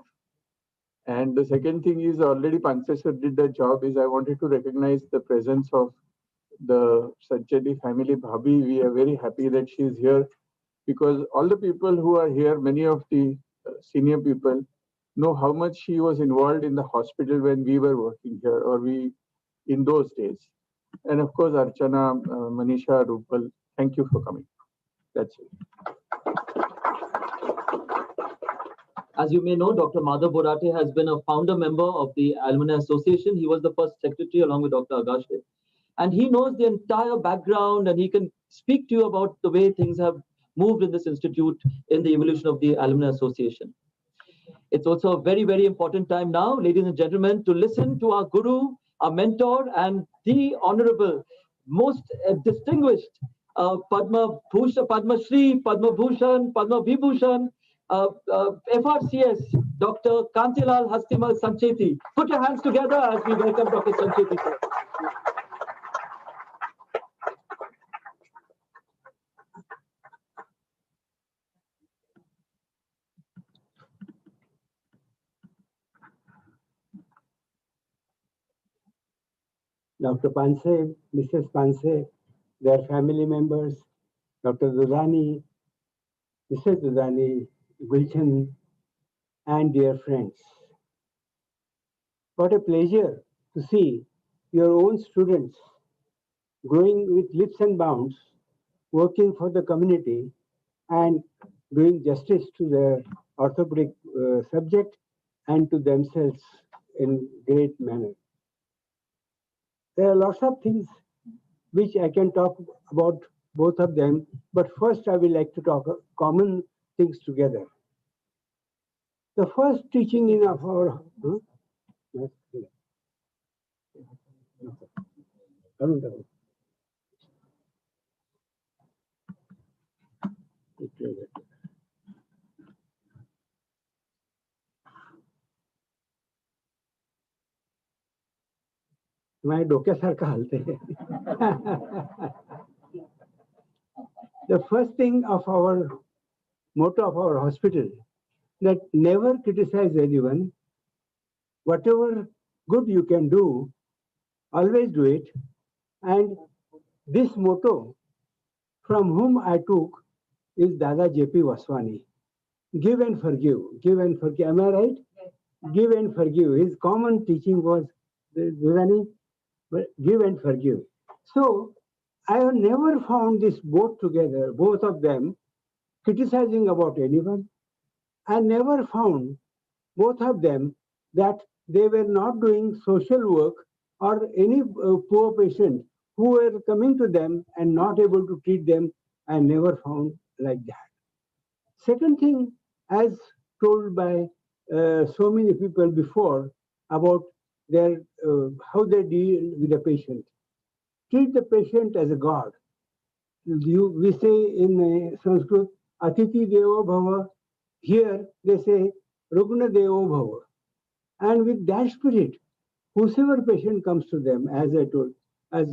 And the second thing is, already Panse sir did the job, is I wanted to recognize the presence of the Sancheti family. Bhabi, we are very happy that she is here, because all the people who are here, many of the senior people, know how much she was involved in the hospital when we were working here, or in those days. And of course, Archana, Manisha, Rupal, thank you for coming. That's it. As you may know, Dr. Madhav Borate has been a founder member of the Alumni Association. He was the first secretary along with Dr. Agashe. And he knows the entire background, and he can speak to you about the way things have moved in this institute in the evolution of the Alumni Association. It's also a very, very important time now, ladies and gentlemen, to listen to our guru, our mentor, and the honorable, most distinguished Padma Shri, Padma Bhushan, Padma Vibhushan, FRCS, Dr. Kantilal Hastimal Sancheti. Put your hands together as we welcome Dr. Sancheti, sir. Dr. Panse, Mrs. Panse, their family members, Dr. Dudani, Mrs. Dudani, Gulchan, and dear friends. What a pleasure to see your own students growing with leaps and bounds, working for the community and doing justice to their orthopedic subject and to themselves in great manner. There are lots of things which I can talk about both of them, but first I would like to talk common things together. The first teaching in our माझ्या डोक्यासारखं हलते. The first thing of our motto of our hospital, that never criticize anyone. Whatever good you can do, always do it. And this motto, from whom I took, is Dada J.P. Vaswani. give and forgive, give and forgive. Am I right? Yes. Give and forgive. His common teaching was, Dudani, give and forgive. So I have never found this both together, both of them, criticizing about anyone. I never found both of them that they were not doing social work or any poor patient who were coming to them and not able to treat them. I never found like that. Second thing, as told by so many people before about their how they deal with the patient, treat the patient as a god. We say in Sanskrit, Atiti Devo Bhava. Here they say Rugna Devo Bhava. And with that spirit, whosoever patient comes to them, as I told, as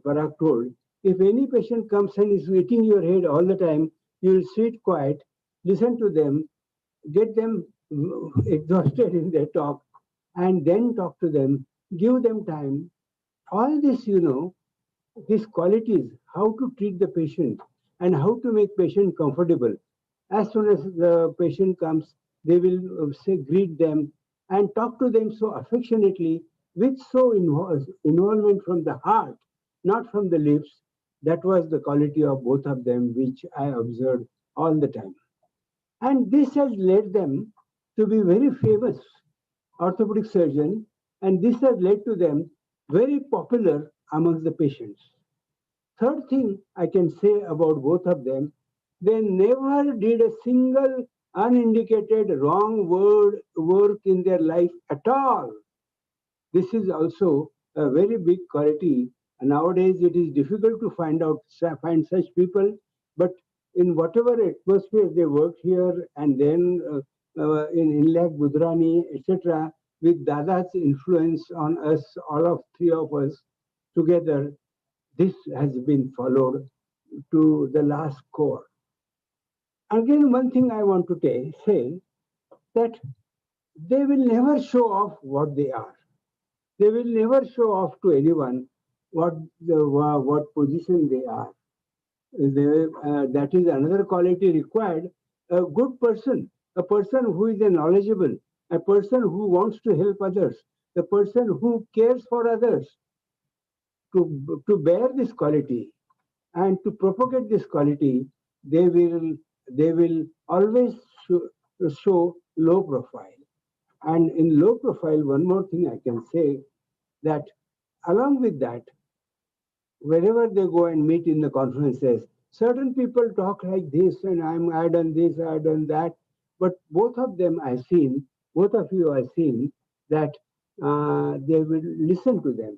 Parag told, if any patient comes and is hitting your head all the time, you will sit quiet, listen to them, get them exhausted in their talk, and then talk to them, give them time. All this, these qualities, how to treat the patient and how to make patient comfortable. As soon as the patient comes, they will say, greet them and talk to them so affectionately, with so involvement from the heart, not from the lips. That was the quality of both of them, which I observed all the time. And this has led them to be very famous orthopedic surgeon, and this has led to them very popular amongst the patients. Third thing I can say about both of them, they never did a single unindicated wrong work in their life at all. This is also a very big quality. Nowadays, it is difficult to find such people, but in whatever atmosphere they work here and then in Inlag, Budrani, etc., with Dada's influence on us, all of three of us together, this has been followed to the last core. Again, one thing I want to say that they will never show off what they are. They will never show off to anyone what position they are. That is another quality required. A good person, a person who is knowledgeable, a person who wants to help others, a person who cares for others, to bear this quality and to propagate this quality, they will always show low profile. And in low profile, one more thing I can say, that along with that, wherever they go and meet in the conferences, certain people talk like this, and I done this, I done that. But both of them I've seen, both of you I've seen that they will listen to them.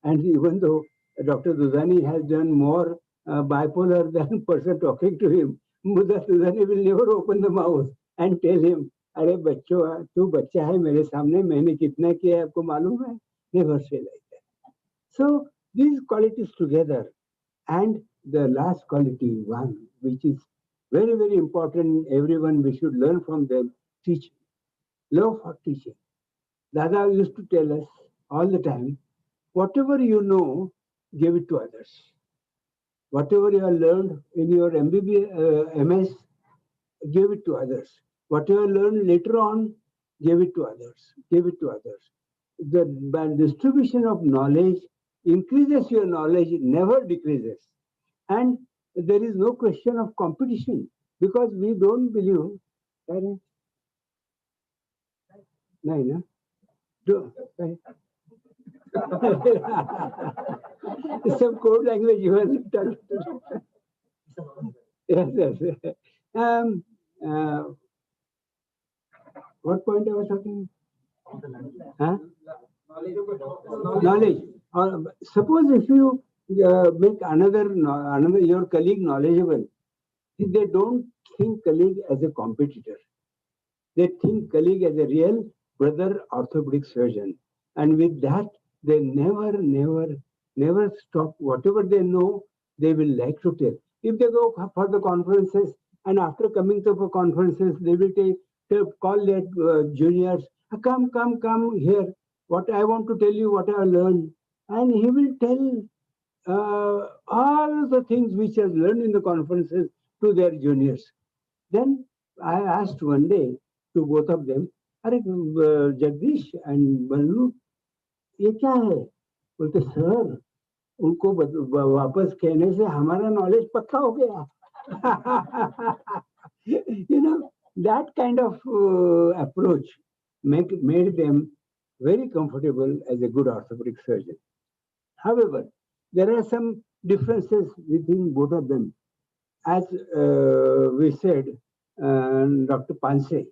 And even though Dr. Dudani has done more bipolar than person talking to him, Mother Dudani will never open the mouth and tell him, अरे बच्चों तू बच्चा है मेरे सामने मैंने कितना किया है आपको मालूम है? Never say like that. So these qualities together, and the last quality, one which is very, very important, everyone we should learn from them, teaching. Love for teaching. Dada used to tell us all the time, whatever you know, give it to others. Whatever you have learned in your MBBS, MS, give it to others. Whatever learned later on, give it to others. Give it to others. The distribution of knowledge increases your knowledge, never decreases. And there is no question of competition, because we don't believe. No, no. Some code language you have to. Yes, yes. What point I was talking? Huh? Knowledge. Suppose if you make another your colleague knowledgeable, they don't think colleague as a competitor. They think colleague as a real brother orthopedic surgeon. And with that, they never stop. Whatever they know, they will like to tell. If they go for the conferences, and after coming to the conferences, they will call their juniors, come here. What I want to tell you, what I learned. And he will tell all the things which he has learned in the conferences to their juniors. Then I asked one day to both of them, अरे Jagdish and बल्लू ये क्या है? बोलते sir उनको वापस कहने से हमारा नॉलेज पक्का हो गया. You know, that kind of approach made them very comfortable as a good orthopedic surgeon. However, there are some differences within both of them. As we said, Dr. Panse,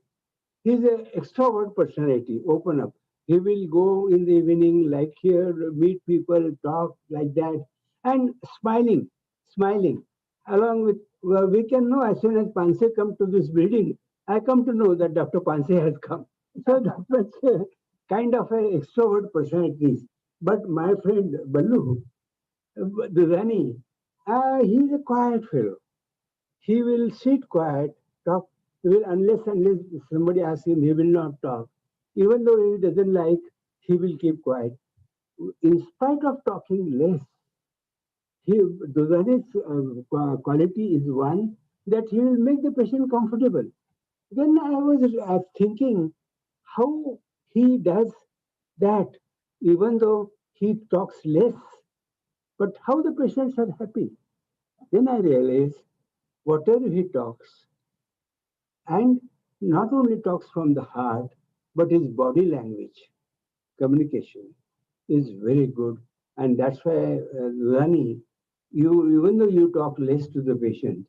he's an extrovert personality, open up. He will go in the evening, like here, meet people, talk like that, and smiling. Along with, well, we can know as soon as Panse come to this building, I come to know that Dr. Panse has come. So that's kind of an extrovert personality. But my friend Ballu, Durrani, he's a quiet fellow. He will sit quiet, talk. He will, unless somebody asks him, he will not talk. Even though he doesn't like, he will keep quiet. In spite of talking less, he Dudani's quality is one that he will make the patient comfortable. Then I was thinking how he does that, even though he talks less, but how the patients are happy. Then I realized whatever he talks, and not only talks from the heart, but his body language, communication is very good. And that's why, Rani, you even though you talk less to the patient,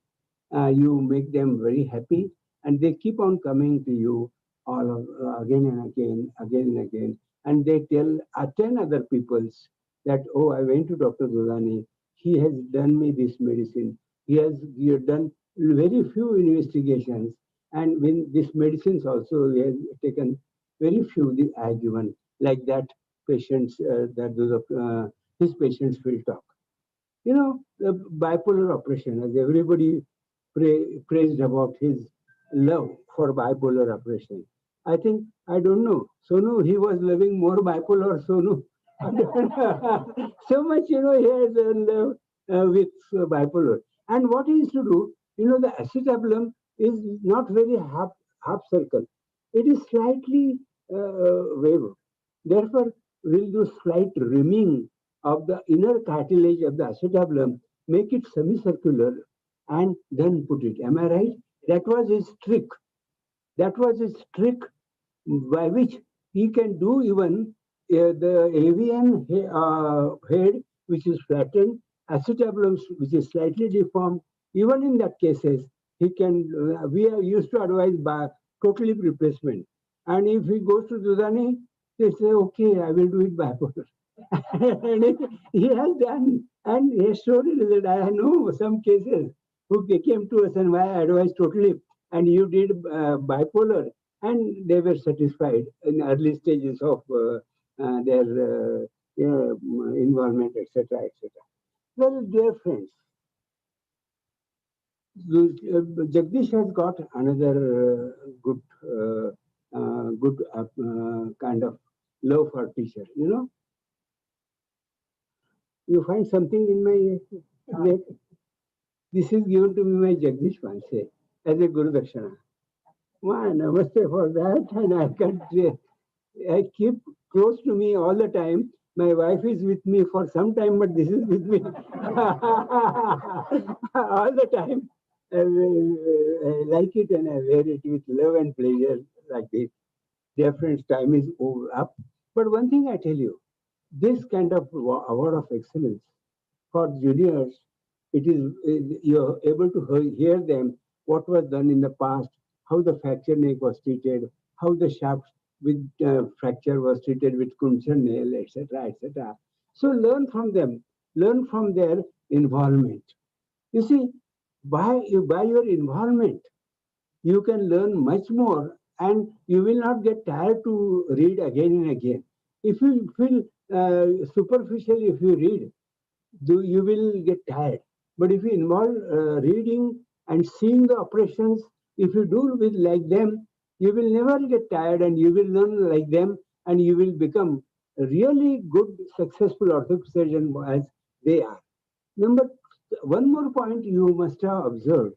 you make them very happy, and they keep on coming to you all again and again, and they tell 10 other peoples that, oh, I went to Dr. Dudani, he has done me this medicine, he has done very few investigations, and when these medicines also he has taken very few I have given, like that patients that those his patients will talk. You know, the bipolar operation, as everybody praised about his love for bipolar operation. I think, I don't know, Sonu, he was loving more bipolar, Sonu. So much, you know, he has love with bipolar. And what he used to do, you know, the acetabulum is not very half circle. It is slightly waved. Therefore, we'll do slight rimming of the inner cartilage of the acetabulum, make it semicircular, and then put it. Am I right? That was his trick. That was his trick by which he can do even the avian head, which is flattened, acetabulum, which is slightly deformed. Even in that cases, he can. We are used to advise by totally replacement. And if he goes to Dudani, they say, okay, I will do it bipolar. And he has done, and he has shown it that I know some cases who came to us and why I advised totally, and you did bipolar, and they were satisfied in early stages of their involvement, etc., etc. Well, dear friends, Jagdish has got another good kind of love for teacher. You know, you find something in my neck. This is given to me by Jagdish Panse as a Guru Dakshana. My namaste for that, and I can I keep close to me all the time. My wife is with me for some time, but this is with me all the time. I like it and I wear it with love and pleasure like this. Dear friends, time is up. But one thing I tell you, this kind of award of excellence for juniors, it is you're able to hear them what was done in the past, how the fracture neck was treated, how the shaft with fracture was treated with Kunchen nail, etc., etc. So learn from them, learn from their involvement. You see, by your involvement, you can learn much more, and you will not get tired to read again and again. If you feel superficial, if you read, you will get tired. But if you involve reading and seeing the operations, if you do with like them, you will never get tired, and you will learn like them, and you will become a really good, successful orthopedic surgeon as they are. Number one more point you must have observed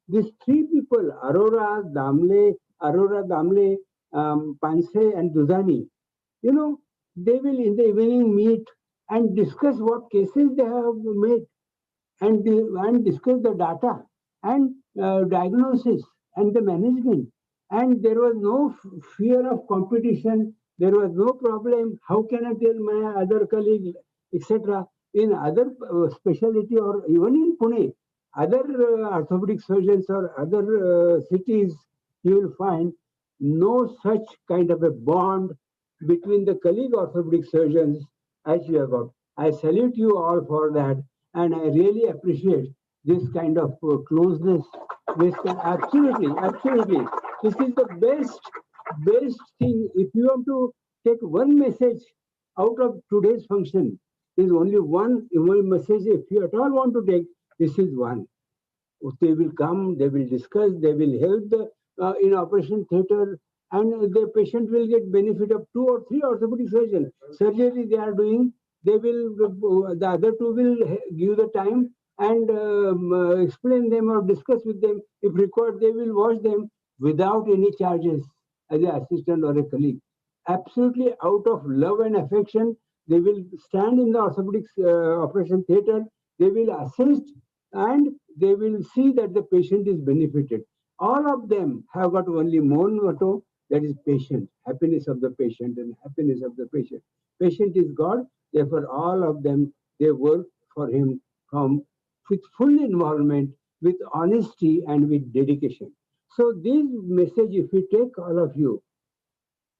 These three people, Aurora Damle, Panse, and Dudani, you know, they will in the evening meet and discuss what cases they have made and discuss the data and diagnosis and the management. And there was no fear of competition. There was no problem. How can I tell my other colleague, etc. In other specialty or even in Pune, other orthopedic surgeons or other cities, you will find no such kind of a bond between the colleague orthopedic surgeons as you have got. I salute you all for that, and I really appreciate this kind of closeness. Absolutely, absolutely. This is the best thing. If you want to take one message out of today's function, is only one message. If you at all want to take, this is one. They will come, they will discuss, they will help the in operation theater, and the patient will get benefit of 2 or 3 orthopedic surgeons. Surgery they are doing, they will the other two will give the time and explain them or discuss with them. If required, they will watch them without any charges as an assistant or a colleague. Absolutely out of love and affection, they will stand in the orthopedic operation theater. They will assist and they will see that the patient is benefited. All of them have got only one motto, that is patient, happiness of the patient and happiness of the patient. Patient is God, therefore all of them, they work for him from with full involvement, with honesty and with dedication. So this message, if we take all of you,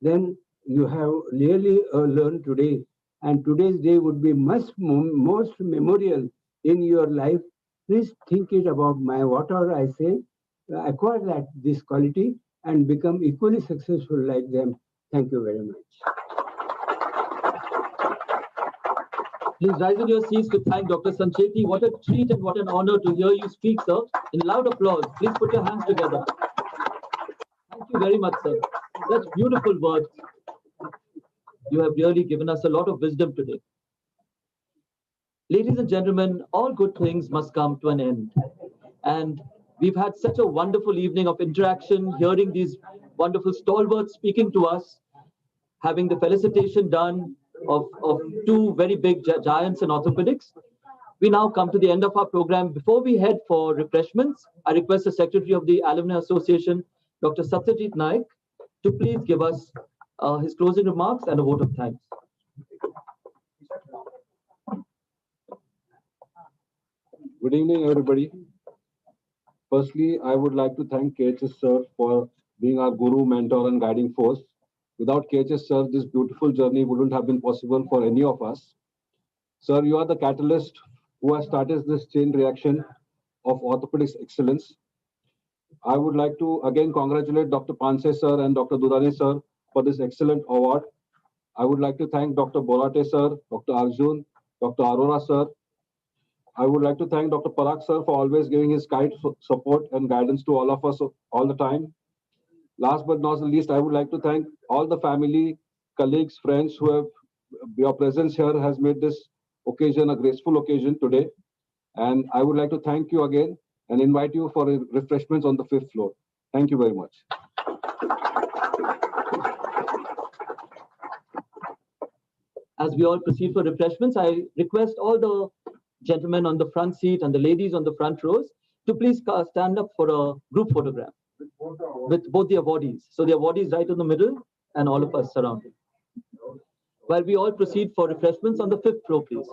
then you have really learned today, and today's day would be most memorial in your life. Please think it about my whatever I say, acquire that this quality and become equally successful like them. Thank you very much. Please rise in your seats to thank Dr. Sancheti. What a treat and what an honor to hear you speak, sir. In loud applause, please put your hands together. Thank you very much, sir. That's beautiful words. You have really given us a lot of wisdom today. Ladies and gentlemen, all good things must come to an end. And we've had such a wonderful evening of interaction, hearing these wonderful stalwarts speaking to us, having the felicitation done of 2 very big giants in orthopedics. We now come to the end of our program. Before we head for refreshments, I request the Secretary of the Alumni Association, Dr. Sancheti Naik, to please give us his closing remarks and a vote of thanks. Good evening, everybody. Firstly, I would like to thank KHS sir for being our guru, mentor, and guiding force. Without KHS sir, this beautiful journey wouldn't have been possible for any of us. Sir, you are the catalyst who has started this chain reaction of orthopedics excellence. I would like to again congratulate Dr. Panse sir and Dr. Dudani sir for this excellent award. I would like to thank Dr. Borate sir, Dr. Arjun, Dr. Arora sir. I would like to thank Dr. Parag sir for always giving his kind support and guidance to all of us all the time. Last but not the least, I would like to thank all the family, colleagues, friends who have, your presence here has made this occasion a graceful occasion today. And I would like to thank you again and invite you for refreshments on the 5th floor. Thank you very much. As we all proceed for refreshments, I request all the gentlemen on the front seat and the ladies on the front rows to please stand up for a group photograph with both the awardees. So the awardees right in the middle and all of us surrounding. While we all proceed for refreshments on the 5th floor, please.